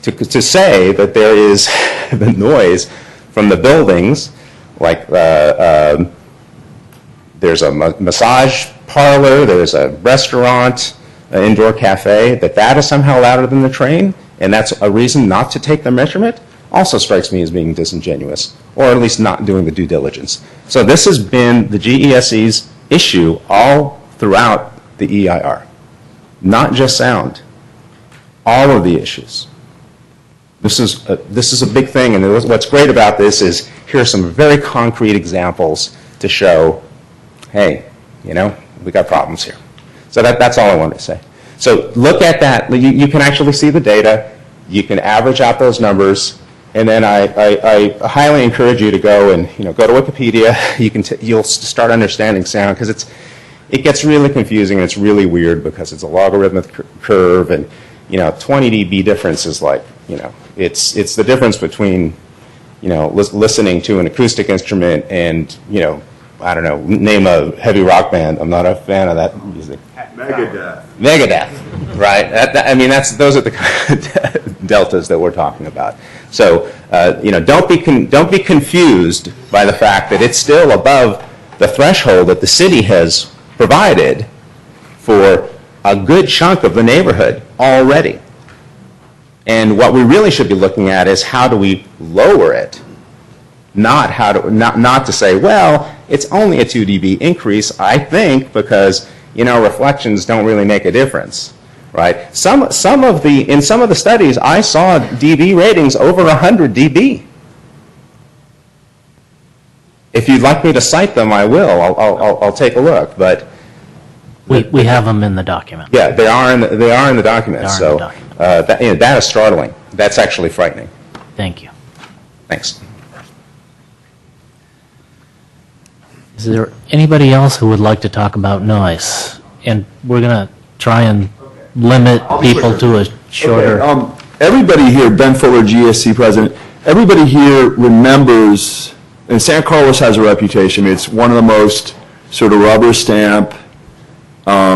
To say that there is the noise from the buildings, like there's a massage parlor, there's a restaurant, an indoor cafe, that is somehow louder than the train, and that's a reason not to take the measurement, also strikes me as being disingenuous, or at least not doing the due diligence. So this has been the GESE's issue all throughout the EIR. Not just sound, all of the issues. This is a big thing, and what's great about this is here are some very concrete examples to show, hey, we got problems here. So that's all I wanted to say. So look at that. You can actually see the data. You can average out those numbers, and then I highly encourage you to go and go to Wikipedia. You'll start understanding sound because it gets really confusing and it's really weird because it's a logarithmic curve, and 20 dB difference is like it's the difference between listening to an acoustic instrument and I don't know, name a heavy rock band. I'm not a fan of that music. Megadeth. Megadeth, right? Those are the deltas that we're talking about. So, don't be confused by the fact that it's still above the threshold that the city has provided for a good chunk of the neighborhood already. And what we really should be looking at is how do we lower it, not to say, well, it's only a 2 dB increase, I think, because reflections don't really make a difference, right? In some of the studies, I saw dB ratings over 100 dB. If you'd like me to cite them, I will. I'll take a look, but We have them in the document. yeah, they are in the document. They are in the So document. that is startling. That's actually frightening. Thank you. Thanks. Is there anybody else who would like to talk about noise? And we're going to try and limit people to a shorter... Okay, everybody here, Ben Fuller, GSC president, everybody here remembers, and San Carlos has a reputation, I mean, it's one of the most sort of rubber stamp,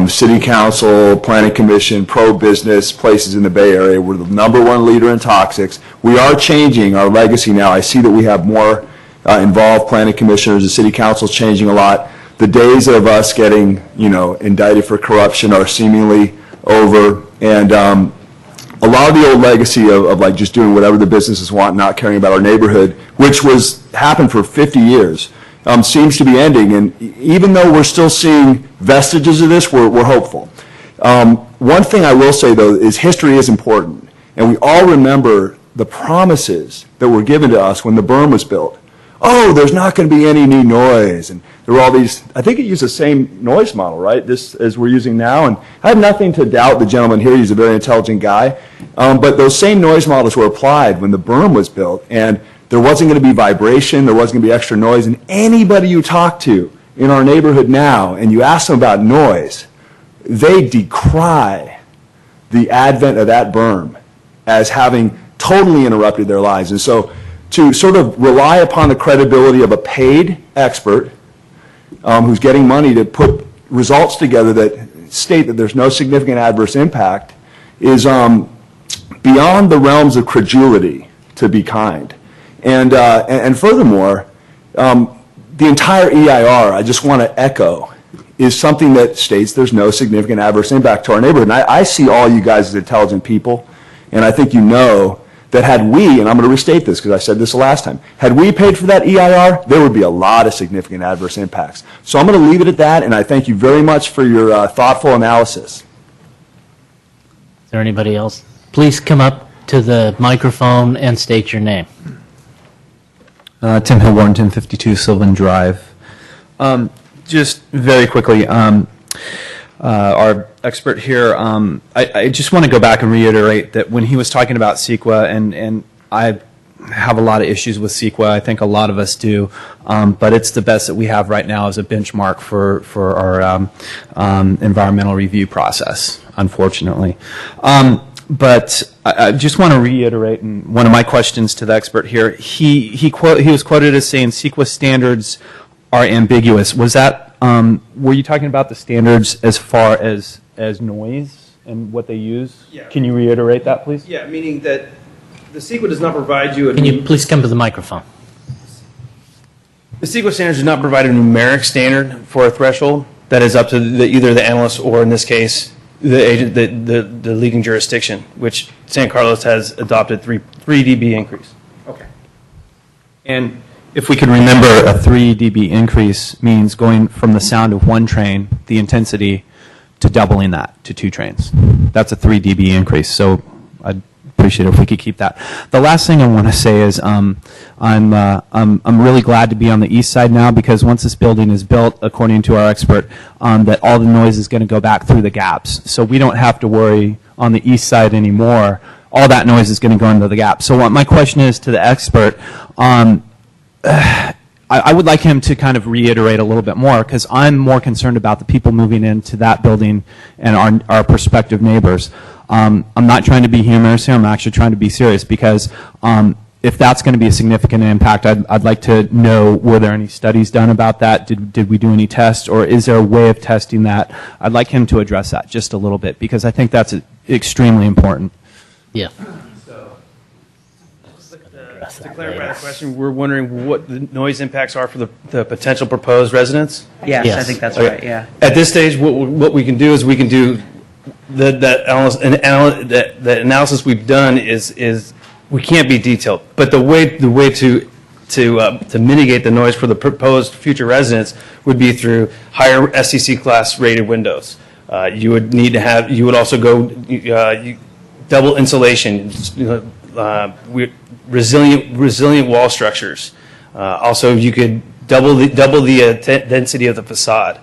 city council, planning commission, pro-business places in the Bay Area. We're the #1 leader in toxics. We are changing our legacy now. I see that we have more involved planning commissioners. The city council's changing a lot. The days of us getting, indicted for corruption are seemingly over. And a lot of the old legacy of like just doing whatever the businesses want, not caring about our neighborhood, which happened for 50 years, seems to be ending. And even though we're still seeing vestiges of this, we're hopeful. One thing I will say, though, is history is important. And we all remember the promises that were given to us when the berm was built. Oh, there's not going to be any new noise. And there were all these, I think it used the same noise model, right, this as we're using now. And I have nothing to doubt the gentleman here. He's a very intelligent guy. But those same noise models were applied when the berm was built. And there wasn't going to be vibration. There wasn't going to be extra noise. And anybody you talk to in our neighborhood now and you ask them about noise, they decry the advent of that berm as having totally interrupted their lives. And so to sort of rely upon the credibility of a paid expert who's getting money to put results together that state that there's no significant adverse impact is beyond the realms of credulity, to be kind. And furthermore, the entire EIR, I just want to echo, is something that states there's no significant adverse impact to our neighborhood. And I see all you guys as intelligent people, and I think you know that had we, and I'm going to restate this because I said this the last time, had we paid for that EIR, there would be a lot of significant adverse impacts. So I'm going to leave it at that, and I thank you very much for your thoughtful analysis. Is there anybody else? Please come up to the microphone and state your name. Tim Hill, Warrenton, 52 Sylvan Drive. Just very quickly, our expert here, I just want to go back and reiterate that when he was talking about CEQA, and I have a lot of issues with CEQA, I think a lot of us do, but it's the best that we have right now as a benchmark for our environmental review process, unfortunately. But I just want to reiterate, and one of my questions to the expert here, he was quoted as saying CEQA standards are ambiguous. Was that, were you talking about the standards as far as noise and what they use? Yeah. Can you reiterate that, please? Yeah, meaning that the CEQA does not provide you a... Can you please come to the microphone? The CEQA standards do not provide a numeric standard for a threshold that is up to either the analyst or, in this case, the leading jurisdiction, which San Carlos has adopted 3 dB increase. Okay. And if we can remember, a 3 dB increase means going from the sound of one train, the intensity, to doubling that to 2 trains. That's a 3 dB increase. So I'd appreciate it if we could keep that. The last thing I want to say is I'm really glad to be on the east side now, because once this building is built, according to our expert, that all the noise is going to go back through the gaps. So we don't have to worry on the east side anymore. All that noise is going to go into the gaps. So what my question is to the expert, I would like him to kind of reiterate a little bit more, because I'm more concerned about the people moving into that building and our prospective neighbors. I'm not trying to be humorous here. I'm actually trying to be serious, because if that's going to be a significant impact, I'd like to know, were there any studies done about that? Did we do any tests, or is there a way of testing that? I'd like him to address that just a little bit, because I think that's extremely important. Yeah. So address To that clarify later. the question, we're wondering what the noise impacts are for the potential proposed residents? Yes, I Yes. think that's Okay. right, yeah. At this stage, what we can do is we can do, the analysis we've done is, we can't be detailed, but the way to mitigate the noise for the proposed future residents would be through higher SCC class rated windows. You would need to have, you would also go, double insulation, resilient wall structures. Also, you could double the density of the facade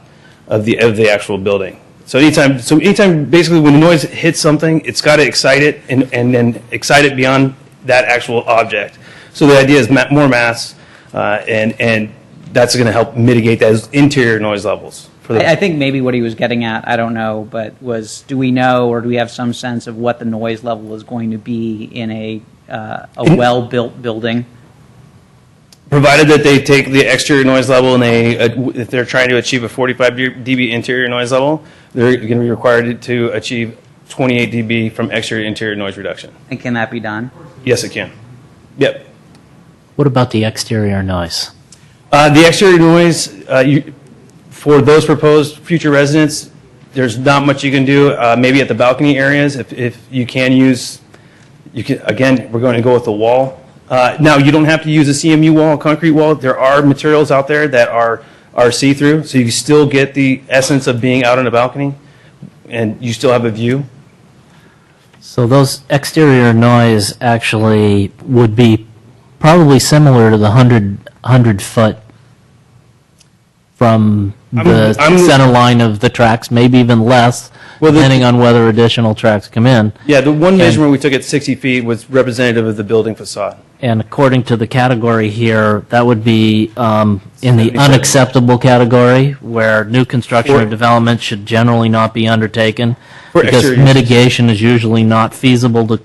of the actual building. So anytime, basically, when noise hits something, it's got to excite it and then excite it beyond that actual object. So the idea is more mass, and that's going to help mitigate those interior noise levels. I think maybe what he was getting at, I don't know, but was, do we know or do we have some sense of what the noise level is going to be in a well-built building? Provided that they take the exterior noise level and if they're trying to achieve a 45 dB interior noise level, they're going to be required to achieve 28 dB from exterior interior noise reduction. And can that be done? Yes, it can. Yep. What about the exterior noise? The exterior noise, for those proposed future residents, there's not much you can do. Maybe at the balcony areas, if you can use, again, we're going to go with the wall. Now, you don't have to use a CMU wall, a concrete wall. There are materials out there that are see-through, so you still get the essence of being out on a balcony, and you still have a view. So those exterior noise actually would be probably similar to the 100 foot from the center line of the tracks, maybe even less, depending on whether additional tracks come in. Yeah, the one measurement we took at 60 feet was representative of the building facade. And according to the category here, that would be in the unacceptable category, where new construction or development should generally not be undertaken, For because exterior uses. mitigation is usually not feasible to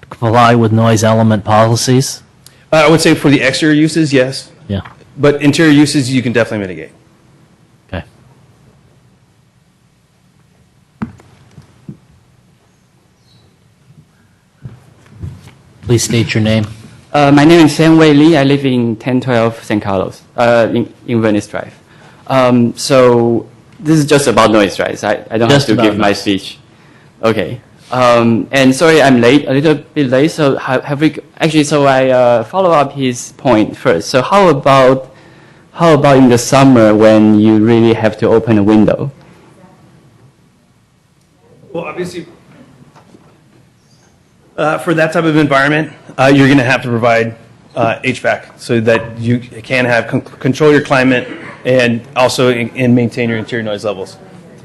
comply with noise element policies. I would say for the exterior uses, yes, Yeah, but interior uses, you can definitely mitigate. okay. Please state your name. My name is Sam Wei Lee. I live in 1012 San Carlos, in Venice Drive. So this is just about noise, right? I don't Just have to about give my noise. speech. Okay. And sorry, I'm late, a little bit late. So have we actually? So I follow up his point first. So how about in the summer when you really have to open a window? Well, obviously, for that type of environment, you're going to have to provide HVAC so that you can control your climate and also and maintain your interior noise levels.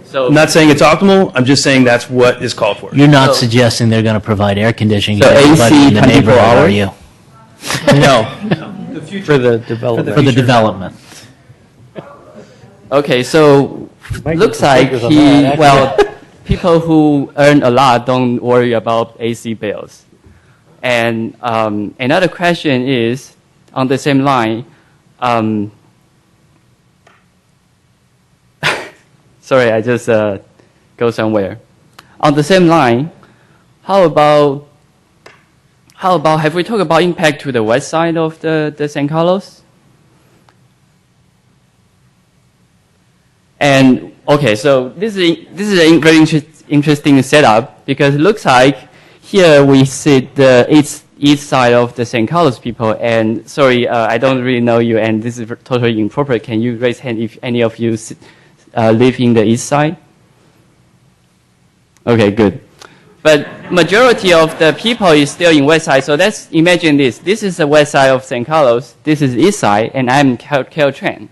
So I'm not saying it's optimal. I'm just saying that's what is called for. You're not So- suggesting they're going to provide air conditioning So to everybody AC in the 24 neighborhood, are hours? you? No. For the development. For the development. okay, so Might looks get some like figures on that, well, people who earn a lot don't worry about AC bills. And another question is, on the same line, sorry, I just go somewhere. On the same line, how about, have we talked about impact to the west side of the San Carlos? And okay, so this is a very interesting setup, because it looks like here we sit the east side of the San Carlos people. And sorry, I don't really know you, and this is totally inappropriate. Can you raise hand if any of you live in the east side? Okay, good. But majority of the people is still in west side. So let's imagine this. This is the west side of San Carlos. This is east side, and I'm Caltrain.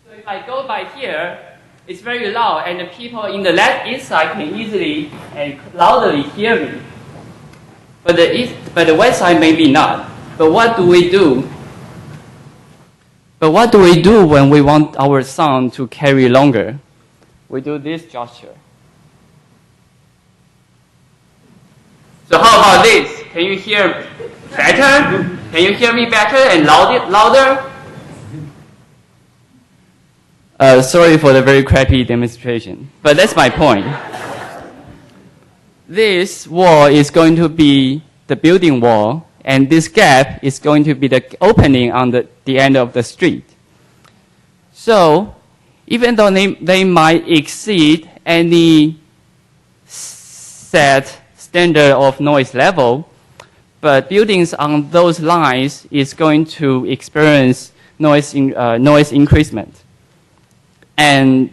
So if I go by here, it's very loud, and the people in the left east side can easily and loudly hear me. But the west side maybe not. But what do we do? But what do we do when we want our sound to carry longer? We do this gesture. So how about this? Can you hear better? Can you hear me better and louder? Sorry for the very crappy demonstration, but that's my point. This wall is going to be the building wall, and this gap is going to be the opening on the end of the street. So even though they might exceed any set standard of noise level, but buildings on those lines is going to experience noise increasement. And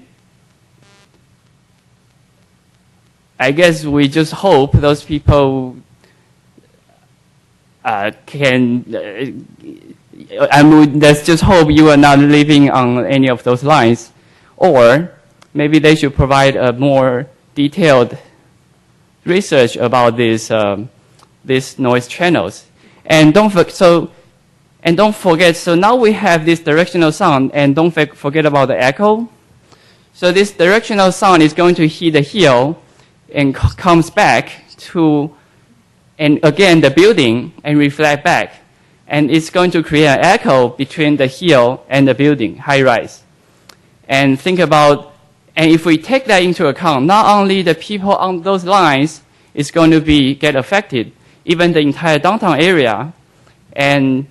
I guess we just hope those people let's just hope you are not living on any of those lines. Or maybe they should provide a more detailed research about these noise channels. And don't forget, so now we have this directional sound, and don't forget about the echo. So this directional sound is going to hit the hill and comes back to, and again, the building, and reflect back. And it's going to create an echo between the hill and the building, high rise. And think about, and if we take that into account, not only the people on those lines is going to get affected, even the entire downtown area. And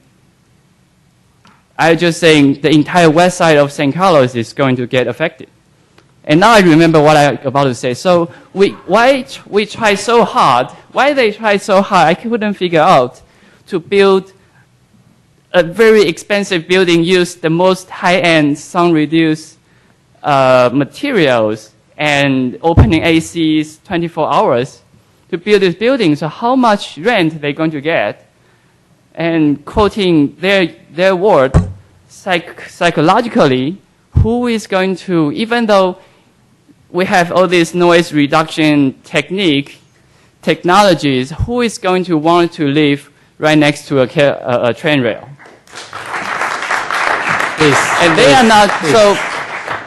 I was just saying the entire west side of San Carlos is going to get affected. And now I remember what I was about to say. So why they try so hard, I couldn't figure out to build a very expensive building, use the most high-end sun-reduced materials and opening ACs 24 hours to build this building. So how much rent they're going to get? And quoting their word, psychologically, who is going to, even though we have all these noise reduction technologies, who is going to want to live right next to a train rail? And they are not, so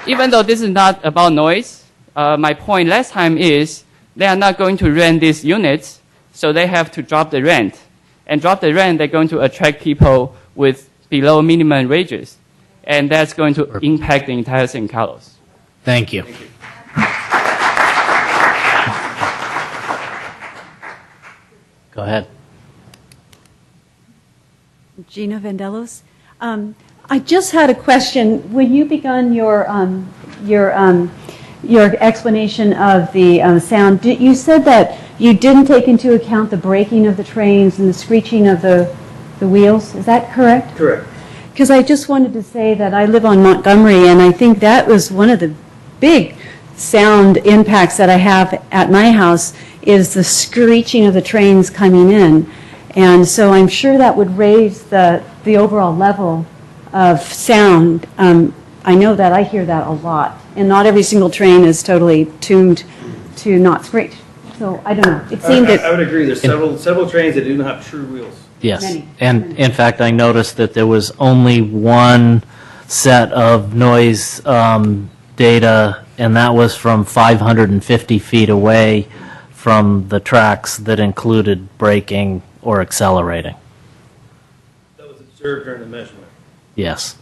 even though this is not about noise, my point last time is they are not going to rent these units, so they have to drop the rent. And drop the rent, they're going to attract people with below minimum wages. And that's going to impact the entire San Carlos. Thank you. Go ahead. Gina Vandelos. I just had a question. When you begun your explanation of the sound, you said that you didn't take into account the braking of the trains and the screeching of the wheels. Is that correct? Correct. Because I just wanted to say that I live on Montgomery, and I think that was one of the big sound impacts that I have at my house is the screeching of the trains coming in. And so I'm sure that would raise the overall level of sound. I know that I hear that a lot. And not every single train is totally tuned to not screech. So I don't know. It seemed I would agree. There's several trains that do not have true wheels. Yes. Many. And in fact, I noticed that there was only one set of noise data, and that was from 550 feet away from the tracks that included braking or accelerating. That was observed during the measurement. Yes.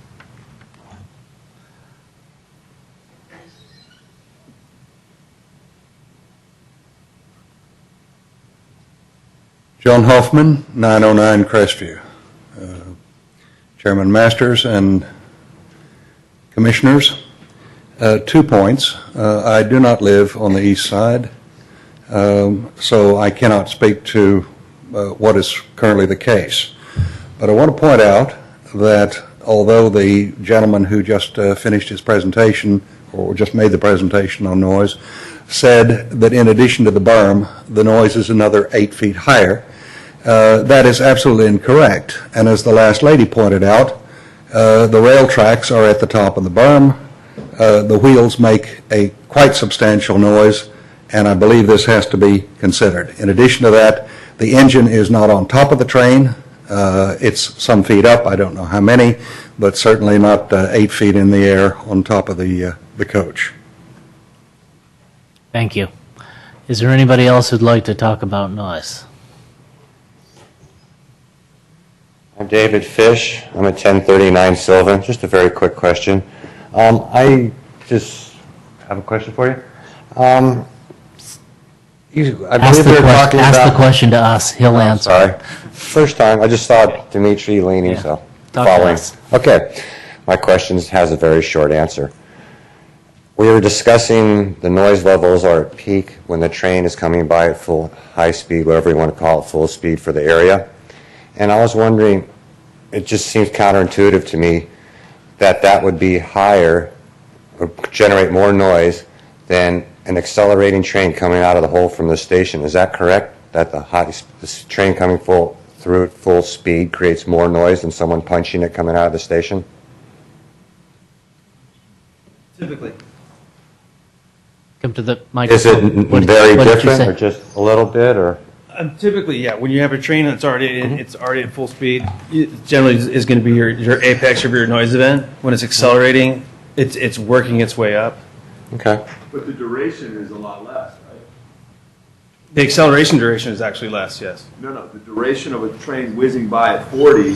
John Hoffman, 909 Crestview. Chairman Masters and Commissioners, 2 points. I do not live on the east side, so I cannot speak to what is currently the case. But I want to point out that although the gentleman who just finished his presentation, or just made the presentation on noise, said that in addition to the berm, the noise is another 8 feet higher, that is absolutely incorrect. And as the last lady pointed out, the rail tracks are at the top of the berm. The wheels make a quite substantial noise, and I believe this has to be considered. In addition to that, the engine is not on top of the train. It's some feet up, I don't know how many, but certainly not 8 feet in the air on top of the coach. Thank you. Is there anybody else who'd like to talk about noise? I'm David Fish. I'm at 1039 Sylvan. Just a very quick question. I just have a question for you. I Ask believe the they're talking ask the about. question to us, he'll answer. Sorry. First time, I just saw Dimitri leaning, so Talk to following. us. Okay. My question has a very short answer. We were discussing the noise levels are at peak when the train is coming by at full high speed, whatever you want to call it, full speed for the area. And I was wondering, it just seems counterintuitive to me that would be higher or generate more noise than an accelerating train coming out of the hole from the station. Is that correct? That the train coming through at full speed creates more noise than someone punching it coming out of the station? Typically. Come to the Is microphone. it What did- very what did you different say? or just a little bit or? Typically, yeah. When you have a train that's already at full speed, it generally is going to be your apex of your noise event. When it's accelerating, it's working its way up. Okay. But the duration is a lot less, right? The acceleration duration is actually less. Yes. No, the duration of a train whizzing by at 40,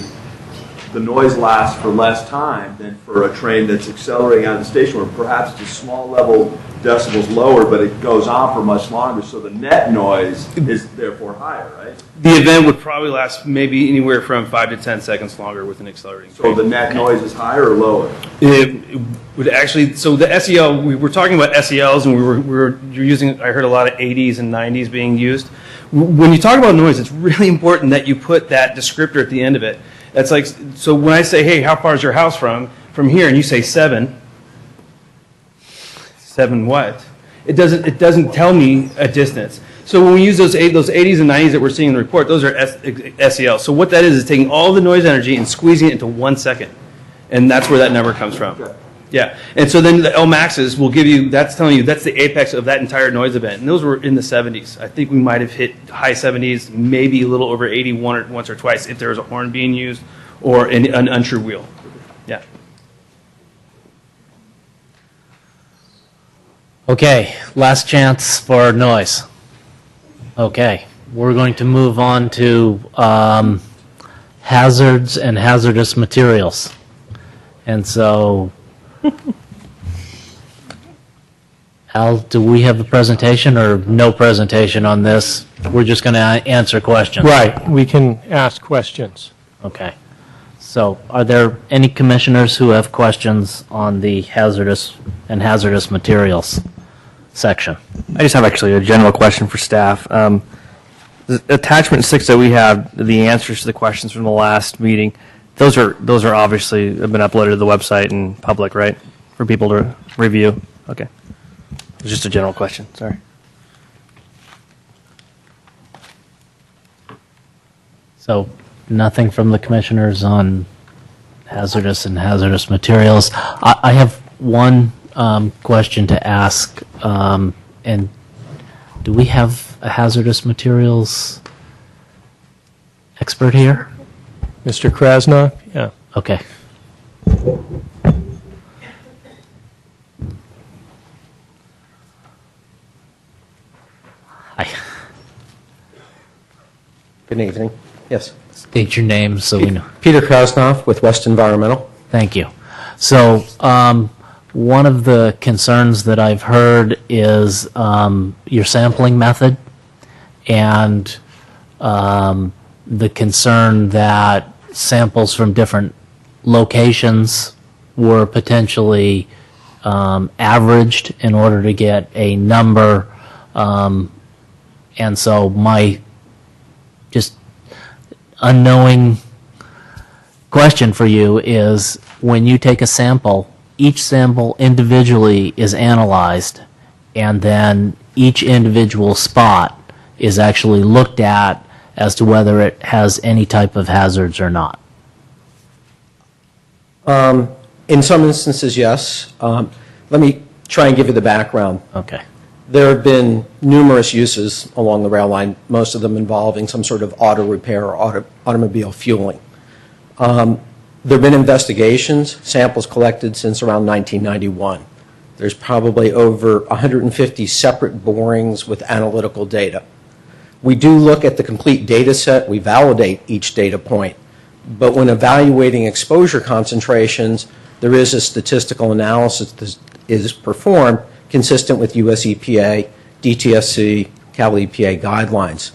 the noise lasts for less time than for a train that's accelerating out of the station, where perhaps it's a small level decibels lower, but it goes on for much longer, so the net noise is therefore higher, right? The event would probably last maybe anywhere from 5 to 10 seconds longer with an accelerating So train. the net noise is higher or lower? It would actually, so the SEL, we were talking about SELs and we were using, I heard a lot of 80s and 90s being used. When you talk about noise, it's really important that you put that descriptor at the end of it. That's like, so when I say, hey, how far is your house from here, and you say 7 what? It doesn't tell me a distance. So when we use those 80s and 90s that we're seeing in the report, those are SEL. So what that is taking all the noise energy and squeezing it into 1 second. And that's where that number comes from. Okay. Yeah. And so then the Lmaxes will give you, that's telling you that's the apex of that entire noise event. And those were in the 70s. I think we might have hit high 70s, maybe a little over 80 once or twice if there was a horn being used or an untrue wheel. Yeah. Okay, last chance for noise. Okay, we're going to move on to hazards and hazardous materials. And so, Al, do we have a presentation or no presentation on this? We're just going to answer questions. Right, we can ask questions. Okay. So are there any commissioners who have questions on the hazardous and hazardous materials section? I just have actually a general question for staff. The attachment 6 that we have, the answers to the questions from the last meeting, those are obviously have been uploaded to the website and public, right, for people to review. Okay, it's just a general question. Sorry. So nothing from the commissioners on hazardous and hazardous materials. I have one question to ask, and do we have a hazardous materials expert here? Mr. Krasnoff? Yeah. Okay. Hi. Good evening. Yes. State your name so we know. Peter Krasnoff with West Environmental. Thank you. So, one of the concerns that I've heard is your sampling method, and the concern that samples from different locations were potentially averaged in order to get a number. And so my just unknowing question for you is, when you take a sample, each sample individually is analyzed, and then each individual spot is actually looked at as to whether it has any type of hazards or not. In some instances, yes. Let me try and give you the background. Okay. There have been numerous uses along the rail line, most of them involving some sort of auto repair or automobile fueling. There have been investigations, samples collected since around 1991. There's probably over 150 separate borings with analytical data. We do look at the complete data set. We validate each data point. But when evaluating exposure concentrations, there is a statistical analysis that is performed consistent with US EPA, DTSC, Cal EPA guidelines.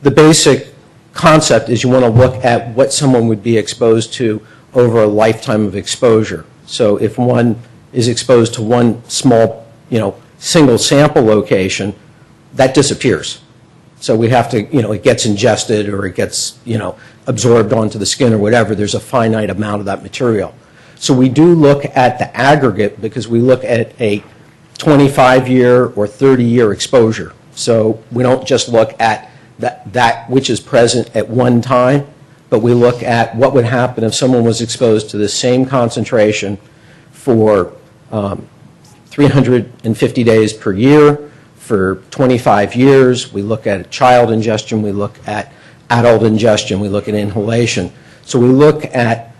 The basic concept is you want to look at what someone would be exposed to over a lifetime of exposure. So if one is exposed to one small, single sample location, that disappears. So we have to, it gets ingested or it gets, absorbed onto the skin or whatever. There's a finite amount of that material. So we do look at the aggregate because we look at a 25-year or 30-year exposure. So we don't just look at that which is present at one time, but we look at what would happen if someone was exposed to the same concentration for 350 days per year for 25 years. We look at child ingestion. We look at adult ingestion. We look at inhalation. So we look at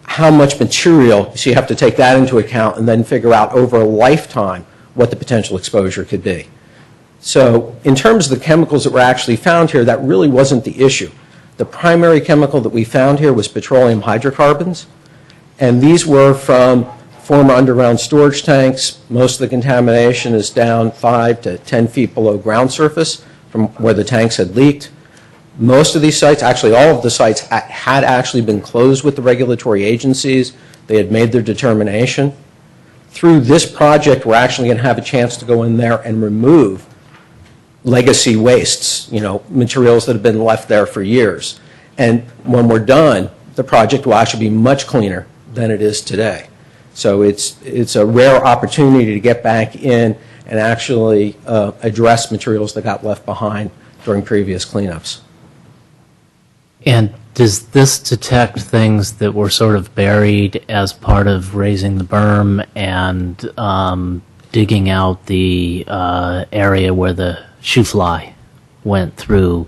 how much material, so you have to take that into account and then figure out over a lifetime what the potential exposure could be. So in terms of the chemicals that were actually found here, that really wasn't the issue. The primary chemical that we found here was petroleum hydrocarbons, and these were from former underground storage tanks. Most of the contamination is down 5 to 10 feet below ground surface from where the tanks had leaked. Most of these sites, actually all of the sites, had actually been closed with the regulatory agencies. They had made their determination. Through this project, we're actually going to have a chance to go in there and remove legacy wastes, materials that have been left there for years. And when we're done, the project will actually be much cleaner than it is today. So it's a rare opportunity to get back in and actually address materials that got left behind during previous cleanups. And does this detect things that were sort of buried as part of raising the berm and digging out the area where the shoe fly went through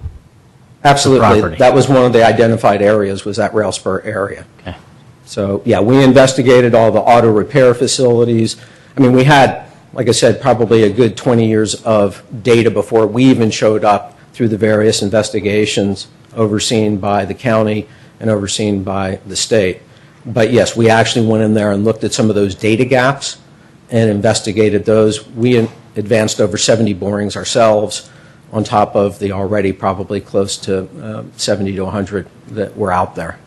Absolutely. the property? That was one of the identified areas, was that rail spur area. Okay. So, yeah, we investigated all the auto repair facilities. I mean, we had, like I said, probably a good 20 years of data before we even showed up through the various investigations overseen by the county and overseen by the state. But yes, we actually went in there and looked at some of those data gaps and investigated those. We advanced over 70 borings ourselves on top of the already probably close to 70 to 100 that were out there.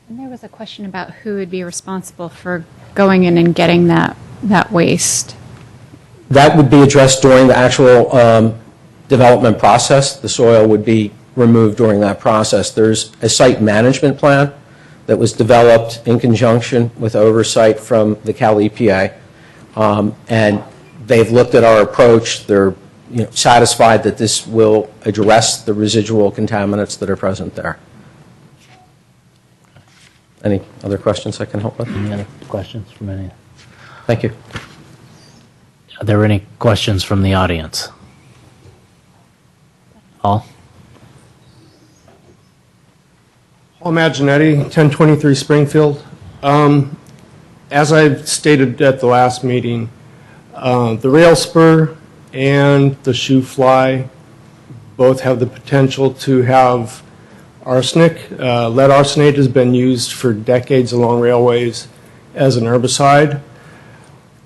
And there was a question about who would be responsible for going in and getting that waste. That would be addressed during the actual development process. The soil would be removed during that process. There's a site management plan that was developed in conjunction with oversight from the Cal EPA, and they've looked at our approach. They're satisfied that this will address the residual contaminants that are present there. Any other questions I can help with? Any other questions from any? Thank you. Are there any questions from the audience? Paul? Paul Maginetti, 1023 Springfield. As I've stated at the last meeting, the rail spur and the shoe fly both have the potential to have arsenic. Lead arsenate has been used for decades along railways as an herbicide.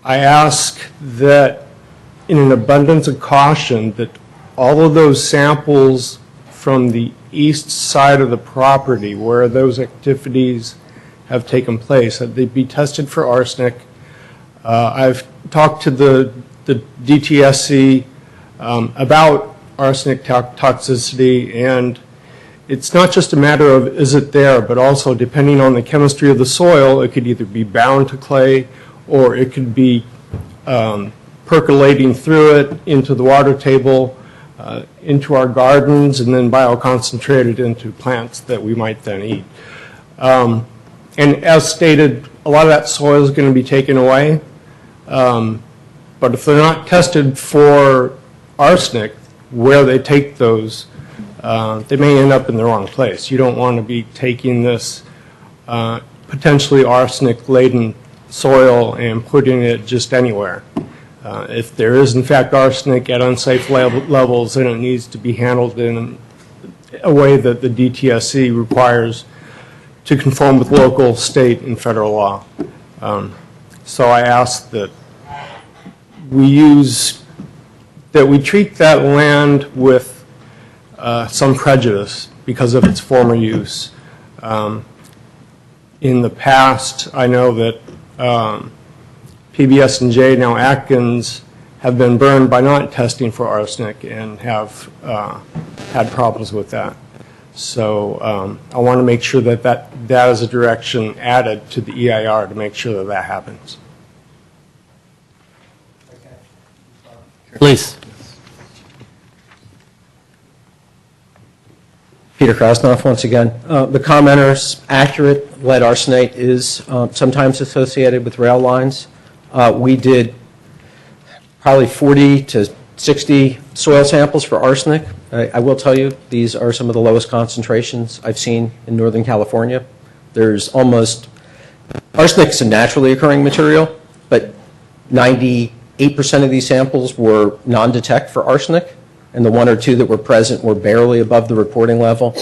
I ask that in an abundance of caution that all of those samples from the east side of the property where those activities have taken place, that they be tested for arsenic. I've talked to the DTSC about arsenic toxicity, and it's not just a matter of is it there, but also depending on the chemistry of the soil, it could either be bound to clay or it could be percolating through it into the water table, into our gardens, and then bioconcentrated into plants that we might then eat. And as stated, a lot of that soil is going to be taken away. But if they're not tested for arsenic, where they take those, they may end up in the wrong place. You don't want to be taking this potentially arsenic-laden soil and putting it just anywhere. If there is, in fact, arsenic at unsafe levels, then it needs to be handled in a way that the DTSC requires to conform with local, state, and federal law. So I ask that we use that we treat that land with some prejudice because of its former use. In the past, I know that PBS&J, now Atkins, have been burned by not testing for arsenic and have had problems with that. So I want to make sure that that is a direction added to the EIR to make sure that that happens. Please. Peter Krasnoff, once again. The commenter's accurate. Lead arsenate is sometimes associated with rail lines. We did probably 40 to 60 soil samples for arsenic. I will tell you, these are some of the lowest concentrations I've seen in Northern California. There's almost, arsenic is a naturally occurring material, but 98% of these samples were non-detect for arsenic, and the 1 or 2 that were present were barely above the reporting level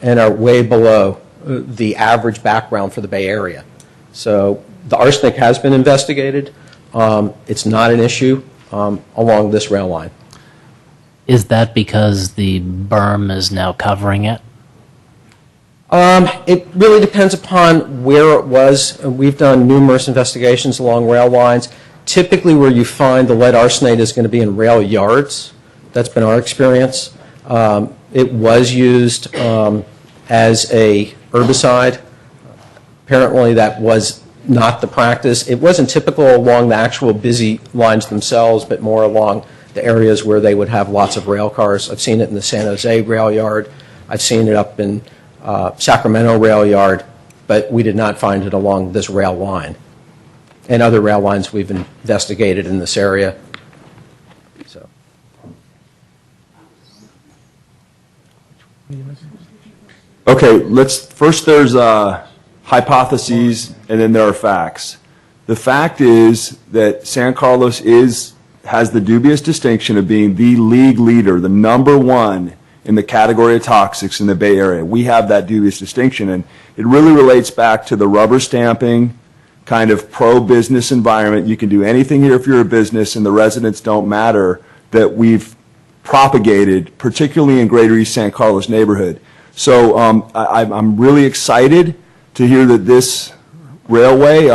and are way below the average background for the Bay Area. So the arsenic has been investigated. It's not an issue along this rail line. Is that because the berm is now covering it? It really depends upon where it was. We've done numerous investigations along rail lines. Typically where you find the lead arsenate is going to be in rail yards. That's been our experience. It was used as a herbicide. Apparently that was not the practice. It wasn't typical along the actual busy lines themselves, but more along the areas where they would have lots of rail cars. I've seen it in the San Jose rail yard. I've seen it up in Sacramento rail yard, but we did not find it along this rail line. And other rail lines we've investigated in this area. So. Okay, first there's hypotheses and then there are facts. The fact is that San Carlos has the dubious distinction of being the league leader, the #1 in the category of toxics in the Bay Area. We have that dubious distinction, and it really relates back to the rubber stamping kind of pro-business environment. You can do anything here if you're a business and the residents don't matter that we've propagated, particularly in Greater East San Carlos neighborhood. So I'm really excited to hear that this railway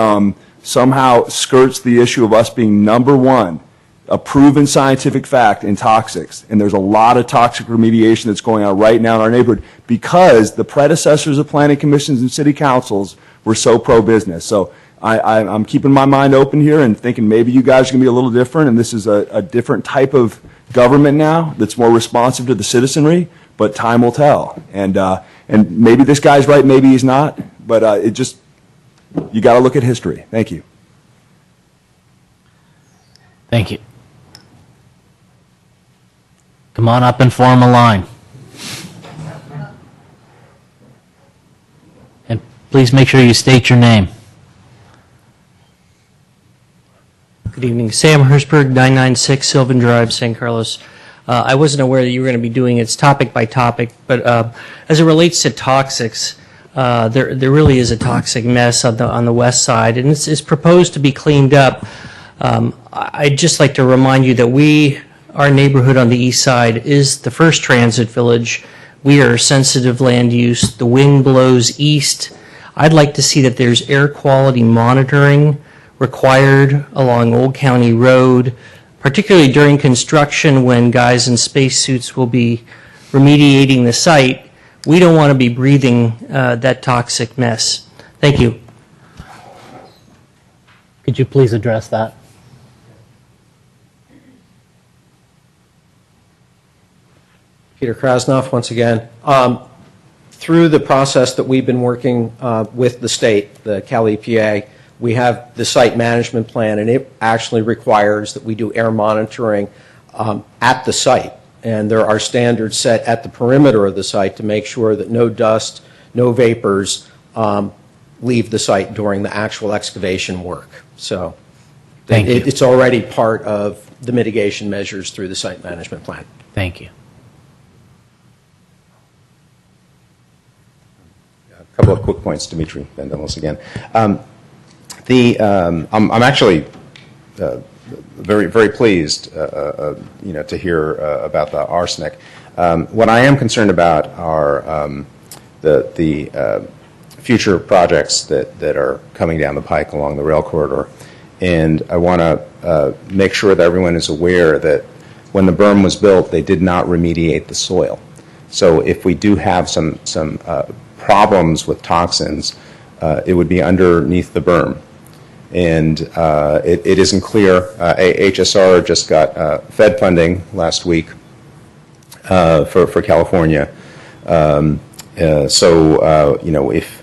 somehow skirts the issue of us being #1, a proven scientific fact in toxics. And there's a lot of toxic remediation that's going on right now in our neighborhood because the predecessors of planning commissions and city councils were so pro-business. So I'm keeping my mind open here and thinking maybe you guys are going to be a little different, and this is a different type of government now that's more responsive to the citizenry, but time will tell. And maybe this guy's right, maybe he's not, but you got to look at history. Thank you. Thank you. Come on up and form a line. And please make sure you state your name. Good evening. Sam Hirschberg, 996 Sylvan Drive, San Carlos. I wasn't aware that you were going to be doing it topic by topic, but as it relates to toxics, there really is a toxic mess on the west side, and it's proposed to be cleaned up. I'd just like to remind you that our neighborhood on the east side is the first transit village. We are sensitive land use. The wind blows east. I'd like to see that there's air quality monitoring required along Old County Road, particularly during construction when guys in spacesuits will be remediating the site. We don't want to be breathing that toxic mess. Thank you. Could you please address that? Peter Krasnoff, once again. Through the process that we've been working with the state, the Cal EPA, we have the site management plan, and it actually requires that we do air monitoring at the site. And there are standards set at the perimeter of the site to make sure that no dust, no vapors leave the site during the actual excavation work. So it's already part of the mitigation measures through the site management plan. Thank you. A couple of quick points, Dimitri Vandelos again. I'm actually very, very pleased, to hear about the arsenic. What I am concerned about are the future projects that are coming down the pike along the rail corridor. And I want to make sure that everyone is aware that when the berm was built, they did not remediate the soil. So if we do have some problems with toxins, it would be underneath the berm. And it isn't clear. HSR just got Fed funding last week for California. If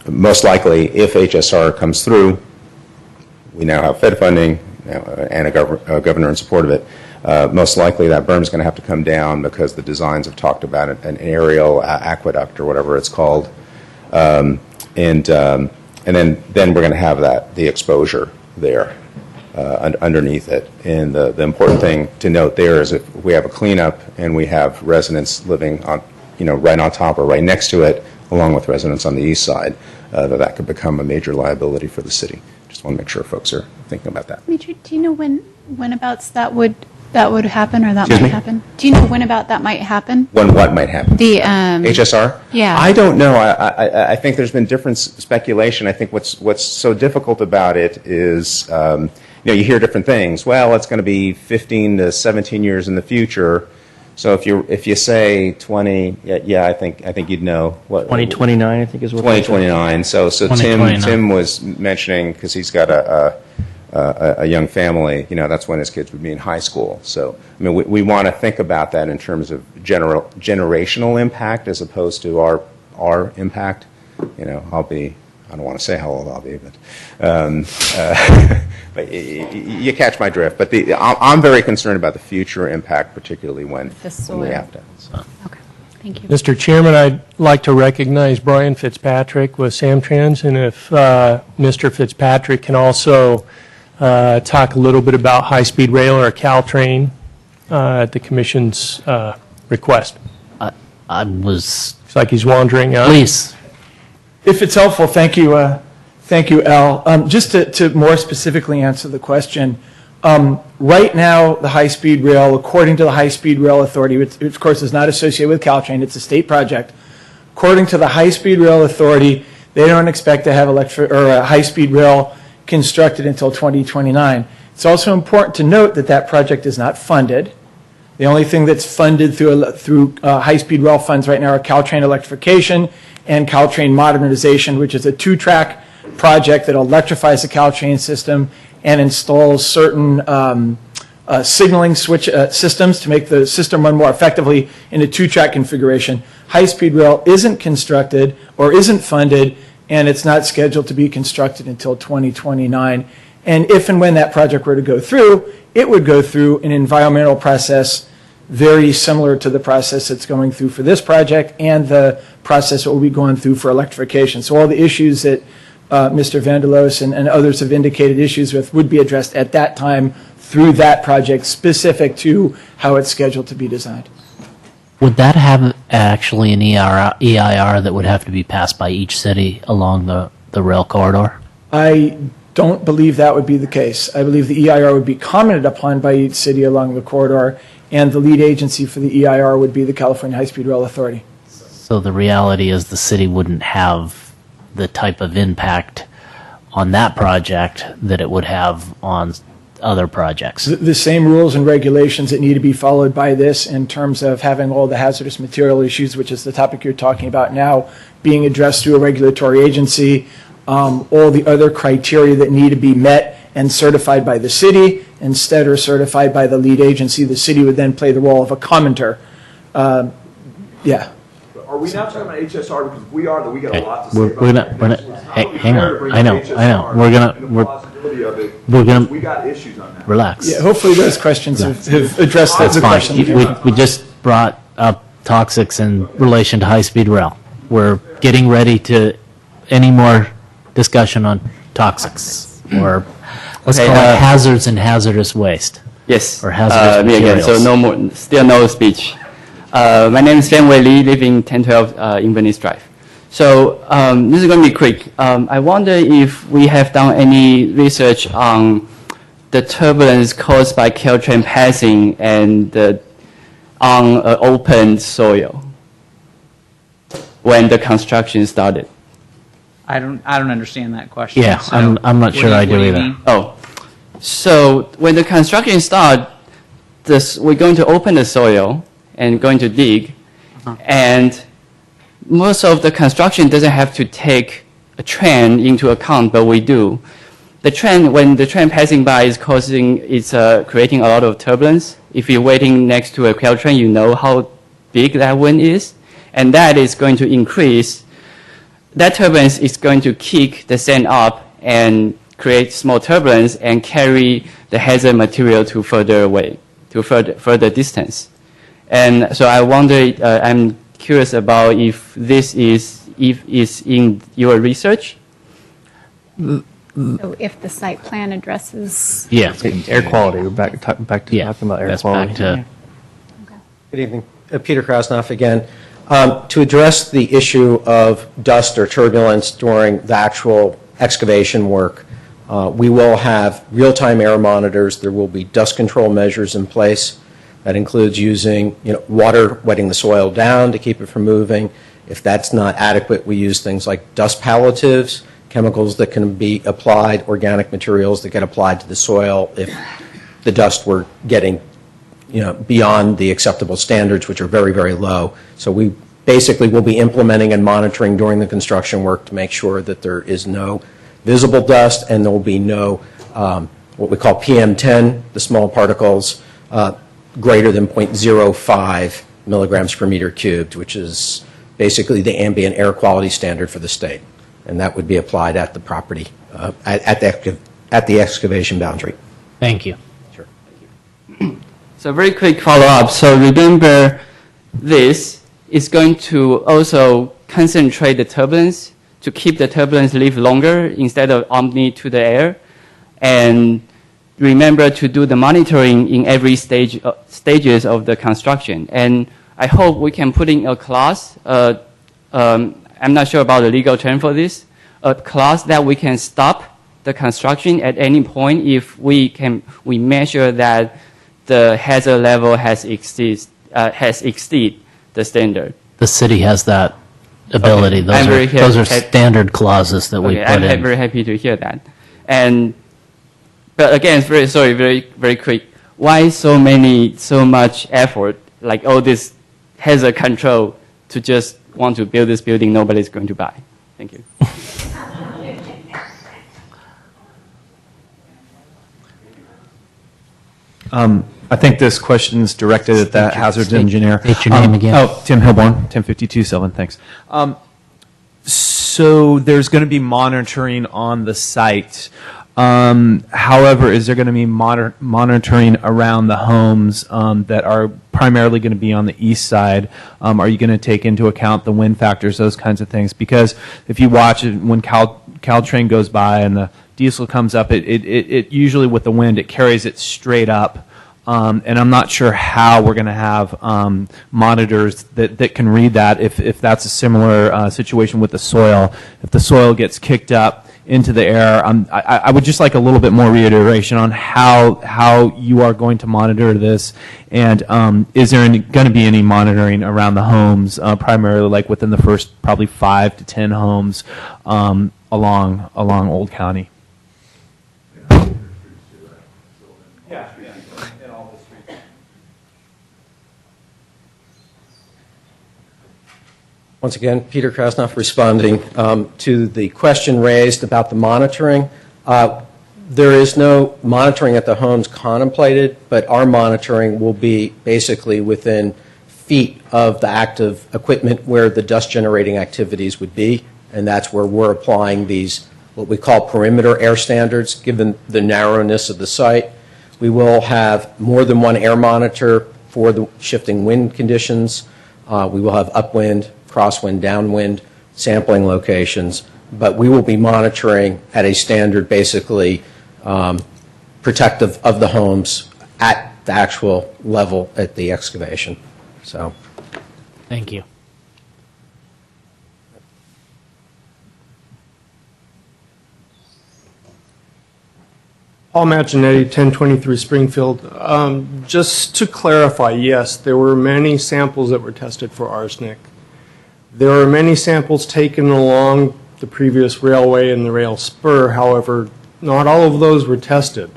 most likely, if HSR comes through, we now have Fed funding and a governor in support of it. Most likely that berm is going to have to come down because the designs have talked about an aerial aqueduct or whatever it's called. And then we're going to have the exposure there underneath it. And the important thing to note there is if we have a cleanup and we have residents living on, right on top or right next to it, along with residents on the east side, that could become a major liability for the city. Just want to make sure folks are thinking about that. Dimitri, do you know whenabouts that would happen or that Excuse might me? happen? Do you know when about that might happen? When what might happen? The HSR? Yeah. I don't know. I think there's been different speculation. I think what's so difficult about it is, you hear different things. Well, it's going to be 15 to 17 years in the future. So if you say 20, I think you'd know what 2029, I think is what. 2029. So 2029. Tim was mentioning because he's got a young family. That's when his kids would be in high school. So we want to think about that in terms of generational impact as opposed to our impact. I don't want to say how old I'll be, but you catch my drift. But I'm very concerned about the future impact, particularly when we have to. So. Okay, thank you. Mr. Chairman, I'd like to recognize Brian Fitzpatrick with Samtrans, and if Mr. Fitzpatrick can also talk a little bit about high-speed rail or Caltrain at the Commission's request. Looks like he's wandering out. Please. If it's helpful, thank you, Al. Just to more specifically answer the question, right now the high-speed rail, according to the High-Speed Rail Authority, which of course is not associated with Caltrain, it's a state project. According to the High-Speed Rail Authority, they don't expect to have a high-speed rail constructed until 2029. It's also important to note that project is not funded. The only thing that's funded through high-speed rail funds right now are Caltrain electrification and Caltrain modernization, which is a 2-track project that electrifies the Caltrain system and installs certain signaling switch systems to make the system run more effectively in a 2-track configuration. High-speed rail isn't constructed or isn't funded, and it's not scheduled to be constructed until 2029. And if and when that project were to go through, it would go through an environmental process very similar to the process that's going through for this project and the process that will be going through for electrification. So all the issues that Mr. Vandelos and others have indicated issues with would be addressed at that time through that project specific to how it's scheduled to be designed. Would that have actually an EIR that would have to be passed by each city along the rail corridor? I don't believe that would be the case. I believe the EIR would be commented upon by each city along the corridor, and the lead agency for the EIR would be the California High-Speed Rail Authority. So the reality is the city wouldn't have the type of impact on that project that it would have on other projects. The same rules and regulations that need to be followed by this in terms of having all the hazardous material issues, which is the topic you're talking about now, being addressed through a regulatory agency, all the other criteria that need to be met and certified by the city instead are certified by the lead agency. The city would then play the role of a commenter. Yeah. Are we now talking about HSR? Because we are, we got a lot to say We're about hang on. I know. We're gonna. We got issues on that. Relax. Yeah, hopefully those questions have addressed That's the fine. question. We just brought up toxics in relation to high-speed rail. We're getting ready to any more discussion on toxics or let's Okay, call it hazards and hazardous waste. Yes. Or hazardous me again. materials. So no more, still no speech. My name is Fan Wei Li, living 1012 in Venice Drive. So this is going to be quick. I wonder if we have done any research on the turbulence caused by Caltrain passing and on open soil when the construction started. I don't understand that question. Yeah, So I'm not what sure do you- I do what you either. mean? Oh, so when the construction starts, we're going to open the soil and going to dig, and most of the construction doesn't have to take a train into account, but we do. The train, when the train passing by, is creating a lot of turbulence. If you're waiting next to a Caltrain, you know how big that wind is, and that is going to increase. That turbulence is going to kick the sand up and create small turbulence and carry the hazard material to further away, to further distance. And so I wonder, I'm curious about if this is in your research. So if the site plan addresses. Yes. Air quality, we're back to talking about air that's quality. back to Good evening. Peter Krasnoff again. To address the issue of dust or turbulence during the actual excavation work, we will have real-time air monitors. There will be dust control measures in place. That includes using water wetting the soil down to keep it from moving. If that's not adequate, we use things like dust palliatives, chemicals that can be applied, organic materials that get applied to the soil if the dust were getting beyond the acceptable standards, which are very, very low. So we basically will be implementing and monitoring during the construction work to make sure that there is no visible dust and there will be no what we call PM10, the small particles, greater than 0.05 milligrams per meter cubed, which is basically the ambient air quality standard for the state. And that would be applied at the property, at the excavation boundary. Thank you. Sure. So very quick follow-up. So remember, this is going to also concentrate the turbulence to keep the turbulence live longer instead of empty to the air. And remember to do the monitoring in every stages of the construction. And I hope we can put in a clause. I'm not sure about the legal term for this. A clause that we can stop the construction at any point if we measure that the hazard level has exceeded the standard. The city has that ability. Okay. Those are standard clauses that we put I'm in. very happy to hear that. But again, very quick. Why so much effort, like all this hazard control, to just want to build this building nobody's going to buy? Thank you. I think this question is directed at the hazards engineer. State your name again. Oh, Tim Hilborn, 1052 Sylvan, thanks. So there's going to be monitoring on the site. However, is there going to be monitoring around the homes that are primarily going to be on the east side? Are you going to take into account the wind factors, those kinds of things? Because if you watch it, when Caltrain goes by and the diesel comes up, it usually with the wind, it carries it straight up. And I'm not sure how we're going to have monitors that can read that if that's a similar situation with the soil. If the soil gets kicked up into the air, I would just like a little bit more reiteration on how you are going to monitor this, and is there going to be any monitoring around the homes, primarily like within the first probably 5 to 10 homes along Old County? Once again, Peter Krasnoff responding to the question raised about the monitoring. There is no monitoring at the homes contemplated, but our monitoring will be basically within feet of the active equipment where the dust generating activities would be, and that's where we're applying these what we call perimeter air standards given the narrowness of the site. We will have more than one air monitor for the shifting wind conditions. We will have upwind, crosswind, downwind sampling locations, but we will be monitoring at a standard basically protective of the homes at the actual level at the excavation. So, Thank you. Paul Maginetti, 1023 Springfield. Just to clarify, yes, there were many samples that were tested for arsenic. There were many samples taken along the previous railway and the rail spur. However, not all of those were tested.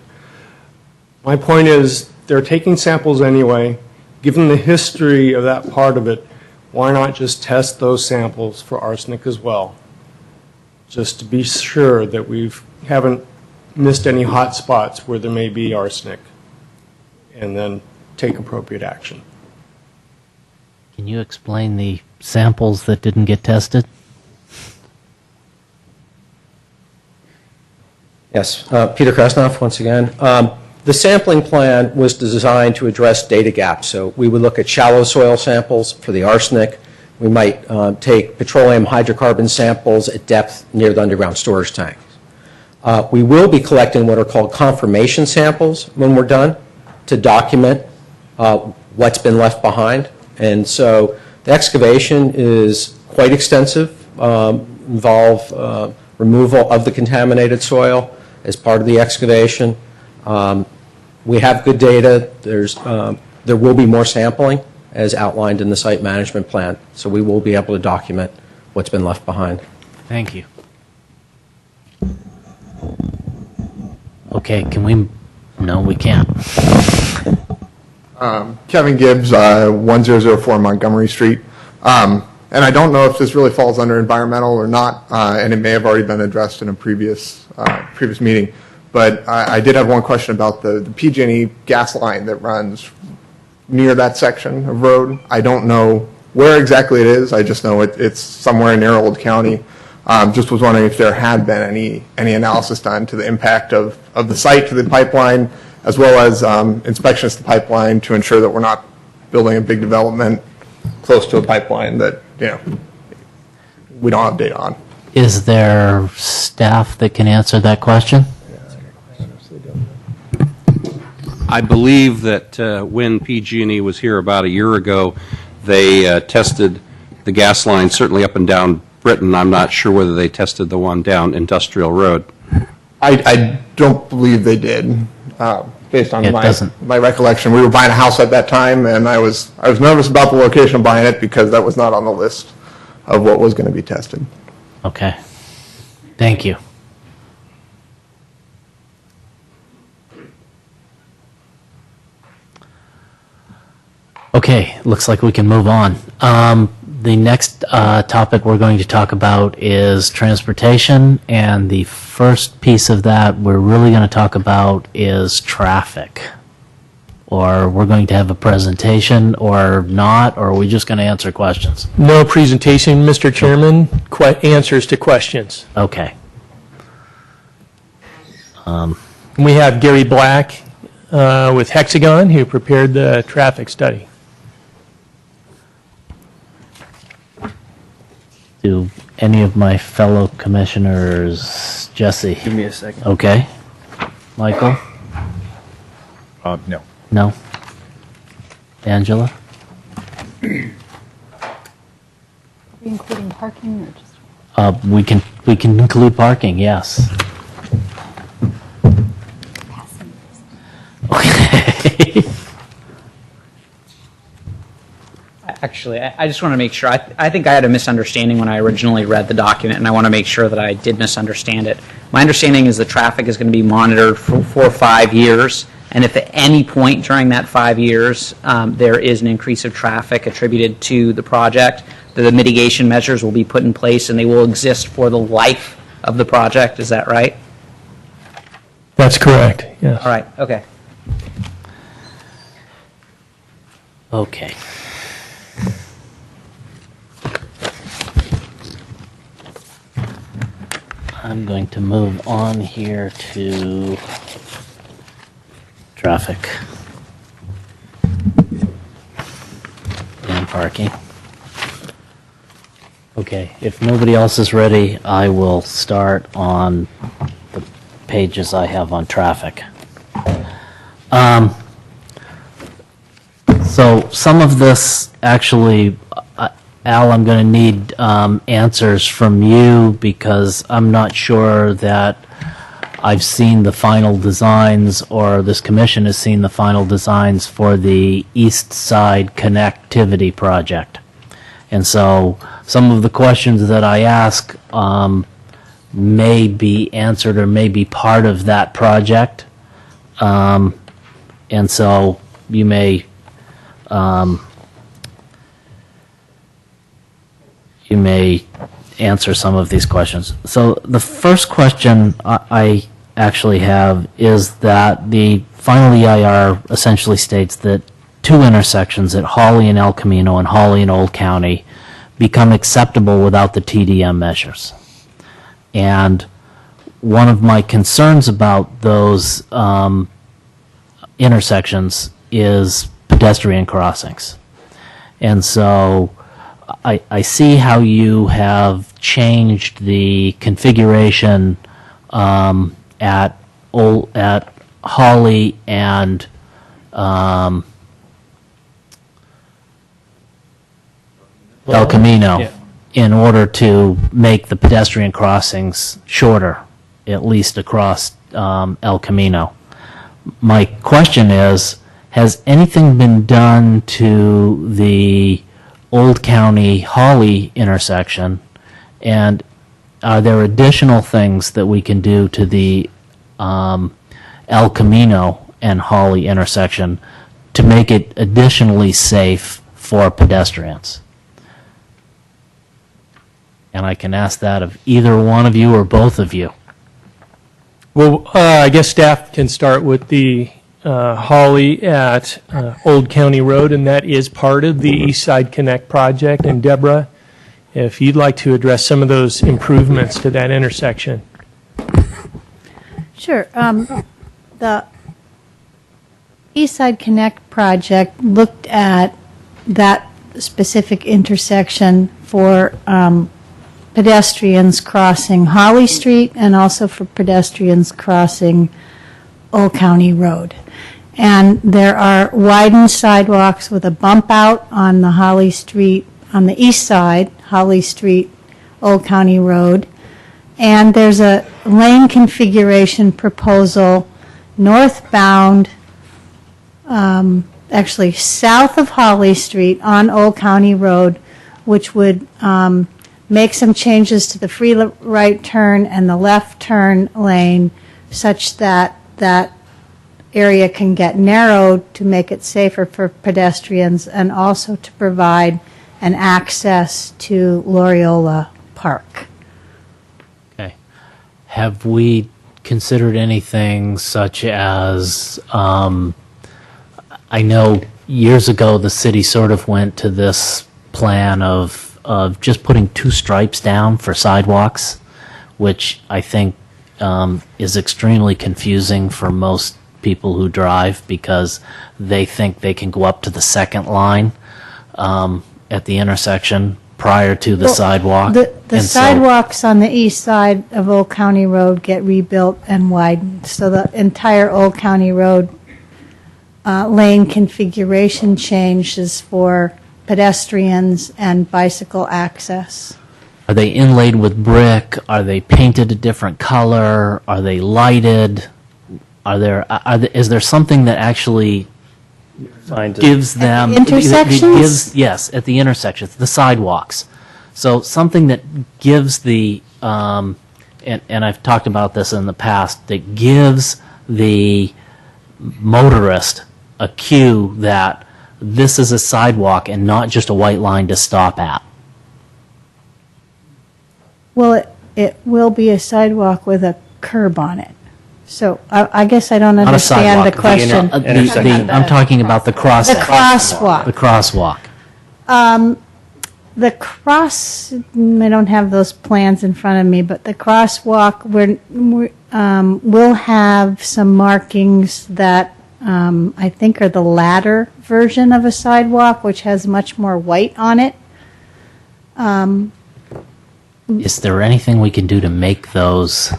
My point is, they're taking samples anyway. Given the history of that part of it, why not just test those samples for arsenic as well? Just to be sure that we haven't missed any hot spots where there may be arsenic, and then take appropriate action. Can you explain the samples that didn't get tested? Yes, Peter Krasnoff, once again. The sampling plan was designed to address data gaps. So we would look at shallow soil samples for the arsenic. We might take petroleum hydrocarbon samples at depth near the underground storage tanks. We will be collecting what are called confirmation samples when we're done to document what's been left behind. And so the excavation is quite extensive, involve removal of the contaminated soil as part of the excavation. We have good data. There will be more sampling as outlined in the site management plan, so we will be able to document what's been left behind. Thank you. Okay, can we? No, we can't. Kevin Gibbs, 1004 Montgomery Street. And I don't know if this really falls under environmental or not, and it may have already been addressed in a previous meeting. But I did have one question about the PG&E gas line that runs near that section of road. I don't know where exactly it is. I just know it's somewhere near Old County. Just was wondering if there had been any analysis done to the impact of the site to the pipeline, as well as inspections to the pipeline to ensure that we're not building a big development close to a pipeline that we don't have data on. Is there staff that can answer that question? I believe that when PG&E was here about a year ago, they tested the gas line, certainly up and down Britain. I'm not sure whether they tested the one down Industrial Road. I don't believe they did, based on my recollection. We were buying a house at that time, and I was nervous about the location of buying it because that was not on the list of what was going to be tested. Okay. Thank you. Okay, looks like we can move on. The next topic we're going to talk about is transportation, and the first piece of that we're really going to talk about is traffic. Or we're going to have a presentation or not, or are we just going to answer questions? No presentation, Mr. Chairman, answers to questions. Okay. We have Gary Black with Hexagon, who prepared the traffic study. Do any of my fellow commissioners, Jesse? Give me a second. Okay. Michael? No. No? Angela? Are we including parking or just? We can include parking, yes. Okay. Actually, I just want to make sure. I think I had a misunderstanding when I originally read the document, and I want to make sure that I did misunderstand it. My understanding is the traffic is going to be monitored for 5 years, and if at any point during that 5 years there is an increase of traffic attributed to the project, the mitigation measures will be put in place, and they will exist for the life of the project. Is that right? That's correct, yes. All right, okay. Okay. I'm going to move on here to traffic and parking. Okay, if nobody else is ready, I will start on the pages I have on traffic. So some of this actually, Al, I'm going to need answers from you because I'm not sure that I've seen the final designs, or this commission has seen the final designs for the East Side Connectivity Project. And so some of the questions that I ask may be answered or may be part of that project. And so you may answer some of these questions. So the first question I actually have is that the final EIR essentially states that two intersections at Hawley and El Camino and Hawley and Old County become acceptable without the TDM measures. And one of my concerns about those intersections is pedestrian crossings. And so I see how you have changed the configuration at Hawley and El Camino in order to make the pedestrian crossings shorter, at least across El Camino. My question is, has anything been done to the Old County Hawley intersection, and are there additional things that we can do to the El Camino and Hawley intersection to make it additionally safe for pedestrians? And I can ask that of either one of you or both of you. Well, I guess staff can start with the Hawley at Old County Road, and that is part of the East Side Connect project. And Deborah, if you'd like to address some of those improvements to that intersection. Sure. The East Side Connect project looked at that specific intersection for pedestrians crossing Hawley Street and also for pedestrians crossing Old County Road. And there are widened sidewalks with a bump out on the Hawley Street, on the east side, Hawley Street, Old County Road. And there's a lane configuration proposal northbound, actually south of Hawley Street on Old County Road, which would make some changes to the free right turn and the left turn lane such that that area can get narrowed to make it safer for pedestrians and also to provide an access to Loriola Park. Okay. Have we considered anything such as, I know years ago the city sort of went to this plan of just putting two stripes down for sidewalks, which I think is extremely confusing for most people who drive because they think they can go up to the second line at the intersection prior to the sidewalk. The And so- sidewalks on the east side of Old County Road get rebuilt and widened, so the entire Old County Road lane configuration changes for pedestrians and bicycle access. Are they inlaid with brick? Are they painted a different color? Are they lighted? Is there something that actually gives them... At the intersections? Yes, at the intersections, the sidewalks. So something that gives the, and I've talked about this in the past, that gives the motorist a cue that this is a sidewalk and not just a white line to stop at. Well, it will be a sidewalk with a curb on it. So I guess I don't Not a understand the sidewalk, question. I'm talking about the crossing. The crosswalk. The crosswalk. The cross, I don't have those plans in front of me, but the crosswalk will have some markings that I think are the latter version of a sidewalk, which has much more white on it. Is there anything we can do to make those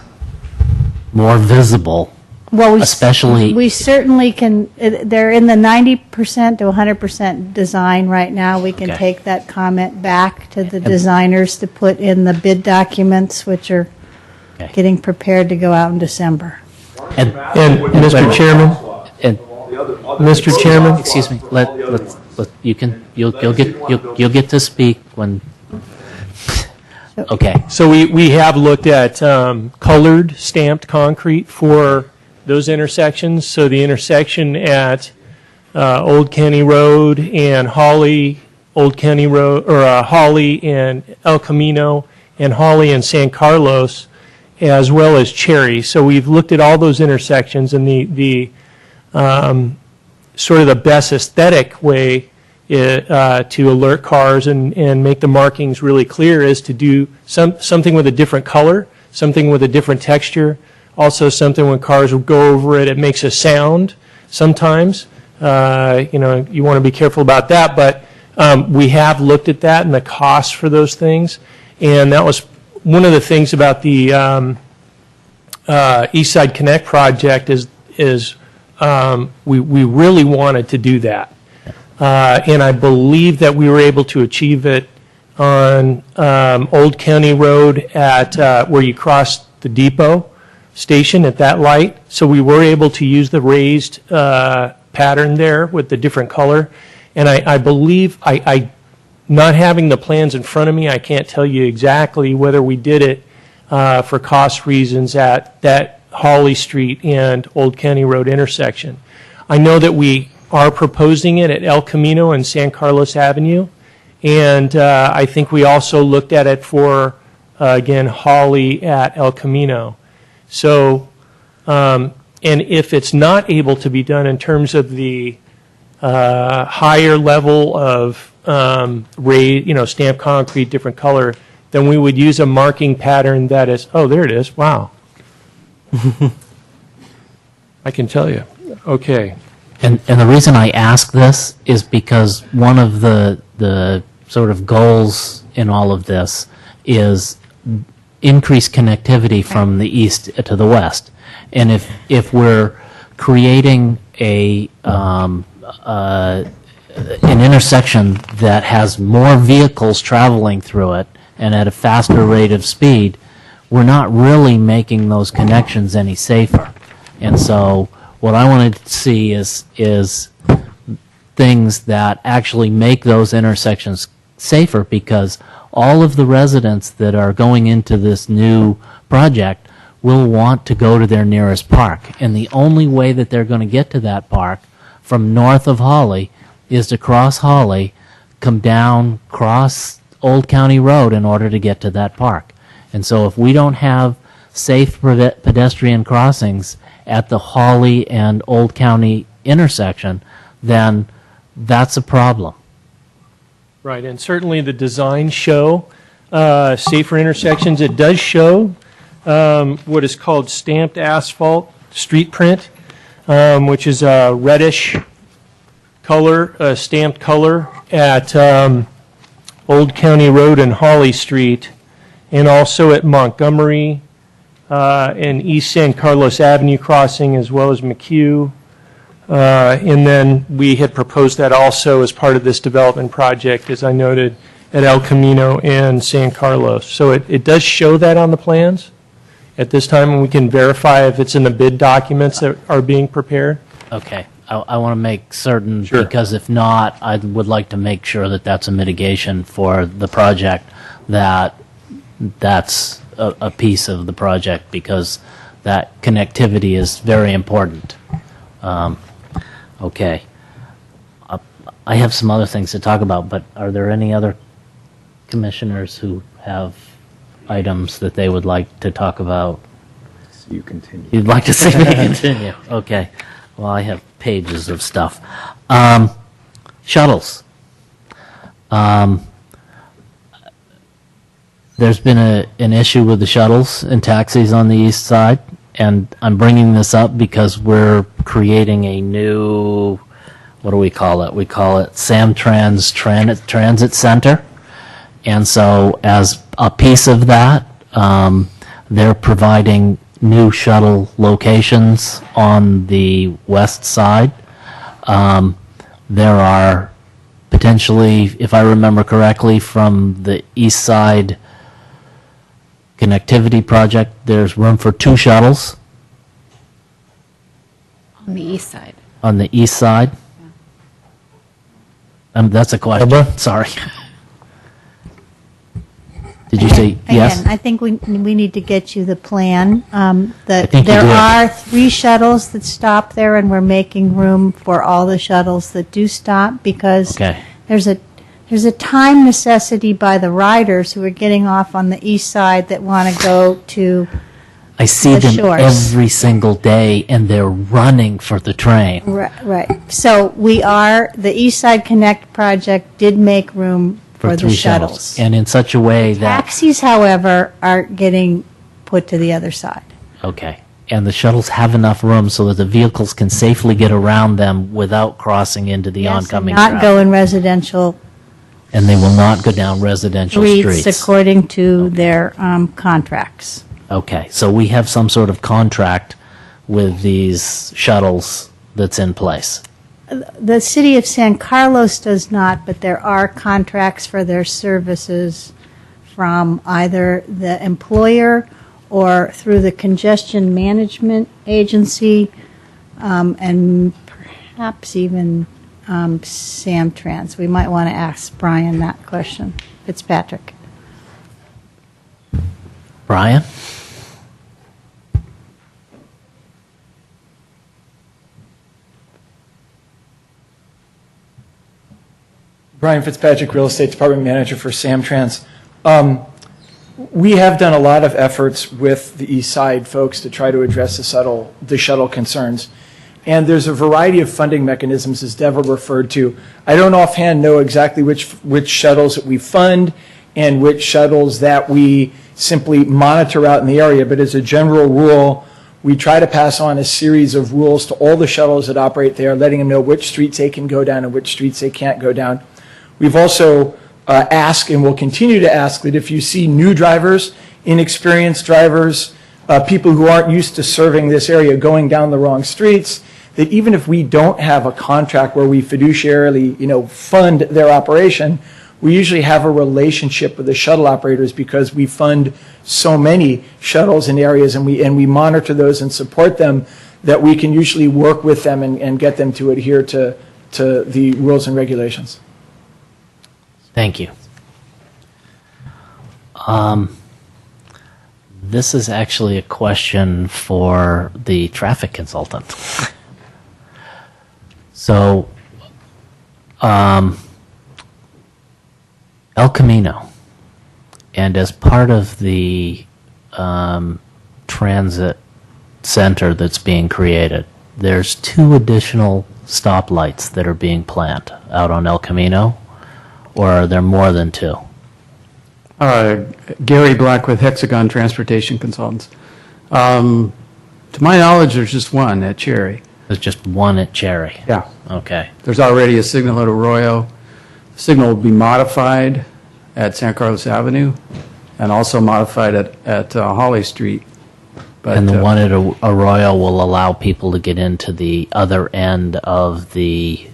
more visible? Well, especially we certainly can. They're in the 90% to 100% design right now. We can Okay. take that comment back to the designers to put in the bid documents, which are getting prepared to go out in December. And Mr. Chairman, And Mr. Chairman? Excuse me, you'll get to speak when, okay. So we have looked at colored stamped concrete for those intersections. So the intersection at Old County Road and Holly, Old County Road, or Holly and El Camino, and Holly and San Carlos, as well as Cherry. So we've looked at all those intersections, and the sort of the best aesthetic way to alert cars and make the markings really clear is to do something with a different color, something with a different texture, also something when cars will go over it, it makes a sound sometimes. You want to be careful about that, but we have looked at that and the costs for those things, and that was one of the things about the East Side Connect project is we really wanted to do that. And I believe that we were able to achieve it on Old County Road at where you cross the depot station at that light. So we were able to use the raised pattern there with the different color. And I believe, not having the plans in front of me, I can't tell you exactly whether we did it for cost reasons at that Holly Street and Old County Road intersection. I know that we are proposing it at El Camino and San Carlos Avenue, and I think we also looked at it for, again, Holly at El Camino. So, and if it's not able to be done in terms of the higher level of stamped concrete, different color, then we would use a marking pattern that is, oh, there it is, wow. I can tell you. Okay. And the reason I ask this is because one of the sort of goals in all of this is increased connectivity from the east to the west. And if we're creating an intersection that has more vehicles traveling through it and at a faster rate of speed, we're not really making those connections any safer. And so what I wanted to see is things that actually make those intersections safer, because all of the residents that are going into this new project will want to go to their nearest park. And the only way that they're going to get to that park from north of Holly is to cross Holly, come down, cross Old County Road in order to get to that park. And so if we don't have safe pedestrian crossings at the Holly and Old County intersection, then that's a problem. Right, and certainly the designs show safer intersections. It does show what is called stamped asphalt street print, which is a reddish color, stamped color at Old County Road and Holly Street, and also at Montgomery and East San Carlos Avenue crossing, as well as McHugh. And then we had proposed that also as part of this development project, as I noted, at El Camino and San Carlos. So it does show that on the plans at this time, and we can verify if it's in the bid documents that are being prepared. Okay. I want to make certain, Sure. because if not, I would like to make sure that that's a mitigation for the project, that's a piece of the project, because that connectivity is very important. Okay. I have some other things to talk about, but are there any other commissioners who have items that they would like to talk about? You continue. You'd like to see me continue? Okay. Well, I have pages of stuff. Shuttles. There's been an issue with the shuttles and taxis on the east side, and I'm bringing this up because we're creating a new, what do we call it? We call it Samtrans Transit Center. And so as a piece of that, they're providing new shuttle locations on the west side. There are potentially, if I remember correctly, from the east side connectivity project, there's room for 2 shuttles. On the east side. On the east side? That's a question. Sorry. Did you say yes? Again, I think we need to get you the plan. think you There did. are 3 shuttles that stop there, and we're making room for all the shuttles that do stop, because Okay. there's a time necessity by the riders who are getting off on the east side that want to go to I see the them shores. every single day, and they're running for the train. Right. So the East Side Connect project did make room for the 3 shuttles. And in such a way that, Taxis, however, are getting put to the other side. okay, and the shuttles have enough room so that the vehicles can safely get around them without crossing into the oncoming Not traffic. go in residential And they will not go down residential streets streets. according to their contracts. Okay, so we have some sort of contract with these shuttles that's in place. The city of San Carlos does not, but there are contracts for their services from either the employer or through the congestion management agency, and perhaps even Samtrans. We might want to ask Brian that question. Fitzpatrick. Brian? Brian Fitzpatrick, Real Estate Department Manager for Samtrans. We have done a lot of efforts with the East Side folks to try to address the shuttle concerns. And there's a variety of funding mechanisms, as Deborah referred to. I don't offhand know exactly which shuttles that we fund and which shuttles that we simply monitor out in the area, but as a general rule, we try to pass on a series of rules to all the shuttles that operate there, letting them know which streets they can go down and which streets they can't go down. We've also asked, and will continue to ask, that if you see new drivers, inexperienced drivers, people who aren't used to serving this area going down the wrong streets, that even if we don't have a contract where we fiduciarily, fund their operation, we usually have a relationship with the shuttle operators because we fund so many shuttles in areas, and we monitor those and support them, that we can usually work with them and get them to adhere to the rules and regulations. Thank you. This is actually a question for the traffic consultant. So, El Camino, and as part of the transit center that's being created, there's 2 additional stoplights that are being planned out on El Camino, or are there more than 2? Gary Black with Hexagon Transportation Consultants. To my knowledge, there's just one at Cherry. There's just one at Cherry? Yeah. Okay. There's already a signal at Arroyo. The signal will be modified at San Carlos Avenue and also modified at Holly Street. But, And the one at Arroyo will allow people to get into the other end of the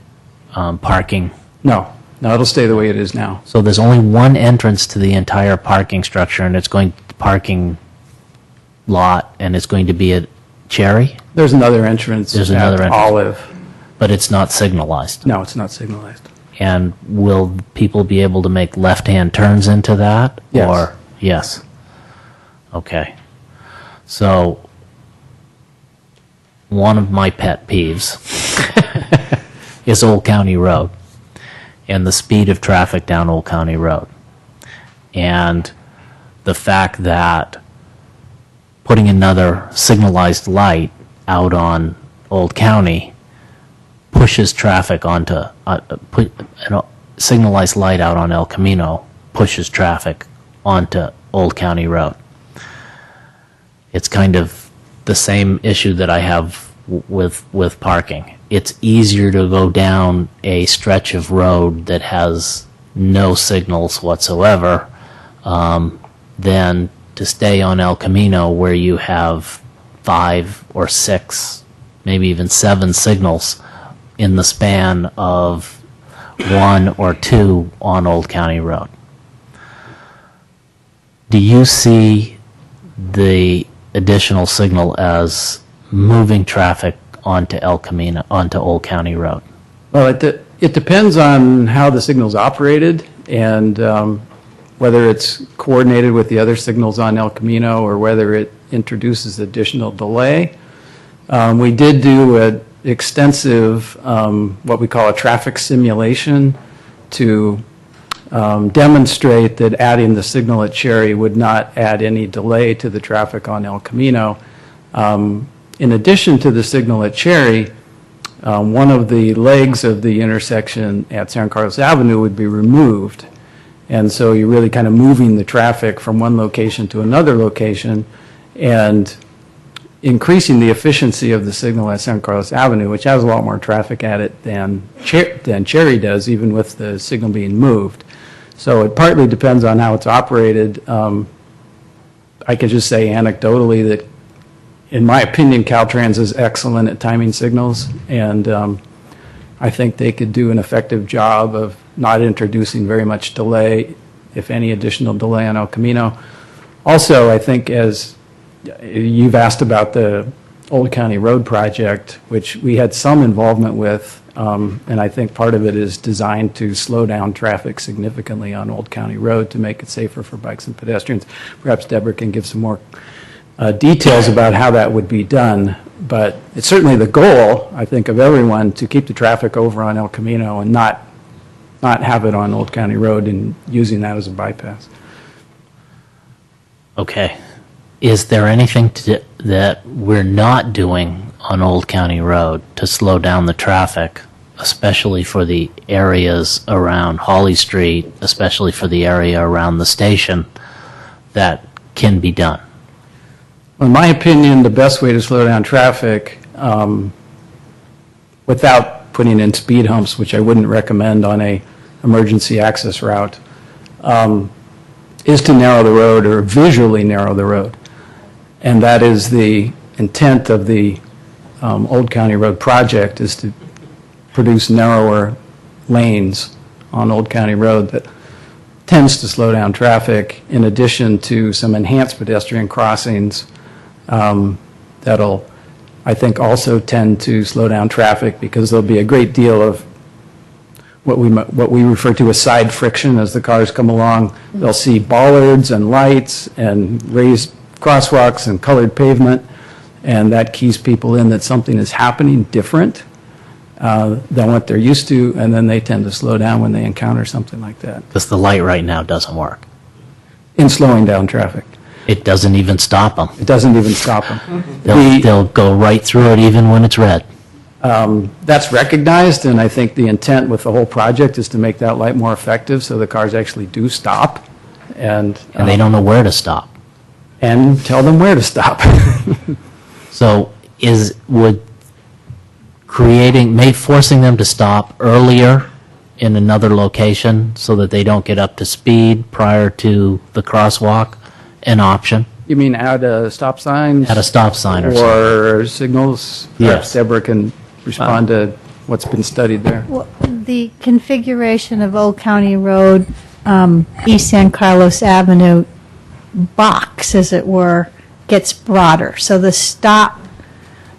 parking? No, it'll stay the way it is now. So there's only one entrance to the entire parking structure, and it's going to parking lot, and it's going to be at Cherry? There's another entrance There's at another entrance. Olive. But it's not signalized? No, it's not signalized. And will people be able to make left-hand turns into that? Yes. Or, yes. Okay. So, one of my pet peeves is Old County Road and the speed of traffic down Old County Road. And the fact that putting another signalized light out on Old County pushes traffic onto, signalized light out on El Camino pushes traffic onto Old County Road. It's kind of the same issue that I have with parking. It's easier to go down a stretch of road that has no signals whatsoever than to stay on El Camino where you have 5 or 6, maybe even 7 signals in the span of 1 or 2 on Old County Road. Do you see the additional signal as moving traffic onto El Camino, onto Old County Road? Well, it depends on how the signal's operated and whether it's coordinated with the other signals on El Camino or whether it introduces additional delay. We did do an extensive, what we call a traffic simulation to demonstrate that adding the signal at Cherry would not add any delay to the traffic on El Camino. In addition to the signal at Cherry, one of the legs of the intersection at San Carlos Avenue would be removed. And so you're really kind of moving the traffic from one location to another location and increasing the efficiency of the signal at San Carlos Avenue, which has a lot more traffic at it than Cherry does, even with the signal being moved. So it partly depends on how it's operated. I could just say anecdotally that, in my opinion, Caltrans is excellent at timing signals, and I think they could do an effective job of not introducing very much delay, if any additional delay on El Camino. Also, I think, as you've asked about the Old County Road project, which we had some involvement with, and I think part of it is designed to slow down traffic significantly on Old County Road to make it safer for bikes and pedestrians. Perhaps Deborah can give some more details about how that would be done, but it's certainly the goal, I think, of everyone to keep the traffic over on El Camino and not have it on Old County Road and using that as a bypass. Okay. Is there anything that we're not doing on Old County Road to slow down the traffic, especially for the areas around Holly Street, especially for the area around the station, that can be done? In my opinion, the best way to slow down traffic, without putting in speed humps, which I wouldn't recommend on a emergency access route, is to narrow the road or visually narrow the road. And that is the intent of the Old County Road project, is to produce narrower lanes on Old County Road that tends to slow down traffic, in addition to some enhanced pedestrian crossings that'll, I think, also tend to slow down traffic, because there'll be a great deal of what we refer to as side friction as the cars come along. They'll see bollards and lights and raised crosswalks and colored pavement, and that keys people in that something is happening different than what they're used to, and then they tend to slow down when they encounter something like that. Because the light right now doesn't work. In slowing down traffic. It doesn't even stop them. It doesn't even stop them. They'll go right through it even when it's red. That's recognized, and I think the intent with the whole project is to make that light more effective so the cars actually do stop. And they don't know where to stop. And tell them where to stop. So would forcing them to stop earlier in another location so that they don't get up to speed prior to the crosswalk an option? You mean add a stop sign? Add a stop sign or signals? Perhaps Yes. Deborah can respond to what's been studied there. Well, the configuration of Old County Road, East San Carlos Avenue box, as it were, gets broader. So the stop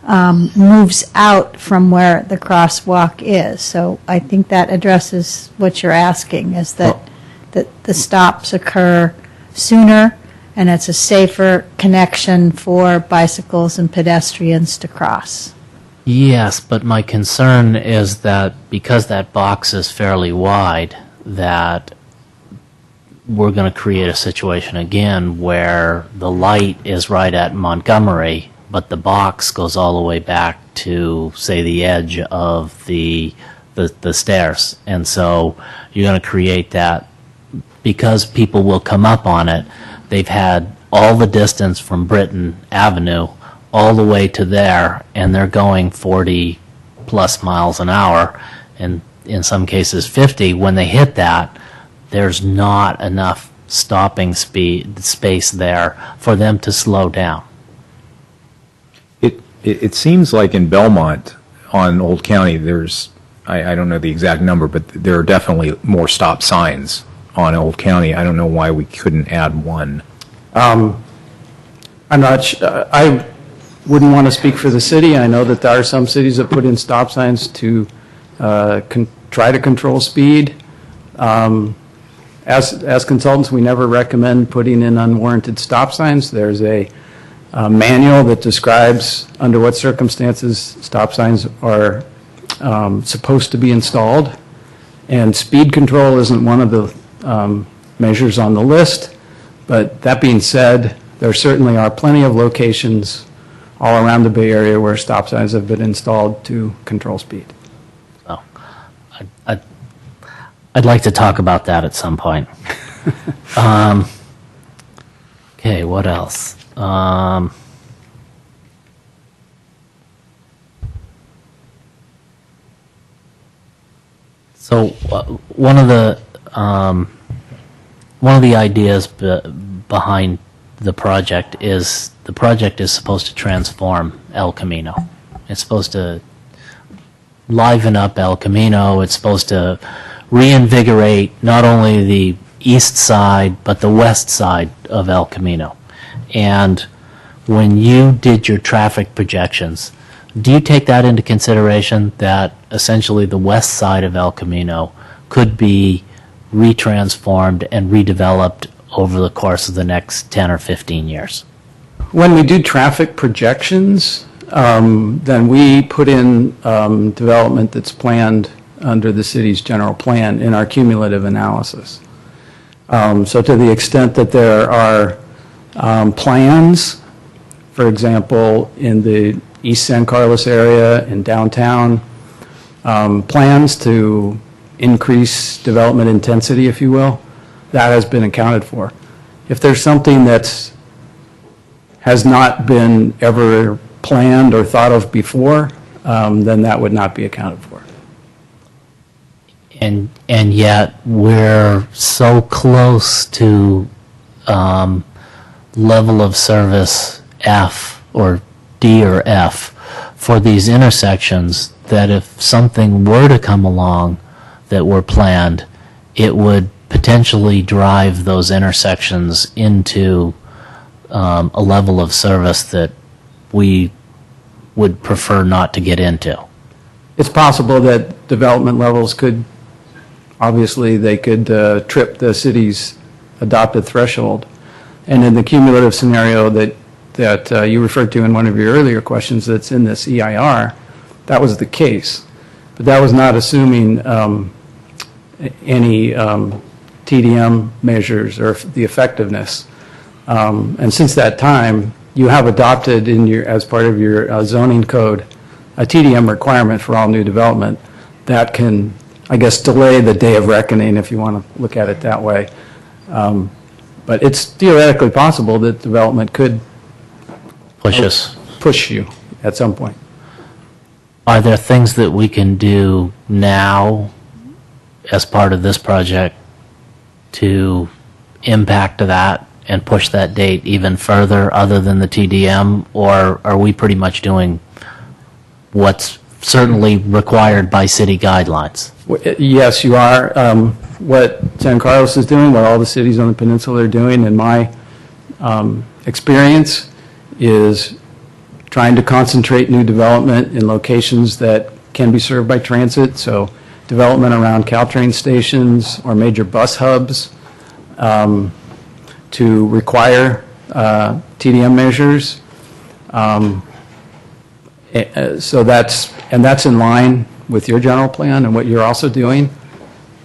moves out from where the crosswalk is. So I think that addresses what you're asking, is that the stops occur sooner, and it's a safer connection for bicycles and pedestrians to cross. Yes, but my concern is that because that box is fairly wide, that we're going to create a situation again where the light is right at Montgomery, but the box goes all the way back to, say, the edge of the stairs. And so you're going to create that, because people will come up on it. They've had all the distance from Britton Avenue all the way to there, and they're going 40 plus miles an hour, and in some cases 50. When they hit that, there's not enough stopping space there for them to slow down. It seems like in Belmont on Old County, there's, I don't know the exact number, but there are definitely more stop signs on Old County. I don't know why we couldn't add one. I'm not sure. wouldn't want to speak for the city. I know that there are some cities that put in stop signs to try to control speed. As consultants, we never recommend putting in unwarranted stop signs. There's a manual that describes under what circumstances stop signs are supposed to be installed. And speed control isn't one of the measures on the list. But that being said, there certainly are plenty of locations all around the Bay Area where stop signs have been installed to control speed. Oh, I'd like to talk about that at some point. Okay, what else? So one of the ideas behind the project is supposed to transform El Camino. It's supposed to liven up El Camino. It's supposed to reinvigorate not only the east side but the west side of El Camino. And when you did your traffic projections, do you take that into consideration, that essentially the west side of El Camino could be retransformed and redeveloped over the course of the next 10 or 15 years? When we do traffic projections, then we put in development that's planned under the city's general plan in our cumulative analysis. So to the extent that there are plans, for example, in the East San Carlos area, in downtown, plans to increase development intensity, if you will, that has been accounted for. If there's something that has not been ever planned or thought of before, then that would not be accounted for. And yet we're so close to level of service F or D or F for these intersections that if something were to come along that were planned, it would potentially drive those intersections into a level of service that we would prefer not to get into. It's possible that development levels could, obviously, they could trip the city's adopted threshold. And in the cumulative scenario that you referred to in one of your earlier questions that's in this EIR, that was the case. But that was not assuming any TDM measures or the effectiveness. And since that time, you have adopted as part of your zoning code a TDM requirement for all new development that can, I guess, delay the day of reckoning, if you want to look at it that way. But it's theoretically possible that development could push you at some point. Are there things that we can do now as part of this project to impact that and push that date even further other than the TDM, or are we pretty much doing what's certainly required by city guidelines? Yes, you are. What San Carlos is doing, what all the cities on the peninsula are doing, in my experience, is trying to concentrate new development in locations that can be served by transit, so development around Caltrain stations or major bus hubs, to require TDM measures. So that's in line with your general plan and what you're also doing.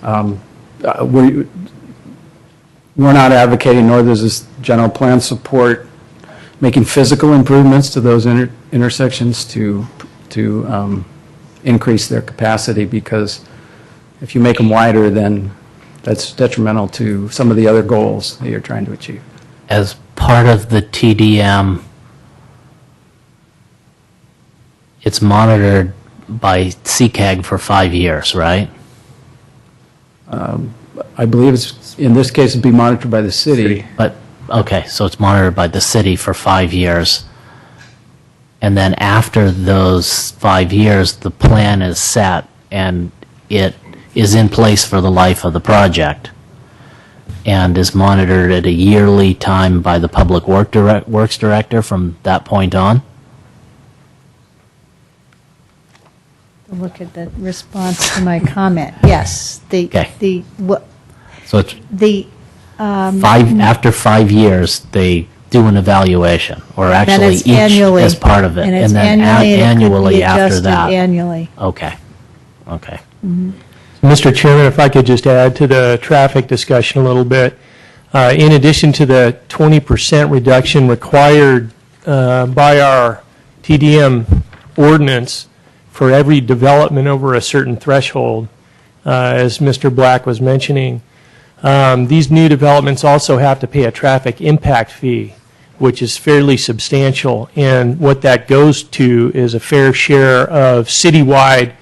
We're not advocating, nor does this general plan support making physical improvements to those intersections to increase their capacity, because if you make them wider, then that's detrimental to some of the other goals that you're trying to achieve. As part of the TDM, it's monitored by CCAG for 5 years, right? I believe it's, in this case, it'd be monitored by the city. But, okay, so it's monitored by the city for 5 years. And then after those 5 years, the plan is set and it is in place for the life of the project and is monitored at a yearly time by the Public Works Director from that point on? look at the response to my comment. Yes, So it's the, after 5 years, they do an evaluation, or then actually it's each annually. as part of it. And it's then annually, and it could be annually after adjusted that. annually. Okay. Okay. Mr. Chairman, if I could just add to the traffic discussion a little bit. In addition to the 20% reduction required by our TDM ordinance for every development over a certain threshold, as Mr. Black was mentioning, these new developments also have to pay a traffic impact fee, which is fairly substantial. And what that goes to is a fair share of citywide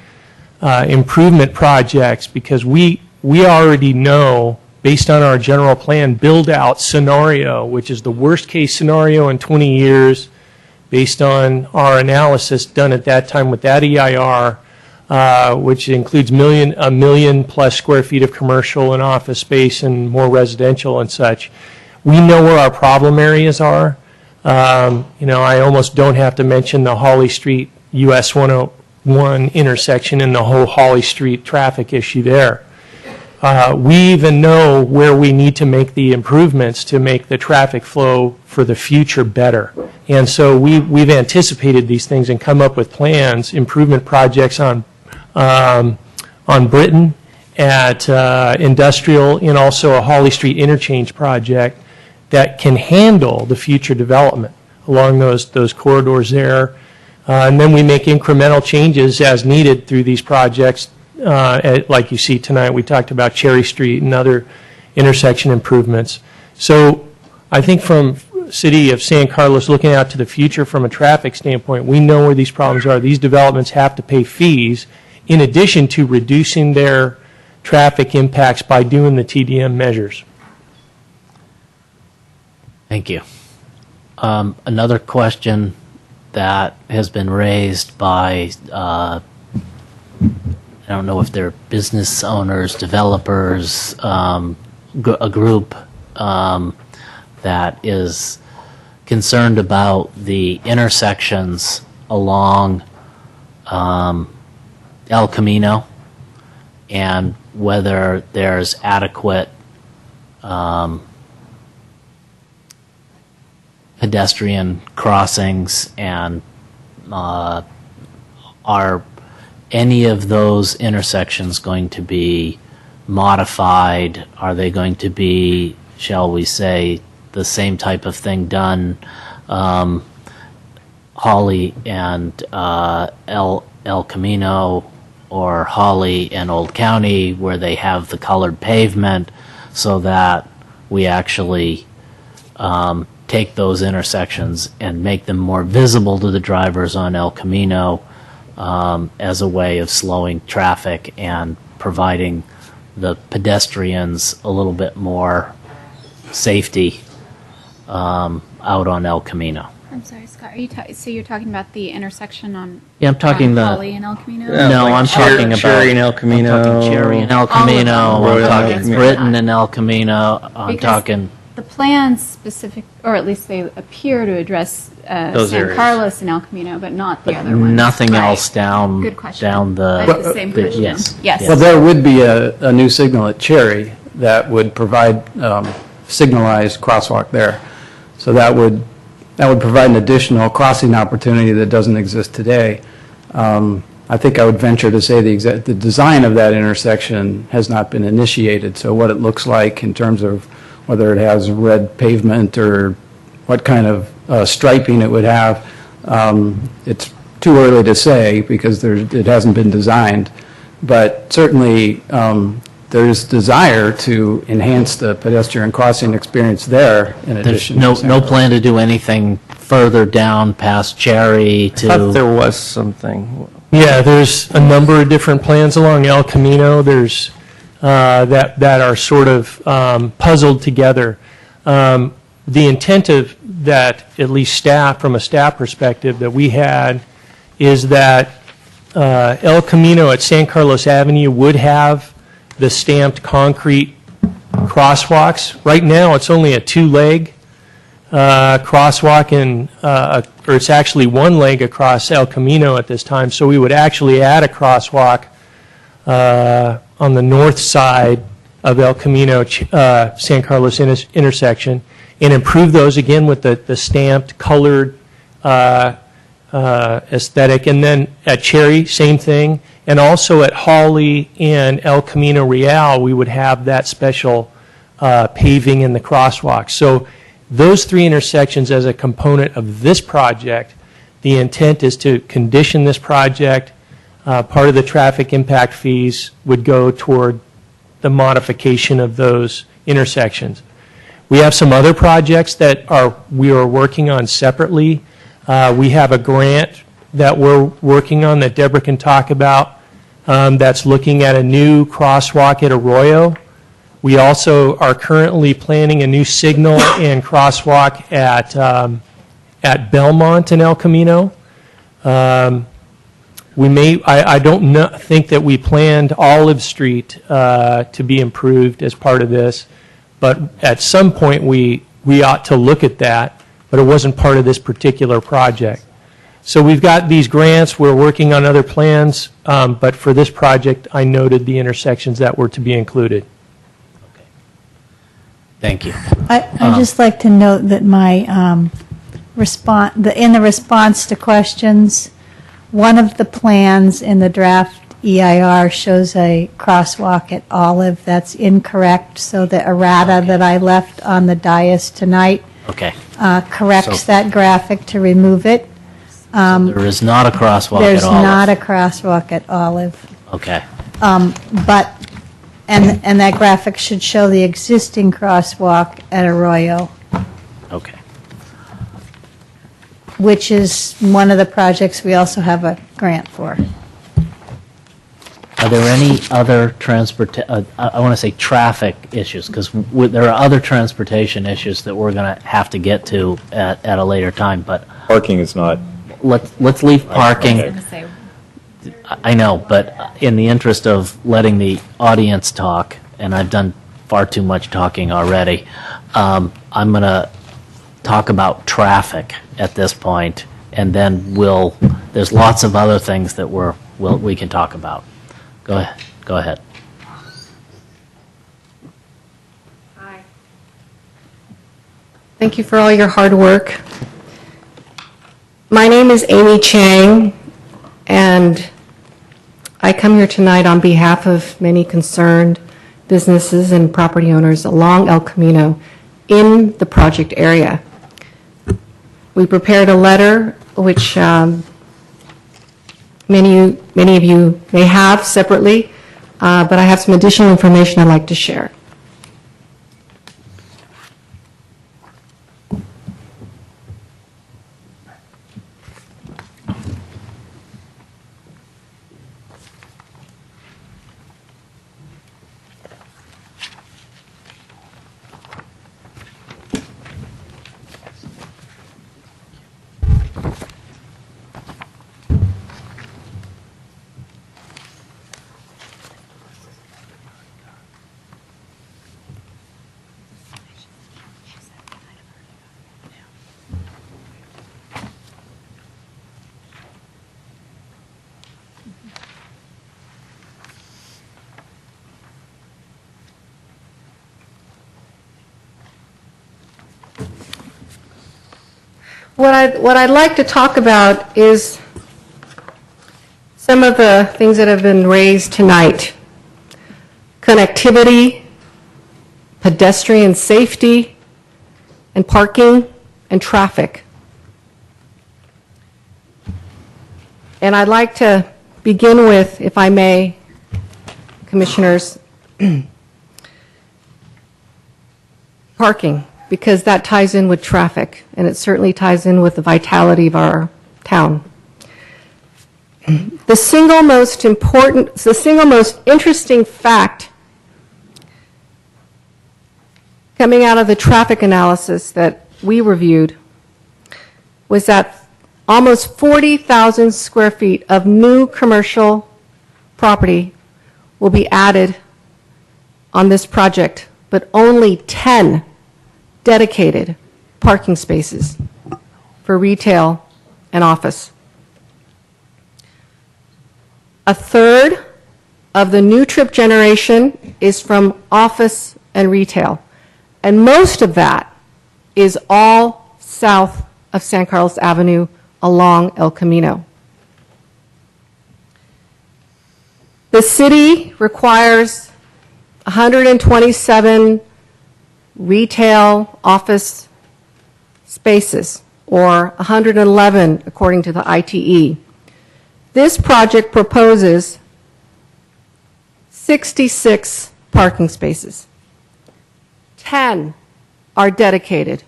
improvement projects, because we already know, based on our general plan build-out scenario, which is the worst-case scenario in 20 years, based on our analysis done at that time with that EIR, which includes a million plus square feet of commercial and office space and more residential and such. We know where our problem areas are. I almost don't have to mention the Hawley Street US 101 intersection and the whole Hawley Street traffic issue there. We even know where we need to make the improvements to make the traffic flow for the future better. And so we've anticipated these things and come up with plans, improvement projects on Britain, at Industrial, and also a Hawley Street interchange project that can handle the future development along those corridors there. And then we make incremental changes as needed through these projects. Like you see tonight, we talked about Cherry Street and other intersection improvements. So I think from City of San Carlos looking out to the future from a traffic standpoint, we know where these problems are. These developments have to pay fees in addition to reducing their traffic impacts by doing the TDM measures. Thank you. Another question that has been raised by, I don't know if they're business owners, developers, a group that is concerned about the intersections along El Camino and whether there's adequate pedestrian crossings, and are any of those intersections going to be modified? Are they going to be, shall we say, the same type of thing done, Hawley and El Camino, or Hawley and Old County, where they have the colored pavement, so that we actually take those intersections and make them more visible to the drivers on El Camino as a way of slowing traffic and providing the pedestrians a little bit more safety out on El Camino. I'm sorry, Scott. Are you so you're talking about the intersection on? Yeah, I'm talking on Hawley and El Camino. No, I'm talking about Cherry and El Camino. I'm talking Cherry and El Camino. All of them. I'm talking Britain and El Camino. I'm Because talking. The plans specific, or at least they appear to address Those San areas. Carlos and El Camino, but not the other ones. Nothing Right. else down. Good question. Down the. I had the same question. Yes. Yes. Well, there would be a new signal at Cherry that would provide signalized crosswalk there. So that would provide an additional crossing opportunity that doesn't exist today. I think I would venture to say the design of that intersection has not been initiated. So what it looks like in terms of whether it has red pavement or what kind of striping it would have, it's too early to say because it hasn't been designed. But certainly there's desire to enhance the pedestrian crossing experience there in There's addition no to no plan to do anything further down past Cherry to. I thought there was something. Yeah, there's a number of different plans along El Camino. There's that are sort of puzzled together. The intent of that, at least from a staff perspective, that we had is that El Camino at San Carlos Avenue would have the stamped concrete crosswalks. Right now, it's only a two-leg crosswalk and or it's actually one leg across El Camino at this time, so we would actually add a crosswalk on the north side of El Camino San Carlos intersection and improve those again with the stamped, colored aesthetic. And then at Cherry, same thing. And also at Hawley and El Camino Real, we would have that special paving in the crosswalk. So those three intersections as a component of this project, the intent is to condition this project. Part of the traffic impact fees would go toward the modification of those intersections. We have some other projects that we are working on separately. We have a grant that we're working on that Deborah can talk about that's looking at a new crosswalk at Arroyo. We also are currently planning a new signal and crosswalk at Belmont and El Camino. I don't think that we planned Olive Street to be improved as part of this, but at some point we ought to look at that, but it wasn't part of this particular project. So we've got these grants, we're working on other plans, but for this project, I noted the intersections that were to be included. Thank you. I'd just like to note that my in the response to questions, one of the plans in the draft EIR shows a crosswalk at Olive. That's incorrect, so the errata that I left on the dais tonight corrects that graphic to remove it. There is not a crosswalk at There's Olive. not a crosswalk at Olive. Okay. And that graphic should show the existing crosswalk at Arroyo, Okay. which is one of the projects we also have a grant for. Are there any other I want to say traffic issues, because there are other transportation issues that we're going to have to get to at a later time, but Parking is not. let's leave parking. I know, but in the interest of letting the audience talk, and I've done far too much talking already, I'm going to talk about traffic at this point, and then there's lots of other things that we can talk about. Go ahead. Hi. Thank you for all your hard work. My name is Amy Chang, and I come here tonight on behalf of many concerned businesses and property owners along El Camino in the project area. We prepared a letter which many of you may have separately, but I have some additional information I'd like to share. What I'd like to talk about is some of the things that have been raised tonight. Connectivity, pedestrian safety, and parking and traffic. And I'd like to begin with, if I may, Commissioners, parking, because that ties in with traffic, and it certainly ties in with the vitality of our town. The single most interesting fact coming out of the traffic analysis that we reviewed was that almost 40,000 square feet of new commercial property will be added on this project, but only 10 dedicated parking spaces for retail and office. A third of the new trip generation is from office and retail, and most of that is all south of San Carlos Avenue along El Camino. The city requires 127 retail office spaces, or 111 according to the ITE. This project proposes 66 parking spaces. 10 are dedicated.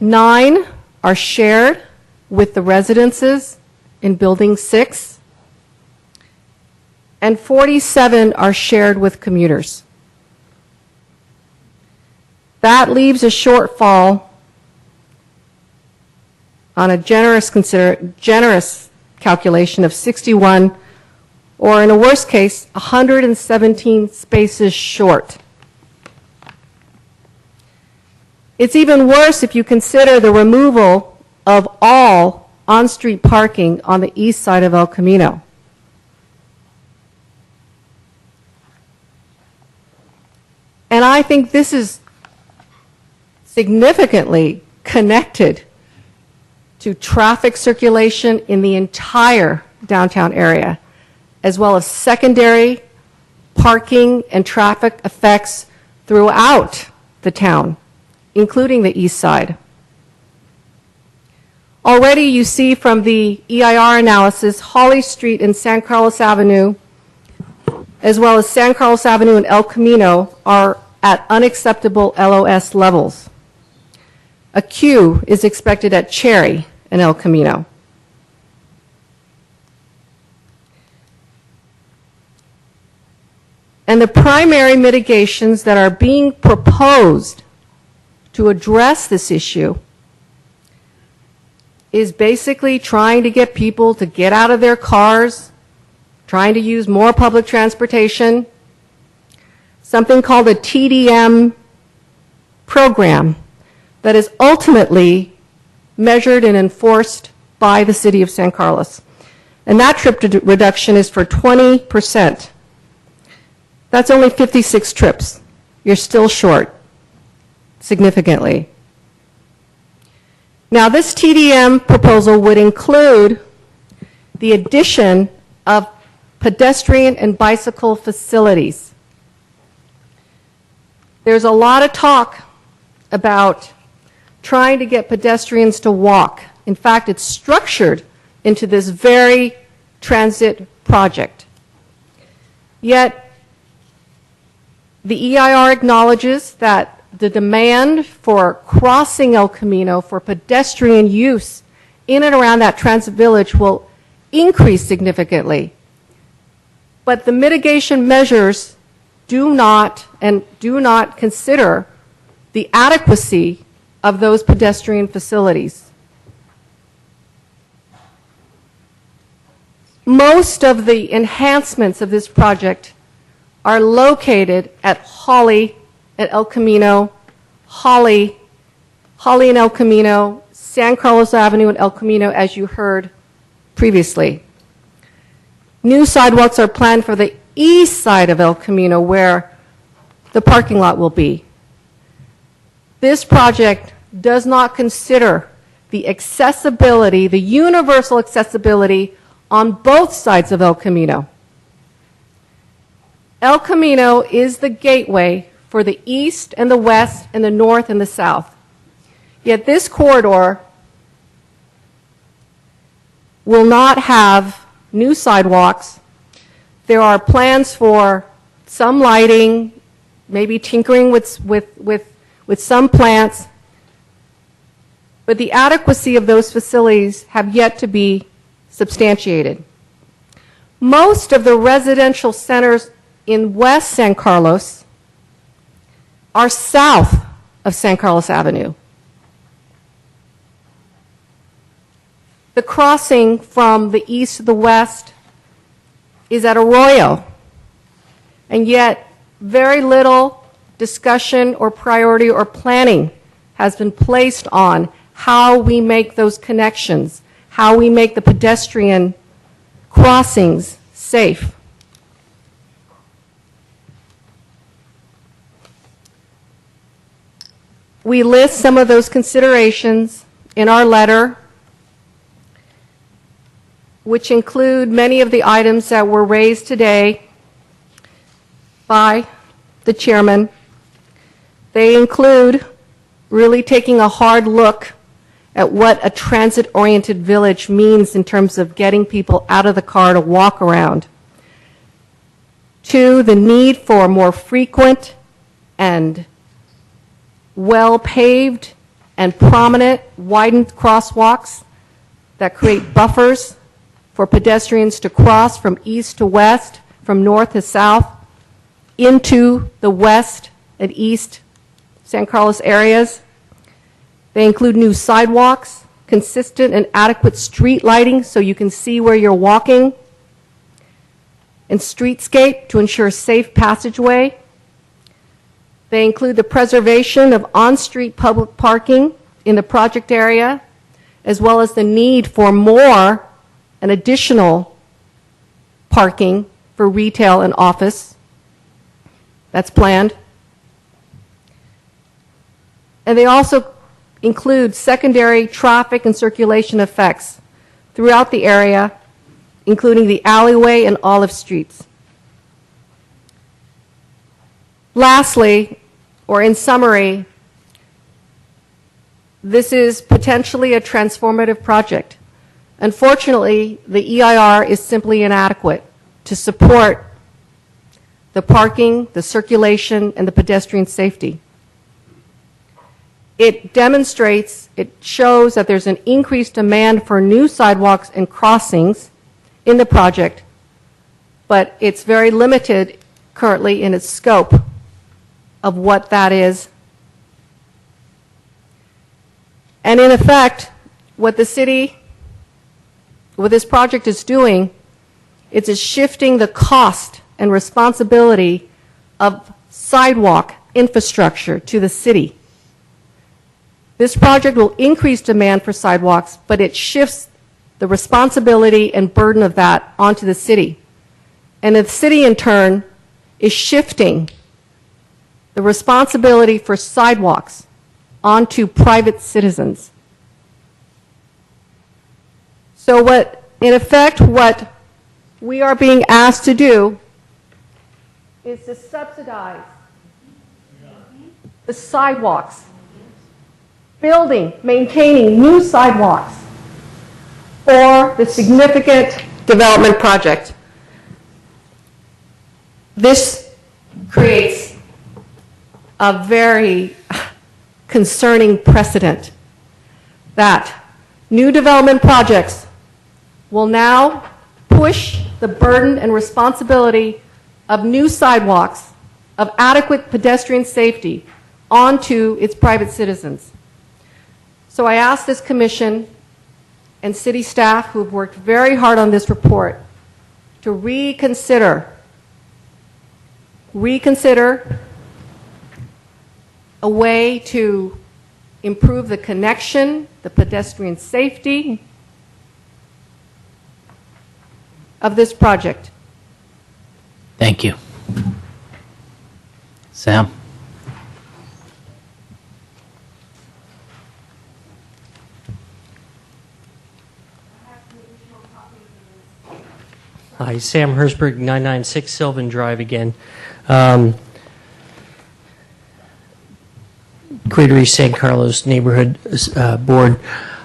9 are shared with the residences in Building 6, and 47 are shared with commuters. That leaves a shortfall on a generous calculation of 61, or in a worst case, 117 spaces short. It's even worse if you consider the removal of all on-street parking on the east side of El Camino. And I think this is significantly connected to traffic circulation in the entire downtown area, as well as secondary parking and traffic effects throughout the town, including the east side. Already you see from the EIR analysis, Holly Street and San Carlos Avenue, as well as San Carlos Avenue and El Camino, are at unacceptable LOS levels. A queue is expected at Cherry and El Camino. And the primary mitigations that are being proposed to address this issue is basically trying to get people to get out of their cars, trying to use more public transportation, something called a TDM program that is ultimately measured and enforced by the city of San Carlos. And that trip reduction is for 20%. That's only 56 trips. You're still short significantly. Now, this TDM proposal would include the addition of pedestrian and bicycle facilities. There's a lot of talk about trying to get pedestrians to walk. In fact, it's structured into this very transit project. Yet, the EIR acknowledges that the demand for crossing El Camino for pedestrian use in and around that transit village will increase significantly. But the mitigation measures do not consider the adequacy of those pedestrian facilities. Most of the enhancements of this project are located at Holly at El Camino, Holly and El Camino, San Carlos Avenue and El Camino, as you heard previously. New sidewalks are planned for the east side of El Camino, where the parking lot will be. This project does not consider the accessibility, the universal accessibility on both sides of El Camino. El Camino is the gateway for the east and the west and the north and the south. Yet this corridor will not have new sidewalks. There are plans for some lighting, maybe tinkering with some plants, but the adequacy of those facilities have yet to be substantiated. Most of the residential centers in West San Carlos are south of San Carlos Avenue. The crossing from the east to the west is at Arroyo, and yet very little discussion or priority or planning has been placed on how we make those connections, how we make the pedestrian crossings safe. We list some of those considerations in our letter, which include many of the items that were raised today by the chairman. They include really taking a hard look at what a transit-oriented village means in terms of getting people out of the car to walk around. 2, the need for more frequent and well-paved and prominent widened crosswalks that create buffers for pedestrians to cross from east to west, from north to south, into the west and east San Carlos areas. They include new sidewalks, consistent and adequate street lighting so you can see where you're walking, and streetscape to ensure safe passageway. They include the preservation of on-street public parking in the project area, as well as the need for more and additional parking for retail and office. That's planned. And they also include secondary traffic and circulation effects throughout the area, including the alleyway and Olive Streets. Lastly, or in summary, this is potentially a transformative project. Unfortunately, the EIR is simply inadequate to support the parking, the circulation, and the pedestrian safety. It demonstrates, it shows that there's an increased demand for new sidewalks and crossings in the project, but it's very limited currently in its scope of what that is. And in effect, what the city, what this project is doing, it's shifting the cost and responsibility of sidewalk infrastructure to the city. This project will increase demand for sidewalks, but it shifts the responsibility and burden of that onto the city. And the city, in turn, is shifting the responsibility for sidewalks onto private citizens. So in effect, what we are being asked to do is to subsidize the sidewalks, building, maintaining new sidewalks for the significant development project. This creates a very concerning precedent that new development projects will now push the burden and responsibility of new sidewalks, of adequate pedestrian safety, onto its private citizens. So I ask this commission and city staff who have worked very hard on this report to reconsider a way to improve the connection, the pedestrian safety of this project. Thank you. Sam? Hi, Sam Hersberg, 996 Sylvan Drive again. Greater East San Carlos Neighborhood Board.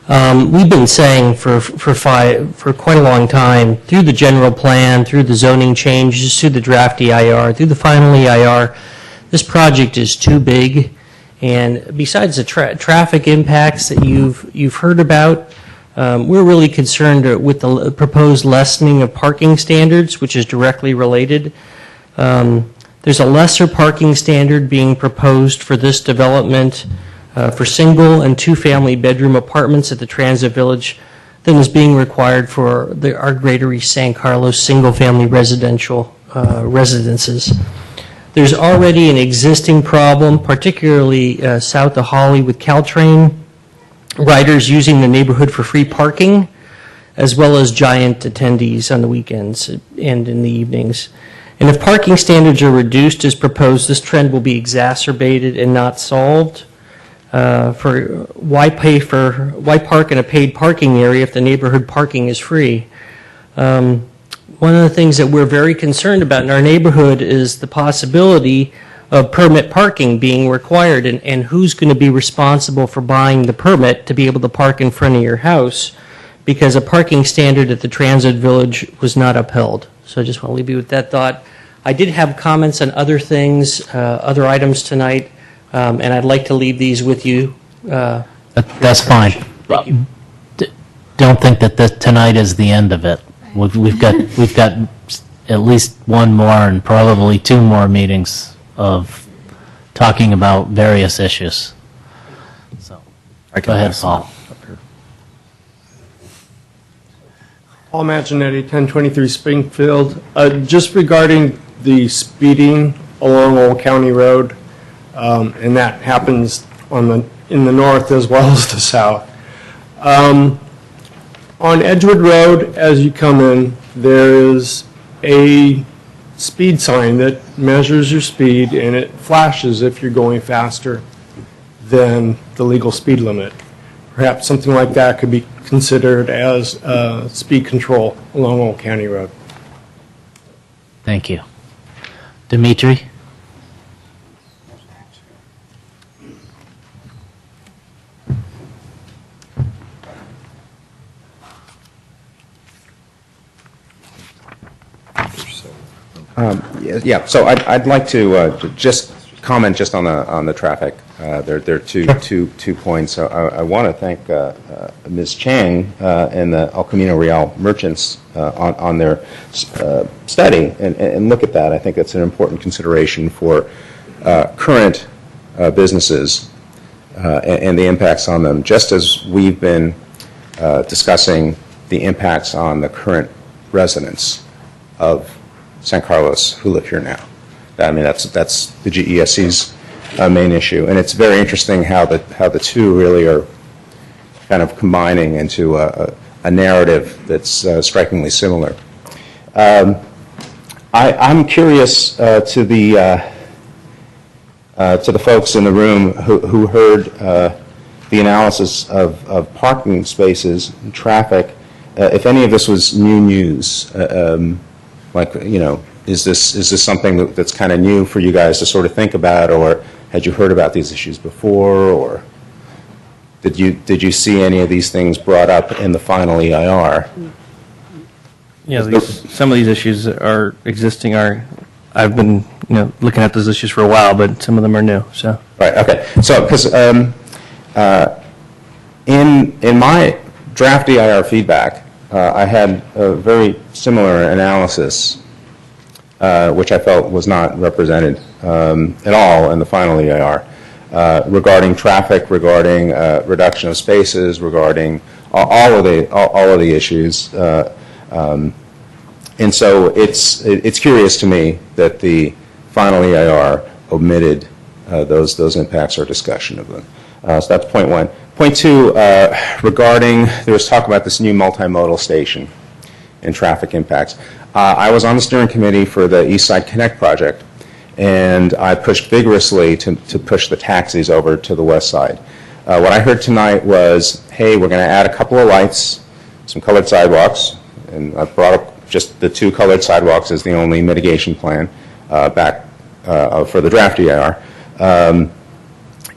We've been saying for quite a long time, through the general plan, through the zoning changes, through the draft EIR, through the final EIR, this project is too big. And besides the traffic impacts that you've heard about, we're really concerned with the proposed lessening of parking standards, which is directly related. There's a lesser parking standard being proposed for this development for single and two-family bedroom apartments at the Transit Village than is being required for our Greater East San Carlos single-family residential residences. There's already an existing problem, particularly south of Holly with Caltrain, riders using the neighborhood for free parking, as well as giant attendees on the weekends and in the evenings. And if parking standards are reduced as proposed, this trend will be exacerbated and not solved. Why park in a paid parking area if the neighborhood parking is free? One of the things that we're very concerned about in our neighborhood is the possibility of permit parking being required, and who's going to be responsible for buying the permit to be able to park in front of your house, because a parking standard at the Transit Village was not upheld. So I just want to leave you with that thought. I did have comments on other things, other items tonight, and I'd like to leave these with you. That's fine. Don't think that tonight is the end of it. We've got at least one more and probably two more meetings of talking about various issues. So, go ahead, Paul. Paul Mangianetti, 1023 Springfield. Just regarding the speeding along Old County Road, and that happens in the north as well as the south. On Edgewood Road, as you come in, there is a speed sign that measures your speed, and it flashes if you're going faster than the legal speed limit. Perhaps something like that could be considered as speed control along Old County Road. Thank you. Dimitri? Yeah, so I'd like to just comment just on the traffic. There are two points. I want to thank Ms. Chang and the El Camino Real merchants on their study and look at that. I think that's an important consideration for current businesses and the impacts on them, just as we've been discussing the impacts on the current residents of San Carlos who live here now. I mean, that's the GESC's main issue, and it's very interesting how the two really are kind of combining into a narrative that's strikingly similar. I'm curious to the folks in the room who heard the analysis of parking spaces and traffic, if any of this was new news. Like, you know, is this something that's kind of new for you guys to sort of think about, or had you heard about these issues before, or did you see any of these things brought up in the final EIR? Yeah, some of these issues are existing. I've been looking at those issues for a while, but some of them are new. So right, okay. So because in my draft EIR feedback, I had a very similar analysis, which I felt was not represented at all in the final EIR, regarding traffic, regarding reduction of spaces, regarding all of the issues, and so it's curious to me that the final EIR omitted those impacts or discussion of them. So that's point one. Point two, regarding, there was talk about this new multimodal station and traffic impacts. I was on the steering committee for the East Side Connect project, and I pushed vigorously to push the taxis over to the west side. What I heard tonight was, hey, we're going to add a couple of lights, some colored sidewalks, and I brought up just the two colored sidewalks as the only mitigation plan back for the draft EIR. And,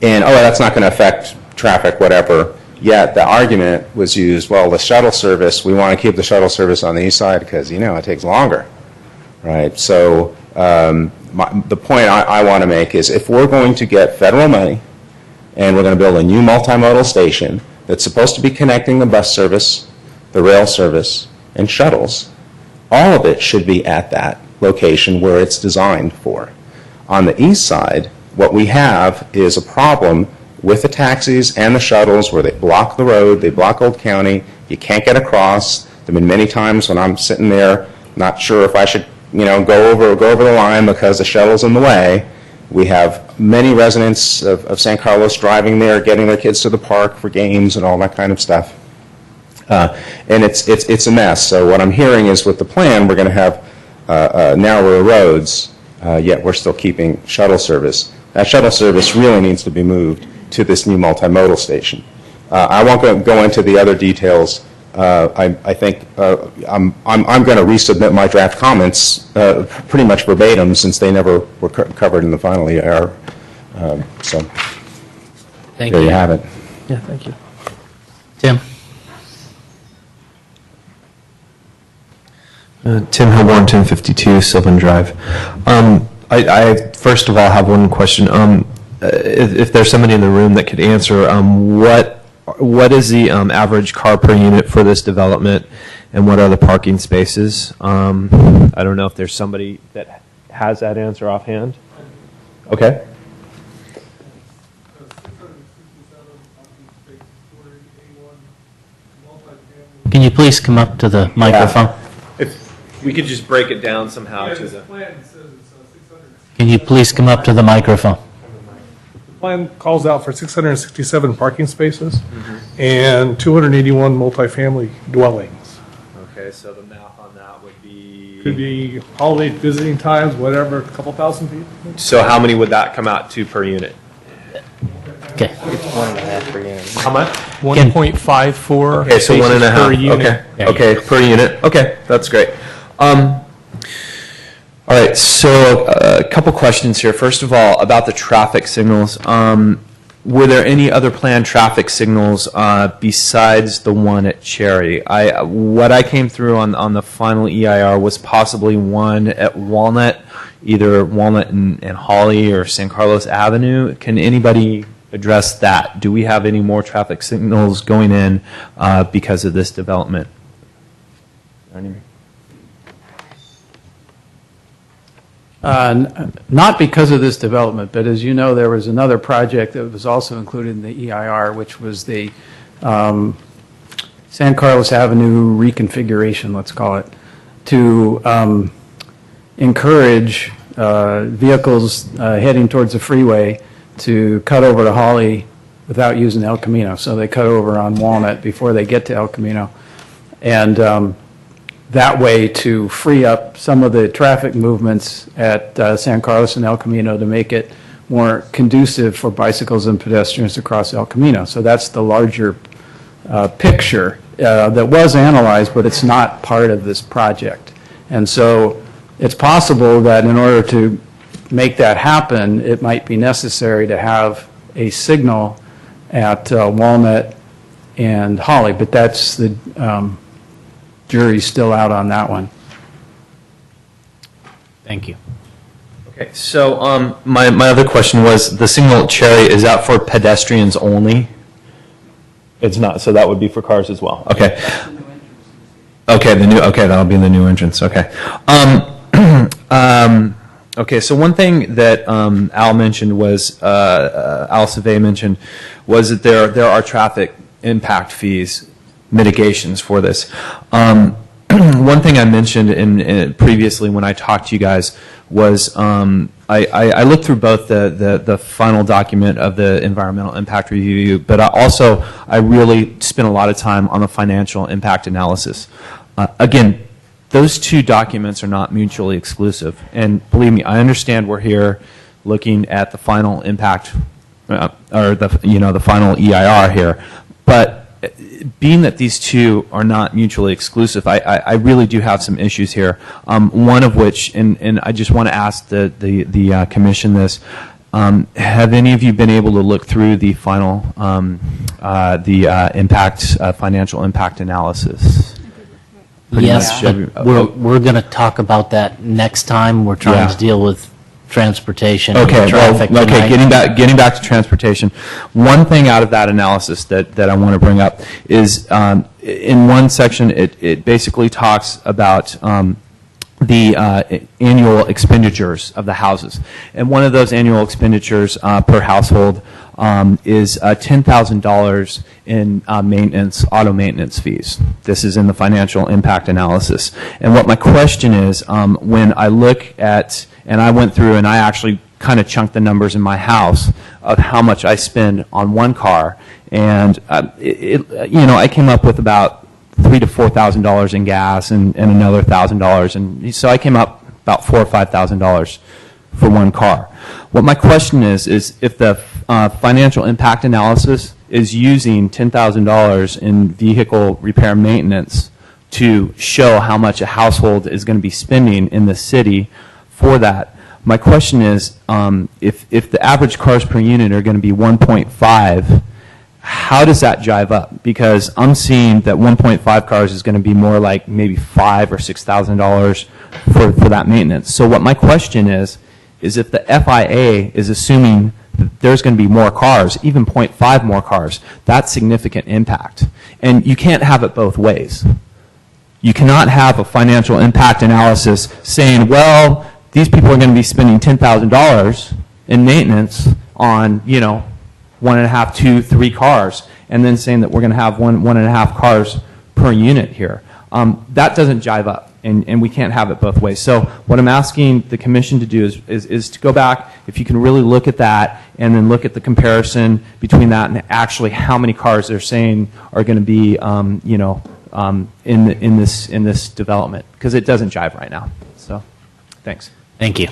that's not going to affect traffic, whatever. Yet the argument was used, well, the shuttle service, we want to keep the shuttle service on the east side because, it takes longer, right? So the point I want to make is if we're going to get federal money and we're going to build a new multimodal station that's supposed to be connecting the bus service, the rail service, and shuttles, all of it should be at that location where it's designed for. On the east side, what we have is a problem with the taxis and the shuttles where they block the road, they block Old County, you can't get across. There have been many times when I'm sitting there not sure if I should go over the line because the shuttle's in the way, We have many residents of San Carlos driving there, getting their kids to the park for games and all that kind of stuff. And it's a mess. So what I'm hearing is with the plan, we're going to have narrower roads, yet we're still keeping shuttle service. That shuttle service really needs to be moved to this new multimodal station. I won't go into the other details. I think I'm going to resubmit my draft comments pretty much verbatim since they never were covered in the final EIR. So Thank there you. you have it. Yeah, thank you. Tim? Tim Hilborn, 1052 Sylvan Drive. I first of all have one question. If there's somebody in the room that could answer, what is the average car per unit for this development, and what are the parking spaces? I don't know if there's somebody that has that answer offhand. Okay. Can you please come up to the microphone? If we could just break it down somehow to the... Can you please come up to the microphone? The plan calls out for 667 parking spaces and 281 multifamily dwellings. Okay, so the math on that would be... Could be holiday visiting times, whatever, a couple thousand people. So how many would that come out to per unit? Okay. How much? 1.54 Okay, so one and a spaces half. per unit. Okay, per unit. Okay, that's great. All right, so a couple questions here. First of all, about the traffic signals. Were there any other planned traffic signals besides the one at Cherry? What I came through on the final EIR was possibly one at Walnut, either Walnut and Holly or San Carlos Avenue. Can anybody address that? Do we have any more traffic signals going in because of this development? Not because of this development, but as you know, there was another project that was also included in the EIR, which was the San Carlos Avenue reconfiguration, let's call it, to encourage vehicles heading towards the freeway to cut over to Holly without using El Camino. So they cut over on Walnut before they get to El Camino. And that way to free up some of the traffic movements at San Carlos and El Camino to make it more conducive for bicycles and pedestrians to cross El Camino. So that's the larger picture that was analyzed, but it's not part of this project. And so it's possible that in order to make that happen, it might be necessary to have a signal at Walnut and Holly, but that's the jury's still out on that one. Thank you. Okay, so my other question was, the signal at Cherry, is that for pedestrians only? It's not, so that would be for cars as well. Okay. Okay, that'll be in the new entrance. Okay. Okay, so one thing that Al mentioned was, Al Savay mentioned, was that there are traffic impact fees, mitigations for this. One thing I mentioned in previously when I talked to you guys was I looked through both the final document of the environmental impact review, but I really spent a lot of time on the financial impact analysis. Again, those two documents are not mutually exclusive, and believe me, I understand we're here looking at the final impact or the final EIR here, but being that these two are not mutually exclusive, I really do have some issues here. One of which, and I just want to ask the commission this: have any of you been able to look through the final financial impact analysis? Yes, but we're going to talk about that next time. We're trying to deal with transportation and traffic tonight. Okay, getting back to transportation. One thing out of that analysis that I want to bring up is in one section it basically talks about the annual expenditures of the houses. And one of those annual expenditures per household is $10,000 in auto maintenance fees. This is in the financial impact analysis. And what my question is, when I look at, and I went through and I actually kind of chunk the numbers in my house of how much I spend on one car. And, I came up with about $3,000 to $4,000 in gas and another $1,000. And so I came up about $4,000 or $5,000 for one car. What my question is if the financial impact analysis is using $10,000 in vehicle repair maintenance to show how much a household is going to be spending in the city for that. My question is, if the average cars per unit are going to be 1.5, how does that jive up? Because I'm seeing that 1.5 cars is going to be more like maybe $5,000 or $6,000 for that maintenance. So what my question is if the FIA is assuming that there's going to be more cars, even 0.5 more cars, that's significant impact. And you can't have it both ways. You cannot have a financial impact analysis saying, well, these people are going to be spending $10,000 in maintenance on, 1.5, 2, 3 cars, and then saying that we're going to have 1.5 cars per unit here. That doesn't jive up, and we can't have it both ways. So what I'm asking the commission to do is to go back, if you can really look at that, and then look at the comparison between that and actually how many cars they're saying are going to be, in this development, because it doesn't jive right now. So, thanks. Thank you.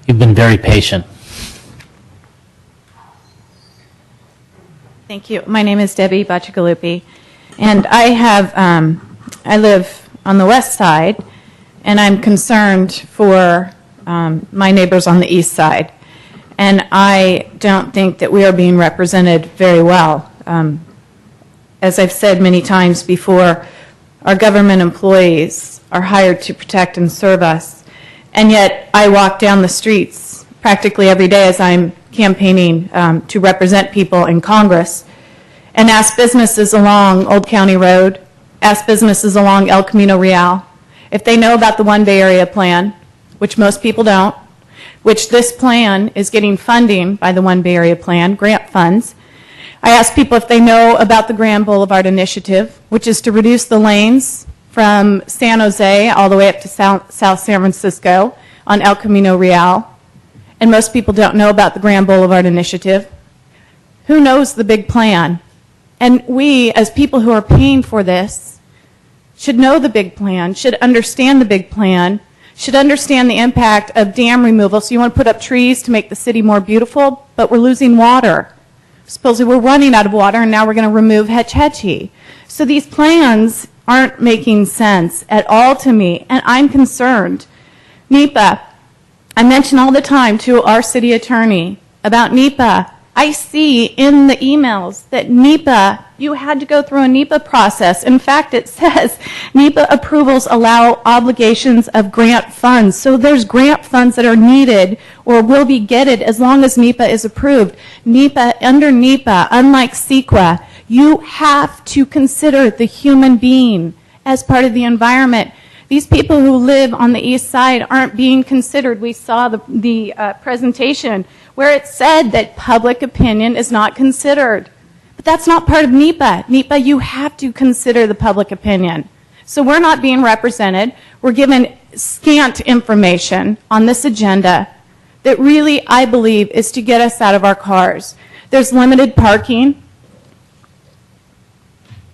You've been very patient. Thank you. My name is Debbie Bacigalupi, and I live on the west side, and I'm concerned for my neighbors on the east side. And I don't think that we are being represented very well. As I've said many times before, our government employees are hired to protect and serve us, and yet I walk down the streets practically every day as I'm campaigning to represent people in Congress, and ask businesses along Old County Road, ask businesses along El Camino Real, if they know about the One Bay Area plan, which most people don't, which this plan is getting funding by the One Bay Area plan, grant funds. I ask people if they know about the Grand Boulevard Initiative, which is to reduce the lanes from San Jose all the way up to South San Francisco on El Camino Real. And most people don't know about the Grand Boulevard Initiative. Who knows the big plan? And we, as people who are paying for this, should know the big plan, should understand the big plan, should understand the impact of dam removal. So you want to put up trees to make the city more beautiful, but we're losing water. Supposedly we're running out of water, and now we're going to remove Hetch Hetchy. So these plans aren't making sense at all to me, and I'm concerned. NEPA, I mention all the time to our city attorney about NEPA. I see in the emails that NEPA, you had to go through a NEPA process. In fact, it says NEPA approvals allow obligations of grant funds. So there's grant funds that are needed or will be getted as long as NEPA is approved. Under NEPA, unlike CEQA, you have to consider the human being as part of the environment. These people who live on the east side aren't being considered. We saw the presentation where it said that public opinion is not considered. But that's not part of NEPA. NEPA, you have to consider the public opinion. So we're not being represented. We're given scant information on this agenda that really, I believe, is to get us out of our cars. There's limited parking.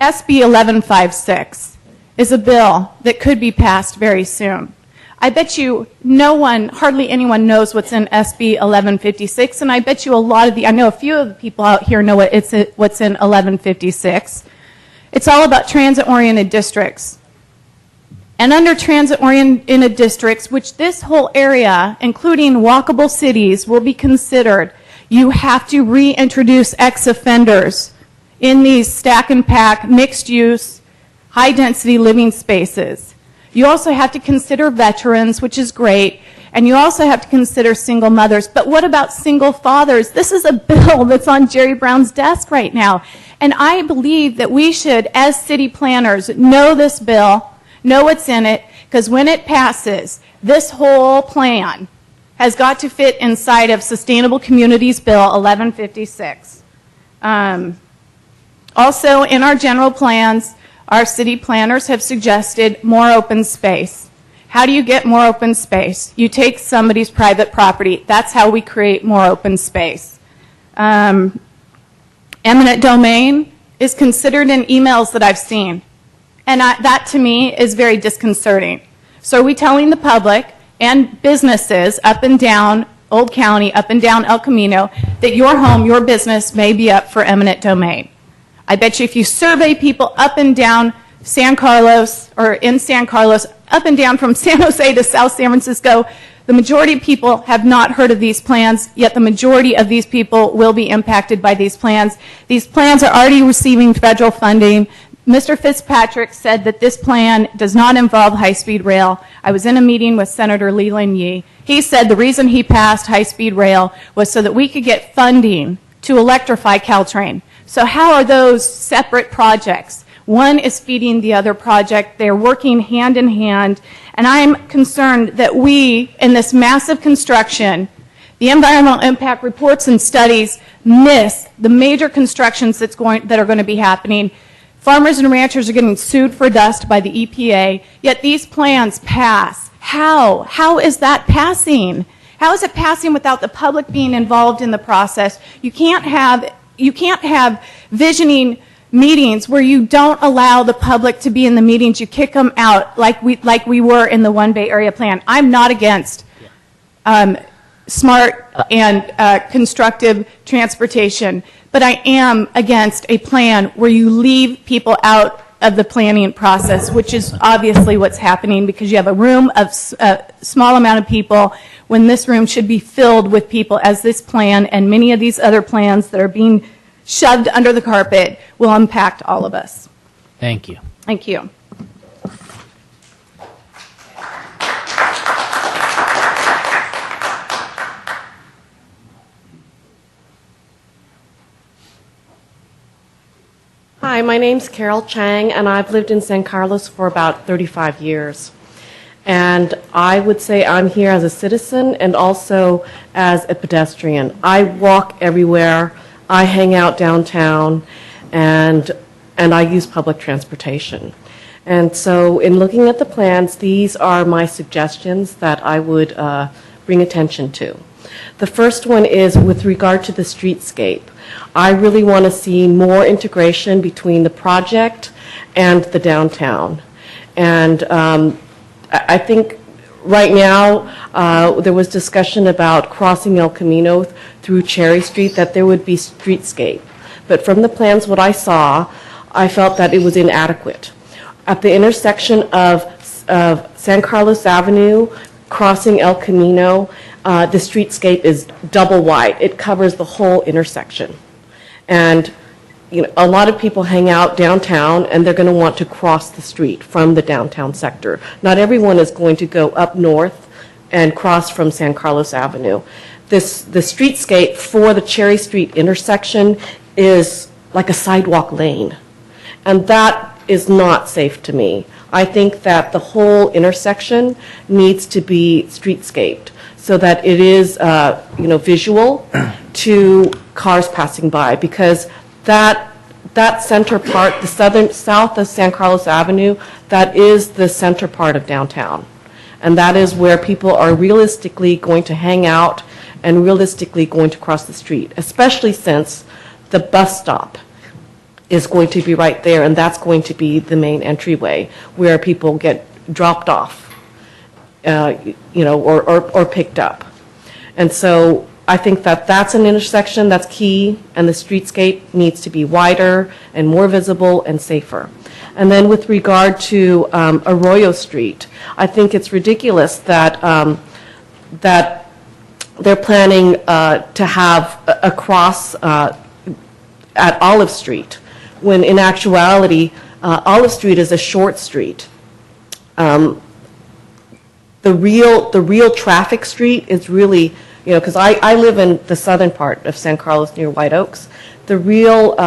SB 1156 is a bill that could be passed very soon. I bet you hardly anyone knows what's in SB 1156, and I bet you I know a few of the people out here know what's in 1156. It's all about transit-oriented districts. And under transit-oriented districts, which this whole area, including walkable cities, will be considered, you have to reintroduce ex-offenders in these stack and pack, mixed-use, high-density living spaces. You also have to consider veterans, which is great, and you also have to consider single mothers. But what about single fathers? This is a bill that's on Jerry Brown's desk right now. And I believe that we should, as city planners, know this bill, know what's in it, because when it passes, this whole plan has got to fit inside of Sustainable Communities Bill 1156. Also, in our general plans, our city planners have suggested more open space. How do you get more open space? You take somebody's private property. That's how we create more open space. Eminent domain is considered in emails that I've seen. And that, to me, is very disconcerting. So are we telling the public and businesses up and down Old County, up and down El Camino, that your home, your business may be up for eminent domain? I bet you if you survey people up and down San Carlos, or in San Carlos, up and down from San Jose to South San Francisco, the majority of people have not heard of these plans, yet the majority of these people will be impacted by these plans. These plans are already receiving federal funding. Mr. Fitzpatrick said that this plan does not involve high-speed rail. I was in a meeting with Senator Leland Yee. He said the reason he passed high-speed rail was so that we could get funding to electrify Caltrain. So how are those separate projects? One is feeding the other project. They're working hand in hand. And I'm concerned that we, in this massive construction, the environmental impact reports and studies miss the major constructions that are going to be happening. Farmers and ranchers are getting sued for dust by the EPA, yet these plans pass. How? How is that passing? How is it passing without the public being involved in the process? You can't have visioning meetings where you don't allow the public to be in the meetings. You kick them out like we were in the One Bay Area plan. I'm not against smart and constructive transportation, but I am against a plan where you leave people out of the planning process, which is obviously what's happening because you have a room of a small amount of people when this room should be filled with people, as this plan and many of these other plans that are being shoved under the carpet will impact all of us. Thank you. Thank you. Hi, my name's Carol Chang, and I've lived in San Carlos for about 35 years. And I would say I'm here as a citizen and also as a pedestrian. I walk everywhere. I hang out downtown, and I use public transportation. And so in looking at the plans, these are my suggestions that I would bring attention to. The first one is with regard to the streetscape. I really want to see more integration between the project and the downtown. And I think right now there was discussion about crossing El Camino through Cherry Street, that there would be streetscape. But from the plans, what I saw, I felt that it was inadequate. At the intersection of San Carlos Avenue, crossing El Camino, the streetscape is double wide. It covers the whole intersection. And a lot of people hang out downtown, and they're going to want to cross the street from the downtown sector. Not everyone is going to go up north and cross from San Carlos Avenue. The streetscape for the Cherry Street intersection is like a sidewalk lane, and that is not safe to me. I think that the whole intersection needs to be streetscaped so that it is visual to cars passing by, because that center part, the south of San Carlos Avenue, that is the center part of downtown. And that is where people are realistically going to hang out and realistically going to cross the street, especially since the bus stop is going to be right there, and that's going to be the main entryway where people get dropped off, or picked up. And so I think that that's an intersection that's key, and the streetscape needs to be wider and more visible and safer. And then with regard to Arroyo Street, I think it's ridiculous that that they're planning to have a cross at Olive Street, when in actuality, Olive Street is a short street. The real traffic street is really, because I live in the southern part of San Carlos near White Oaks. The real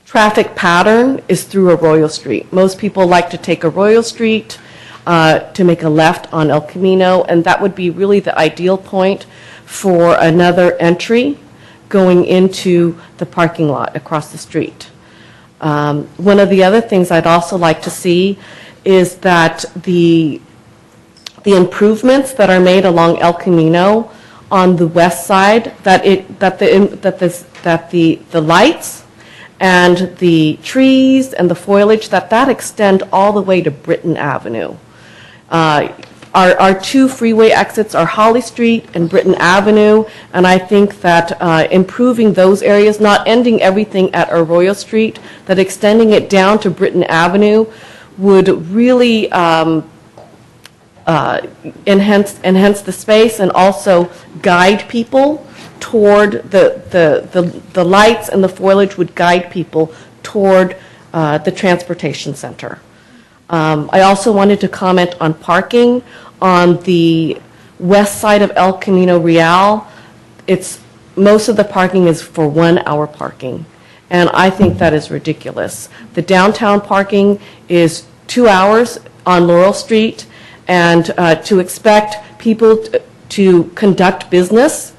traffic pattern is through Arroyo Street. Most people like to take Arroyo Street to make a left on El Camino, and that would be really the ideal point for another entry going into the parking lot across the street. One of the other things I'd also like to see is that the improvements that are made along El Camino on the west side, that the lights and the trees and the foliage, that extend all the way to Britton Avenue. Our two freeway exits are Holly Street and Britton Avenue, and I think that improving those areas, not ending everything at Arroyo Street, that extending it down to Britton Avenue would really enhance the space and also guide people toward the lights, and the foliage would guide people toward the transportation center. I also wanted to comment on parking on the west side of El Camino Real. Most of the parking is for 1 hour parking, and I think that is ridiculous. The downtown parking is 2 hours on Laurel Street, and to expect people to conduct business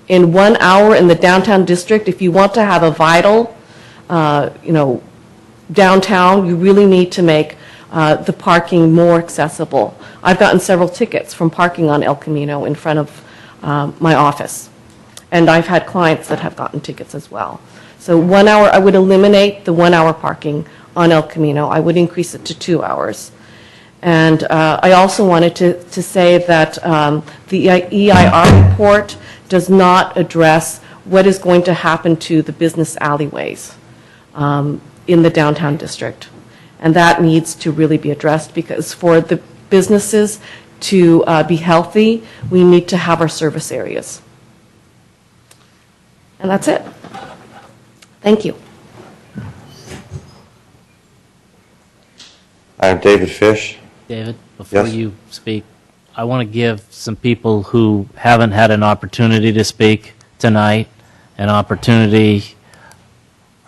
in 1 hour in the downtown district, if you want to have a vital, downtown, you really need to make the parking more accessible. I've gotten several tickets from parking on El Camino in front of my office, and I've had clients that have gotten tickets as well. So 1 hour, I would eliminate the 1 hour parking on El Camino. I would increase it to 2 hours. And I also wanted to say that the EIR report does not address what is going to happen to the business alleyways in the downtown district. And that needs to really be addressed, because for the businesses to be healthy, we need to have our service areas. And that's it. Thank you. I'm David Fish. David, before Yes. you speak, I want to give some people who haven't had an opportunity to speak tonight an opportunity.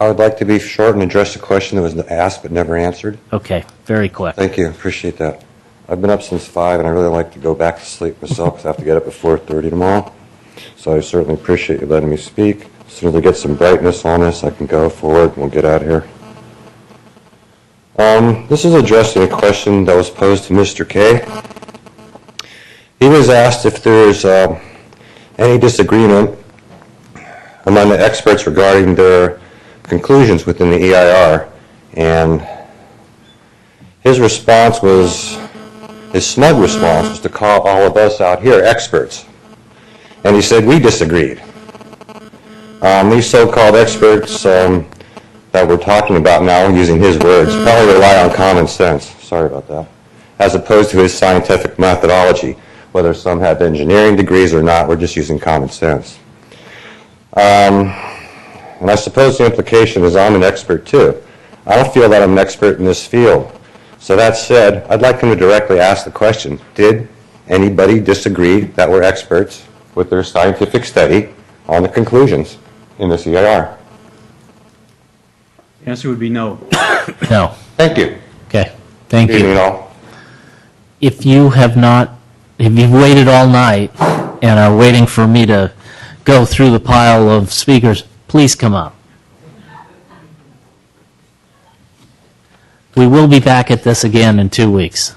I would like to be short and address a question that was asked but never answered. Okay, very quick. Thank you, appreciate that. I've been up since 5, and I really like to go back to sleep myself because I have to get up at 4:30 tomorrow. So I certainly appreciate you letting me speak. As soon as I get some brightness on this, I can go forward and we'll get out of here. This is addressing a question that was posed to Mr. Kay. He was asked if there's any disagreement among the experts regarding their conclusions within the EIR, and his response was, his smug response was to call all of us out here experts. And he said we disagreed. These so-called experts that we're talking about now, using his words, probably rely on common sense, sorry about that, as opposed to his scientific methodology. Whether some have engineering degrees or not, we're just using common sense. And I suppose the implication is I'm an expert too. I don't feel that I'm an expert in this field. So that said, I'd like him to directly ask the question, did anybody disagree that we're experts with their scientific study on the conclusions in this EIR? The answer would be no. No. Thank you. Okay, thank Good evening, you. all. If you've waited all night and are waiting for me to go through the pile of speakers, please come up. We will be back at this again in 2 weeks.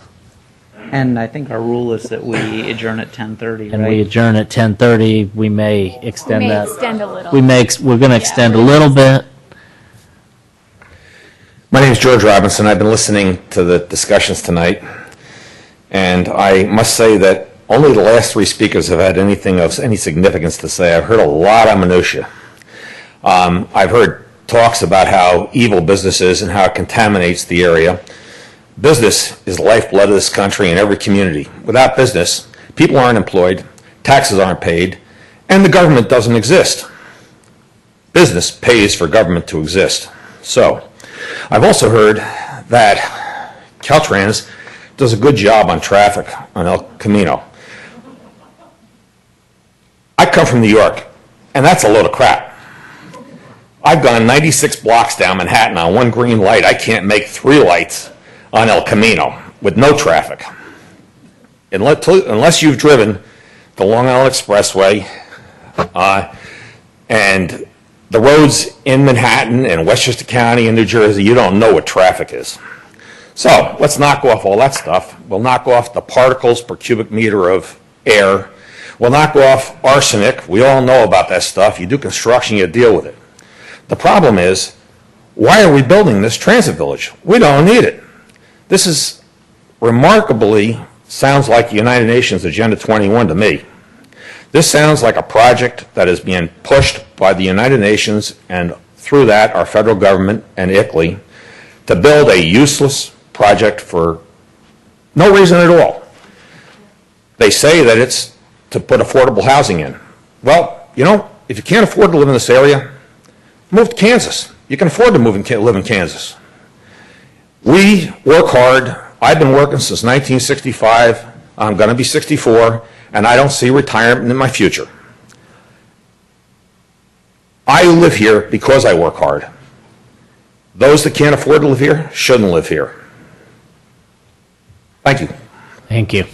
And I think our rule is that we adjourn at 10:30, And right? we adjourn at 10:30. We may extend We may that. extend a little. We're going to extend a little bit. My name is George Robinson. I've been listening to the discussions tonight, and I must say that only the last 3 speakers have had anything of any significance to say. I've heard a lot of minutia. I've heard talks about how evil business is and how it contaminates the area. Business is the lifeblood of this country and every community. Without business, people aren't employed, taxes aren't paid, and the government doesn't exist. Business pays for government to exist. So, I've also heard that Caltrans does a good job on traffic on El Camino. I come from New York, and that's a load of crap. I've gone 96 blocks down Manhattan on one green light. I can't make 3 lights on El Camino with no traffic. Unless you've driven the Long Island Expressway and the roads in Manhattan and Westchester County and New Jersey, you don't know what traffic is. So let's knock off all that stuff. We'll knock off the particles per cubic meter of air. We'll knock off arsenic. We all know about that stuff. You do construction, you deal with it. The problem is, why are we building this transit village? We don't need it. This is remarkably sounds like United Nations Agenda 21 to me. This sounds like a project that is being pushed by the United Nations and through that our federal government and ICLEI to build a useless project for no reason at all. They say that it's to put affordable housing in. Well, you know, if you can't afford to live in this area, move to Kansas. You can afford to live in Kansas. We work hard. I've been working since 1965. I'm going to be 64, and I don't see retirement in my future. I live here because I work hard. Those that can't afford to live here shouldn't live here. Thank you. Thank you.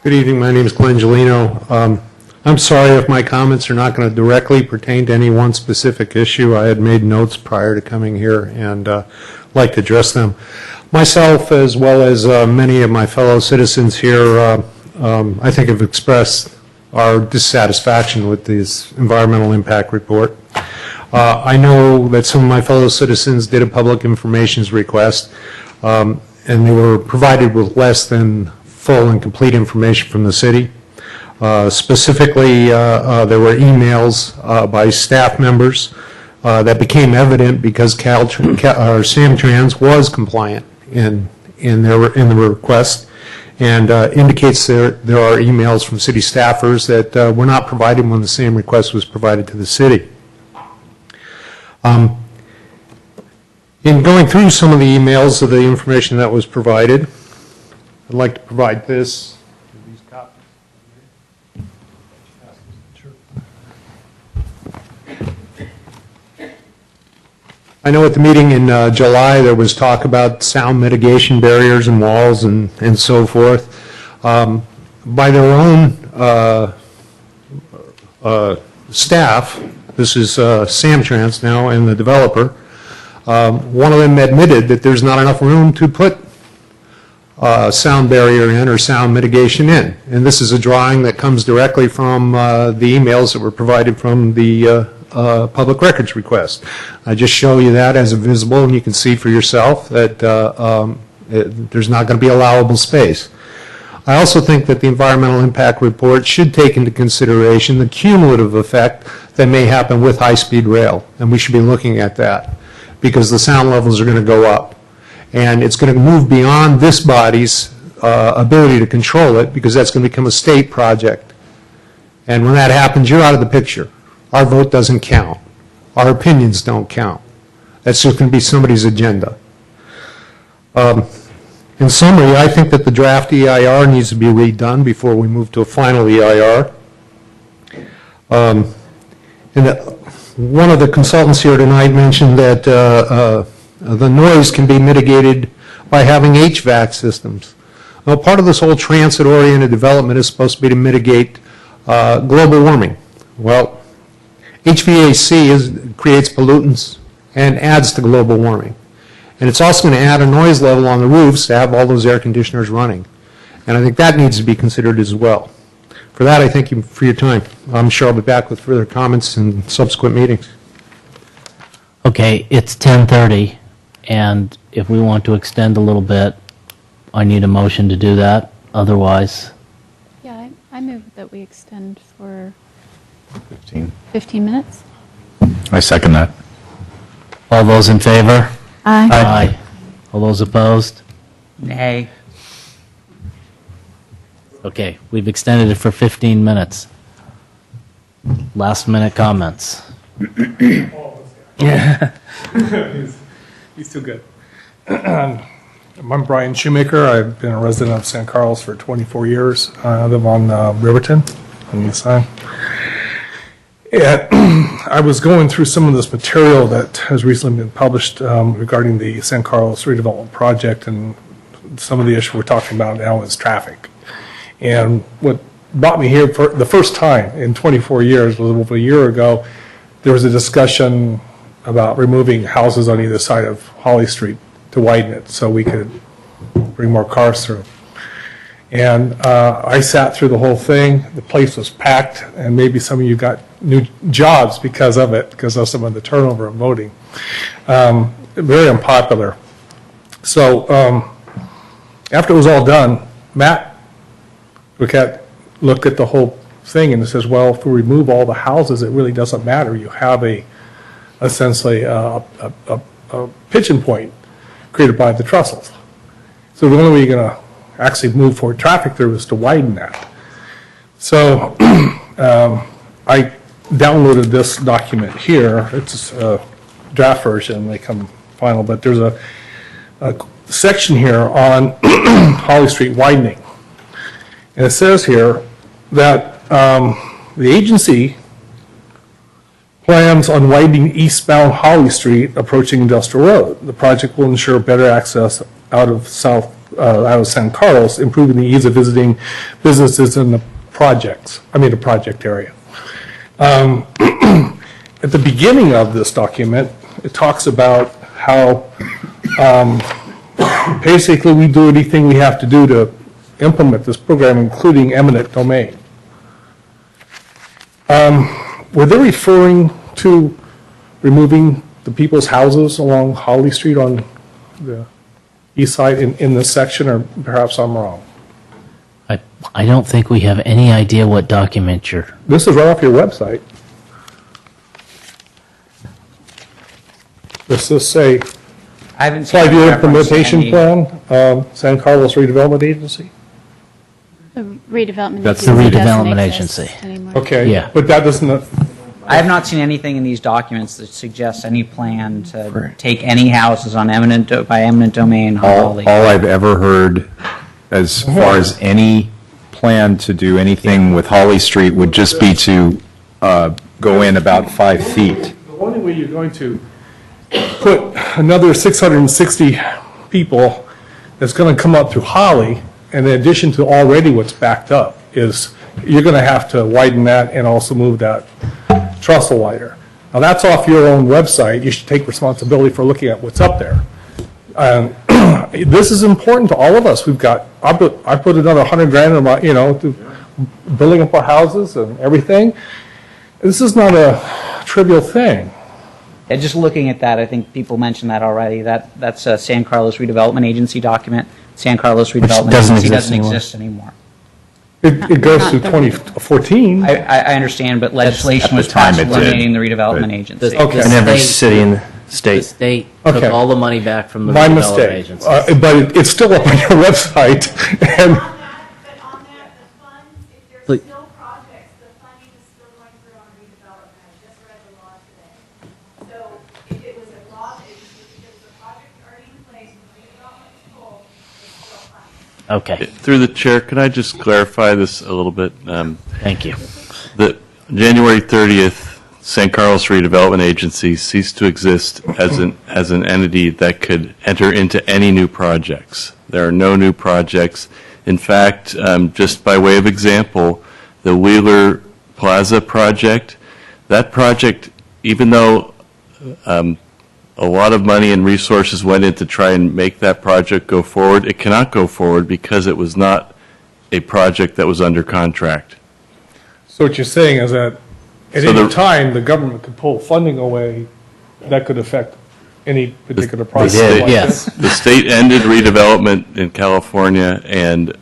Good evening. My name is Glenn Gelino. I'm sorry if my comments are not going to directly pertain to any one specific issue. I had made notes prior to coming here and like to address them. Myself, as well as many of my fellow citizens here, I think have expressed our dissatisfaction with this environmental impact report. I know that some of my fellow citizens did a public information request, and they were provided with less than full and complete information from the city. Specifically, there were emails by staff members that became evident because Samtrans was compliant in the request, and indicates there are emails from city staffers that were not provided when the same request was provided to the city. In going through some of the emails of the information that was provided, I'd like to provide this. I know at the meeting in July there was talk about sound mitigation barriers and walls and so forth. By their own staff, this is Samtrans now and the developer, one of them admitted that there's not enough room to put sound barrier in or sound mitigation in. And this is a drawing that comes directly from the emails that were provided from the public records request. I just show you that as a visible, and you can see for yourself that there's not going to be allowable space. I also think that the environmental impact report should take into consideration the cumulative effect that may happen with high-speed rail, and we should be looking at that because the sound levels are going to go up. And it's going to move beyond this body's ability to control it because that's going to become a state project. And when that happens, you're out of the picture. Our vote doesn't count. Our opinions don't count. That's just going to be somebody's agenda. In summary, I think that the draft EIR needs to be redone before we move to a final EIR. One of the consultants here tonight mentioned that the noise can be mitigated by having HVAC systems. Well, part of this whole transit-oriented development is supposed to be to mitigate global warming. Well, HVAC creates pollutants and adds to global warming. And it's also going to add a noise level on the roofs to have all those air conditioners running. And I think that needs to be considered as well. For that, I thank you for your time. I'm sure I'll be back with further comments in subsequent meetings. Okay, it's 10:30, and if we want to extend a little bit, I need a motion to do that. Otherwise, Yeah, I move that we extend for 15. 15 minutes. I second that. all those in favor? Aye. Aye. All those opposed? Nay. Okay, we've extended it for 15 minutes. Last minute comments. Yeah. He's too good. I'm Brian Shoemaker. I've been a resident of San Carlos for 24 years. I live on Riverton on the east side. And I was going through some of this material that has recently been published regarding the San Carlos redevelopment project, and some of the issue we're talking about now is traffic. And what brought me here for the first time in 24 years was over a year ago. There was a discussion about removing houses on either side of Holly Street to widen it so we could bring more cars through. And I sat through the whole thing. The place was packed, and maybe some of you got new jobs because of it, because of some of the turnover of voting. Very unpopular. So after it was all done, Matt looked at the whole thing and says, well, if we remove all the houses, it really doesn't matter. You have essentially a pitching point created by the trestles. So the only way you're going to actually move forward traffic through is to widen that. So I downloaded this document here. It's a draft version. They come final, but there's a section here on Holly Street widening. And it says here that the agency plans on widening eastbound Holly Street approaching Industrial Road. The project will ensure better access out of San Carlos, improving the ease of visiting businesses in the project area. At the beginning of this document, it talks about how basically we do anything we have to do to implement this program, including eminent domain. Were they referring to removing the people's houses along Holly Street on the east side in this section, or perhaps I'm wrong? I don't think we have any idea what document you're... This is right off your website. Does this say I haven't seen five-year reference to implementation any- plan, San Carlos Redevelopment Agency? The redevelopment. That's the agency redevelopment doesn't exist agency. anymore. Okay. Yeah. But that doesn't, I have not seen anything in these documents that suggests any plan to take any houses on by eminent domain on Holly. All I've ever heard as far as any plan to do anything with Holly Street would just be to go in about 5 feet. the only way you're going to put another 660 people that's going to come up through Holly, in addition to already what's backed up, is you're going to have to widen that and also move that trestle wider. Now, that's off your own website. You should take responsibility for looking at what's up there. This is important to all of us. I put another 100 grand in my, to building up our houses and everything. This is not a trivial thing. Yeah, just looking at that, I think people mentioned that already. That's a San Carlos Redevelopment Agency document. San Carlos Redevelopment Agency doesn't exist anymore. It goes through 2014. I understand, but legislation At the was time passed it did, eliminating the redevelopment agency. Okay. In every State- city in the The state. state took Okay. all the money back from the My redevelopment mistake. agency. But it's still up on your website. And But on that, the funds, if there's Please. still projects, the funding is still going through on redevelopment. I just read the law today. So if it was a law, if it was a project already in place, and redevelopment is full, it's still funded. Okay, Through the chair, can I just clarify this a little bit? thank you. The January 30th, San Carlos Redevelopment Agency ceased to exist as an entity that could enter into any new projects. There are no new projects. In fact, just by way of example, the Wheeler Plaza project, that project, even though a lot of money and resources went in to try and make that project go forward, it cannot go forward because it was not a project that was under contract. so what you're saying is that at So any the- time, the government could pull funding away that could affect any particular They project. did, like yes. this. The state ended redevelopment in California, and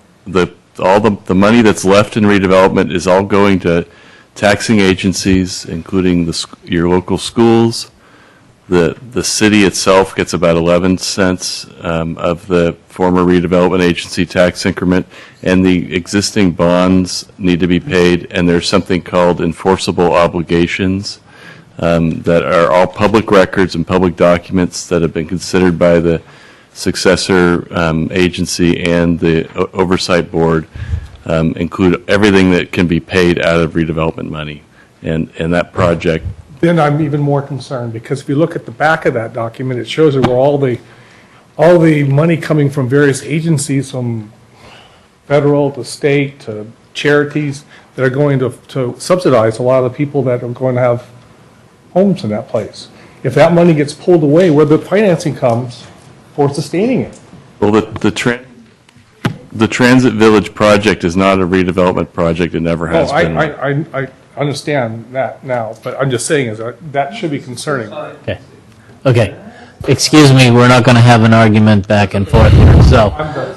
all the money that's left in redevelopment is all going to taxing agencies, including your local schools. The city itself gets about 11 cents of the former redevelopment agency tax increment, and the existing bonds need to be paid, and there's something called enforceable obligations that are all public records and public documents that have been considered by the successor agency and the oversight board, include everything that can be paid out of redevelopment money. And that project, Then I'm even more concerned, because if you look at the back of that document, it shows where all the money coming from various agencies, from federal to state to charities that are going to subsidize a lot of the people that are going to have homes in that place. If that money gets pulled away, where the financing comes for sustaining it. Well, the Transit Village project is not a redevelopment project. It never has been. I understand that now, but I'm just saying is that should be concerning. Okay. Okay. Excuse me, we're not going to have an argument back and forth here. So,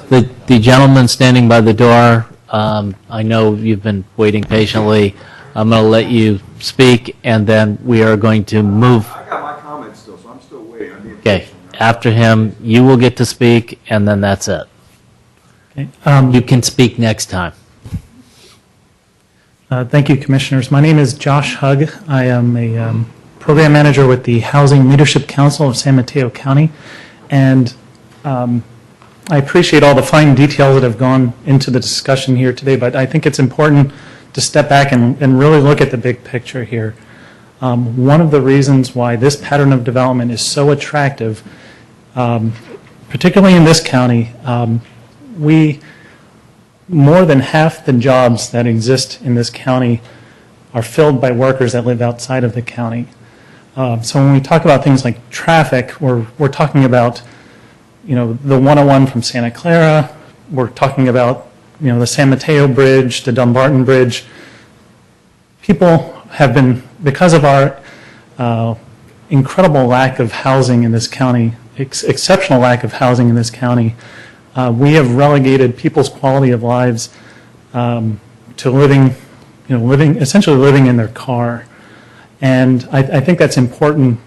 the gentleman standing by the door, I know you've been waiting patiently. I'm going to let you speak, and then we are going to move. I got my comments still, so I'm still waiting. Okay. After him, you will get to speak, and then that's it. Okay. You can speak next time. Thank you, Commissioners. My name is Josh Hugg. I am a program manager with the Housing Leadership Council of San Mateo County, and I appreciate all the fine details that have gone into the discussion here today, but I think it's important to step back and really look at the big picture here. One of the reasons why this pattern of development is so attractive, particularly in this county, more than half the jobs that exist in this county are filled by workers that live outside of the county. So when we talk about things like traffic, we're talking about, the 101 from Santa Clara. We're talking about, the San Mateo Bridge, the Dumbarton Bridge. People have been, because of our incredible lack of housing in this county, exceptional lack of housing in this county, we have relegated people's quality of lives to living essentially living in their car. And I think that's important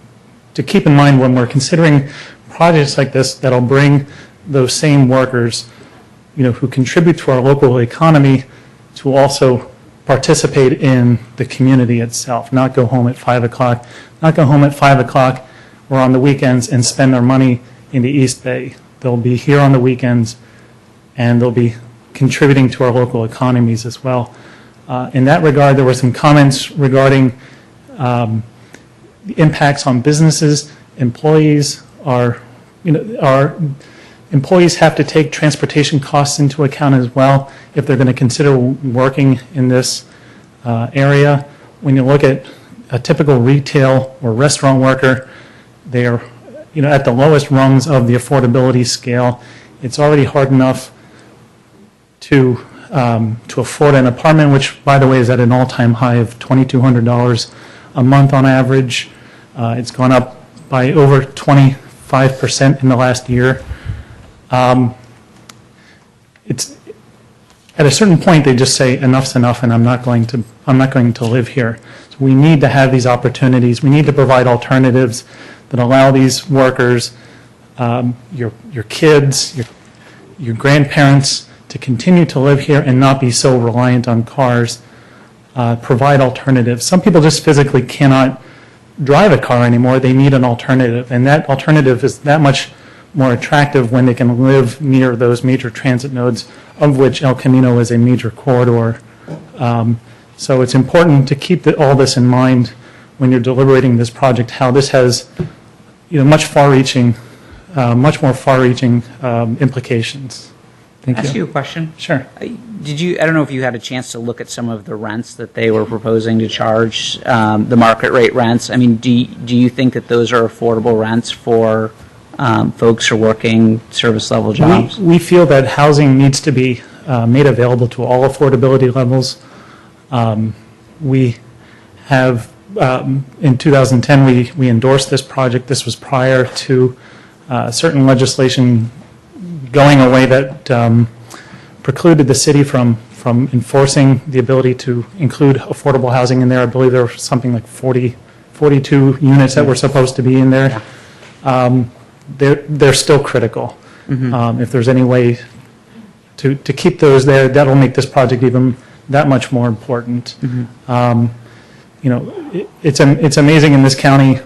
to keep in mind when we're considering projects like this that'll bring those same workers, who contribute to our local economy, to also participate in the community itself, not go home at 5 o'clock, or on the weekends and spend their money in the East Bay. They'll be here on the weekends, and they'll be contributing to our local economies as well. In that regard, there were some comments regarding the impacts on businesses. Employees employees have to take transportation costs into account as well if they're going to consider working in this area. When you look at a typical retail or restaurant worker, they are at the lowest rungs of the affordability scale. It's already hard enough to afford an apartment, which, by the way, is at an all-time high of $2,200 a month on average. It's gone up by over 25% in the last year. It's at a certain point they just say enough's enough, and I'm not going to live here. So we need to have these opportunities. We need to provide alternatives that allow these workers, your kids, your grandparents, to continue to live here and not be so reliant on cars. Provide alternatives. Some people just physically cannot drive a car anymore. They need an alternative, and that alternative is that much more attractive when they can live near those major transit nodes, of which El Camino is a major corridor. So it's important to keep all this in mind when you're deliberating this project, how this has much more far-reaching implications. Thank Can I you. ask you a question? Sure. I don't know if you had a chance to look at some of the rents that they were proposing to charge, the market rate rents. I mean, do you think that those are affordable rents for folks who are working service level jobs? We feel that housing needs to be made available to all affordability levels. We have, in 2010, we endorsed this project. This was prior to certain legislation going away that precluded the city from enforcing the ability to include affordable housing in there. I believe there were something like 42 units that were supposed to be in there. They're still critical. If there's any way to keep those there, that'll make this project even that much more important. It's amazing in this county.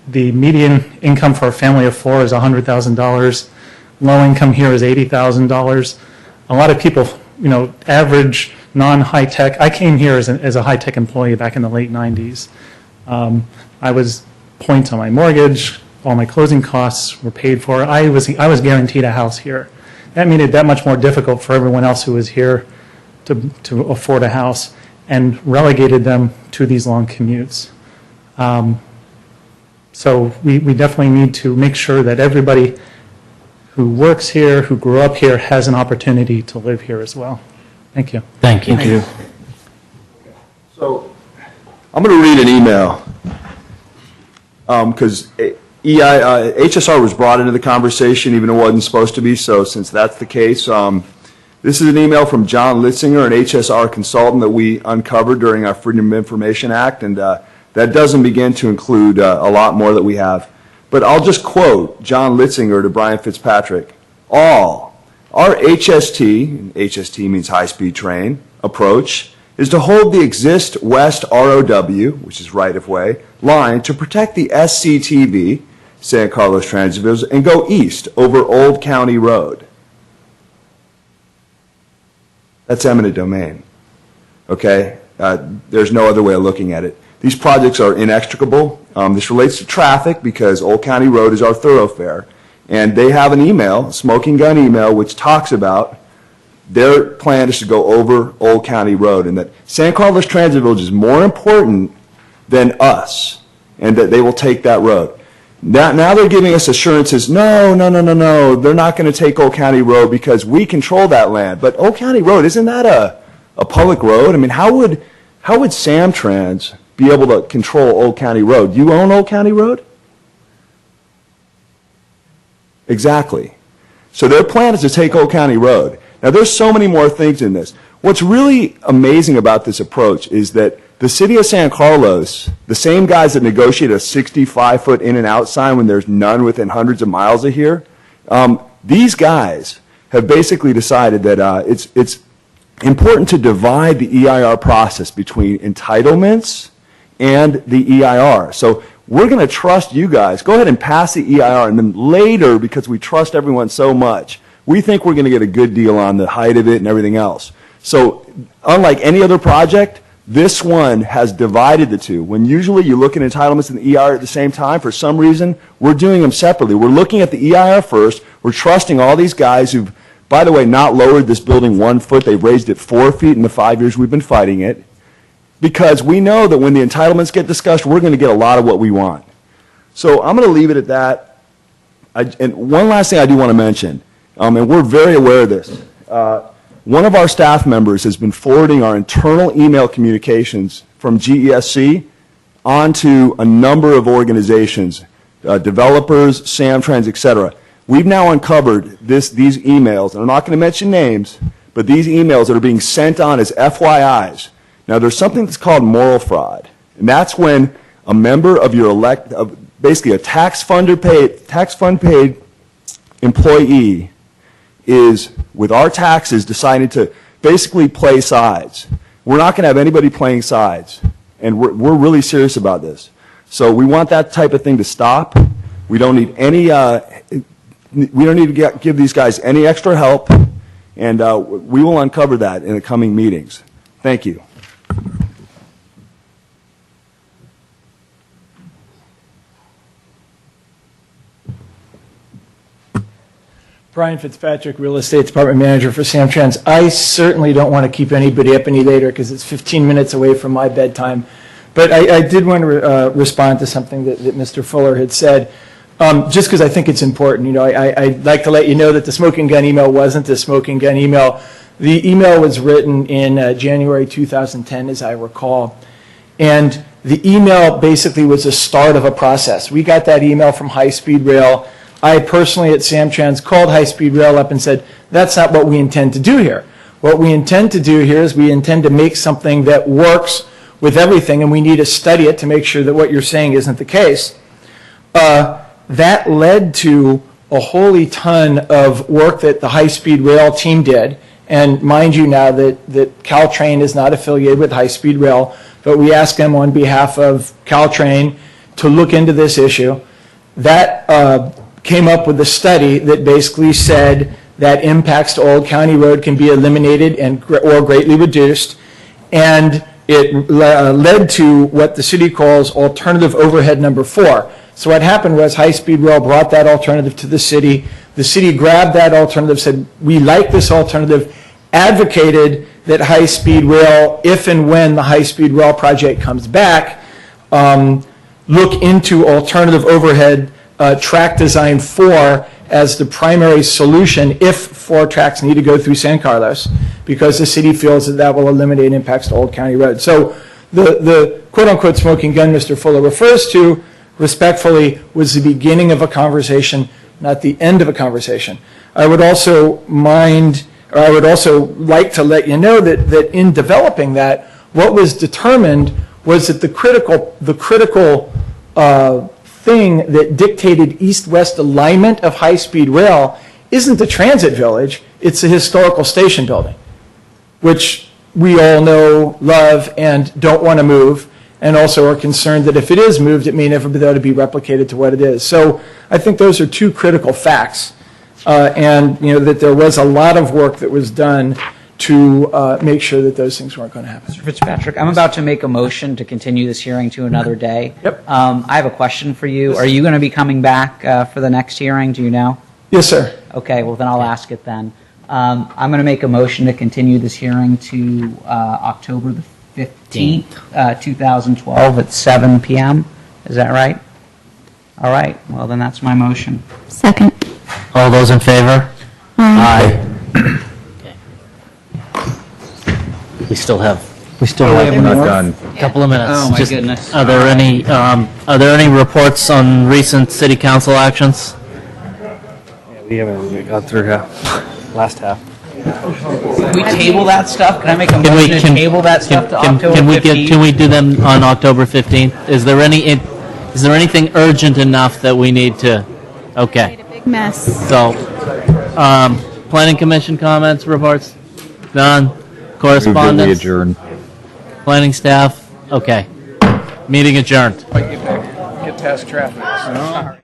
The median income for a family of four is $100,000. Low income here is $80,000. A lot of people, average non-high tech. I came here as a high tech employee back in the late 90s. I was points on my mortgage. All my closing costs were paid for. I was guaranteed a house here. That made it that much more difficult for everyone else who was here to afford a house and relegated them to these long commutes. So we definitely need to make sure that everybody who works here, who grew up here, has an opportunity to live here as well. Thank you. Thank you. Thank you. So I'm going to read an email because HSR was brought into the conversation even though it wasn't supposed to be, so since that's the case, this is an email from John Litzinger, an HSR consultant that we uncovered during our Freedom of Information Act, and that doesn't begin to include a lot more that we have. But I'll just quote John Litzinger to Brian Fitzpatrick. Our HST, HST means high-speed train, approach is to hold the Exist West ROW, which is right-of-way, line to protect the SCTV, San Carlos Transit Village, and go east over Old County Road. That's eminent domain, okay? There's no other way of looking at it. These projects are inextricable. This relates to traffic because Old County Road is our thoroughfare. And they have an email, a smoking gun email, which talks about their plan is to go over Old County Road and that San Carlos Transit Village is more important than us and that they will take that road. Now they're giving us assurances, no, they're not going to take Old County Road because we control that land. But Old County Road, isn't that a public road? I mean, how would Samtrans be able to control Old County Road? You own Old County Road? Exactly. So their plan is to take Old County Road. Now there's so many more things in this. What's really amazing about this approach is that the city of San Carlos, the same guys that negotiate a 65-foot in and out sign when there's none within hundreds of miles of here, these guys have basically decided that it's important to divide the EIR process between entitlements and the EIR. So we're going to trust you guys. Go ahead and pass the EIR, and then later, because we trust everyone so much, we think we're going to get a good deal on the height of it and everything else. So unlike any other project, this one has divided the two. When usually you look at entitlements and the EIR at the same time, for some reason, we're doing them separately. We're looking at the EIR first. We're trusting all these guys who've, by the way, not lowered this building 1 foot. They've raised it 4 feet in the 5 years we've been fighting it. Because we know that when the entitlements get discussed, we're going to get a lot of what we want. So I'm going to leave it at that. And one last thing I do want to mention, and we're very aware of this. One of our staff members has been forwarding our internal email communications from GESC onto a number of organizations, developers, Samtrans, etc. We've now uncovered these emails, and I'm not going to mention names, but these emails that are being sent on as FYIs. Now, there's something that's called moral fraud, and that's when a member of your basically a tax fund paid employee is, with our taxes, deciding to basically play sides. We're not going to have anybody playing sides, and we're really serious about this. So we want that type of thing to stop. We don't need any. We don't need to give these guys any extra help, and we will uncover that in the coming meetings. Thank you. Brian Fitzpatrick, Real Estate Department Manager for Samtrans. I certainly don't want to keep anybody up any later because it's 15 minutes away from my bedtime. But I did want to respond to something that Mr. Fuller had said, just because I think it's important. You know, I'd like to let you know that the smoking gun email wasn't a smoking gun email. The email was written in January 2010, as I recall. And the email basically was the start of a process. We got that email from High Speed Rail. I personally at Samtrans called High Speed Rail up and said, that's not what we intend to do here. What we intend to do here is we intend to make something that works with everything, and we need to study it to make sure that what you're saying isn't the case. That led to a holy ton of work that the High Speed Rail team did. And mind you now that Caltrain is not affiliated with High Speed Rail, but we asked them on behalf of Caltrain to look into this issue. That came up with a study that basically said that impacts to Old County Road can be eliminated or greatly reduced, and it led to what the city calls alternative overhead number 4. So what happened was High Speed Rail brought that alternative to the city. The city grabbed that alternative, said, we like this alternative, advocated that high-speed rail, if and when the high-speed rail project comes back, look into alternative overhead track design 4 as the primary solution if 4 tracks need to go through San Carlos, because the city feels that that will eliminate impacts to Old County Road. So the quote-unquote smoking gun Mr. Fuller refers to, respectfully, was the beginning of a conversation, not the end of a conversation. I would also like to let you know that in developing that, what was determined was that the critical thing that dictated east-west alignment of high-speed rail isn't the transit village, it's the historical station building, which we all know, love, and don't want to move, and also are concerned that if it is moved, it may never be able to be replicated to what it is. So I think those are two critical facts, and that there was a lot of work that was done to make sure that those things weren't going to happen. Mr. Fitzpatrick, I'm about to make a motion to continue this hearing to another day. Yep. I have a question for you. Are you going to be coming back for the next hearing? Do you know? Yes, sir. Okay, well, then I'll ask it then. I'm going to make a motion to continue this hearing to October the 15th, 2012 at 7 p.m. Is that right? All right, well, then that's my motion. Second. All those in favor? Aye. We still have have Not done. a couple of minutes. Oh, my goodness. Are there any reports on recent city council actions? We haven't got through last half. Can we table that stuff? Can I make a Can we- motion to can- table that stuff to October 15th? Can we do them on October 15th? Is there anything urgent enough that we need to? Okay. Big mess. So, planning commission comments, reports? None? Move that we Correspondence? adjourn. Planning staff? Okay. Meeting adjourned. Get past traffic.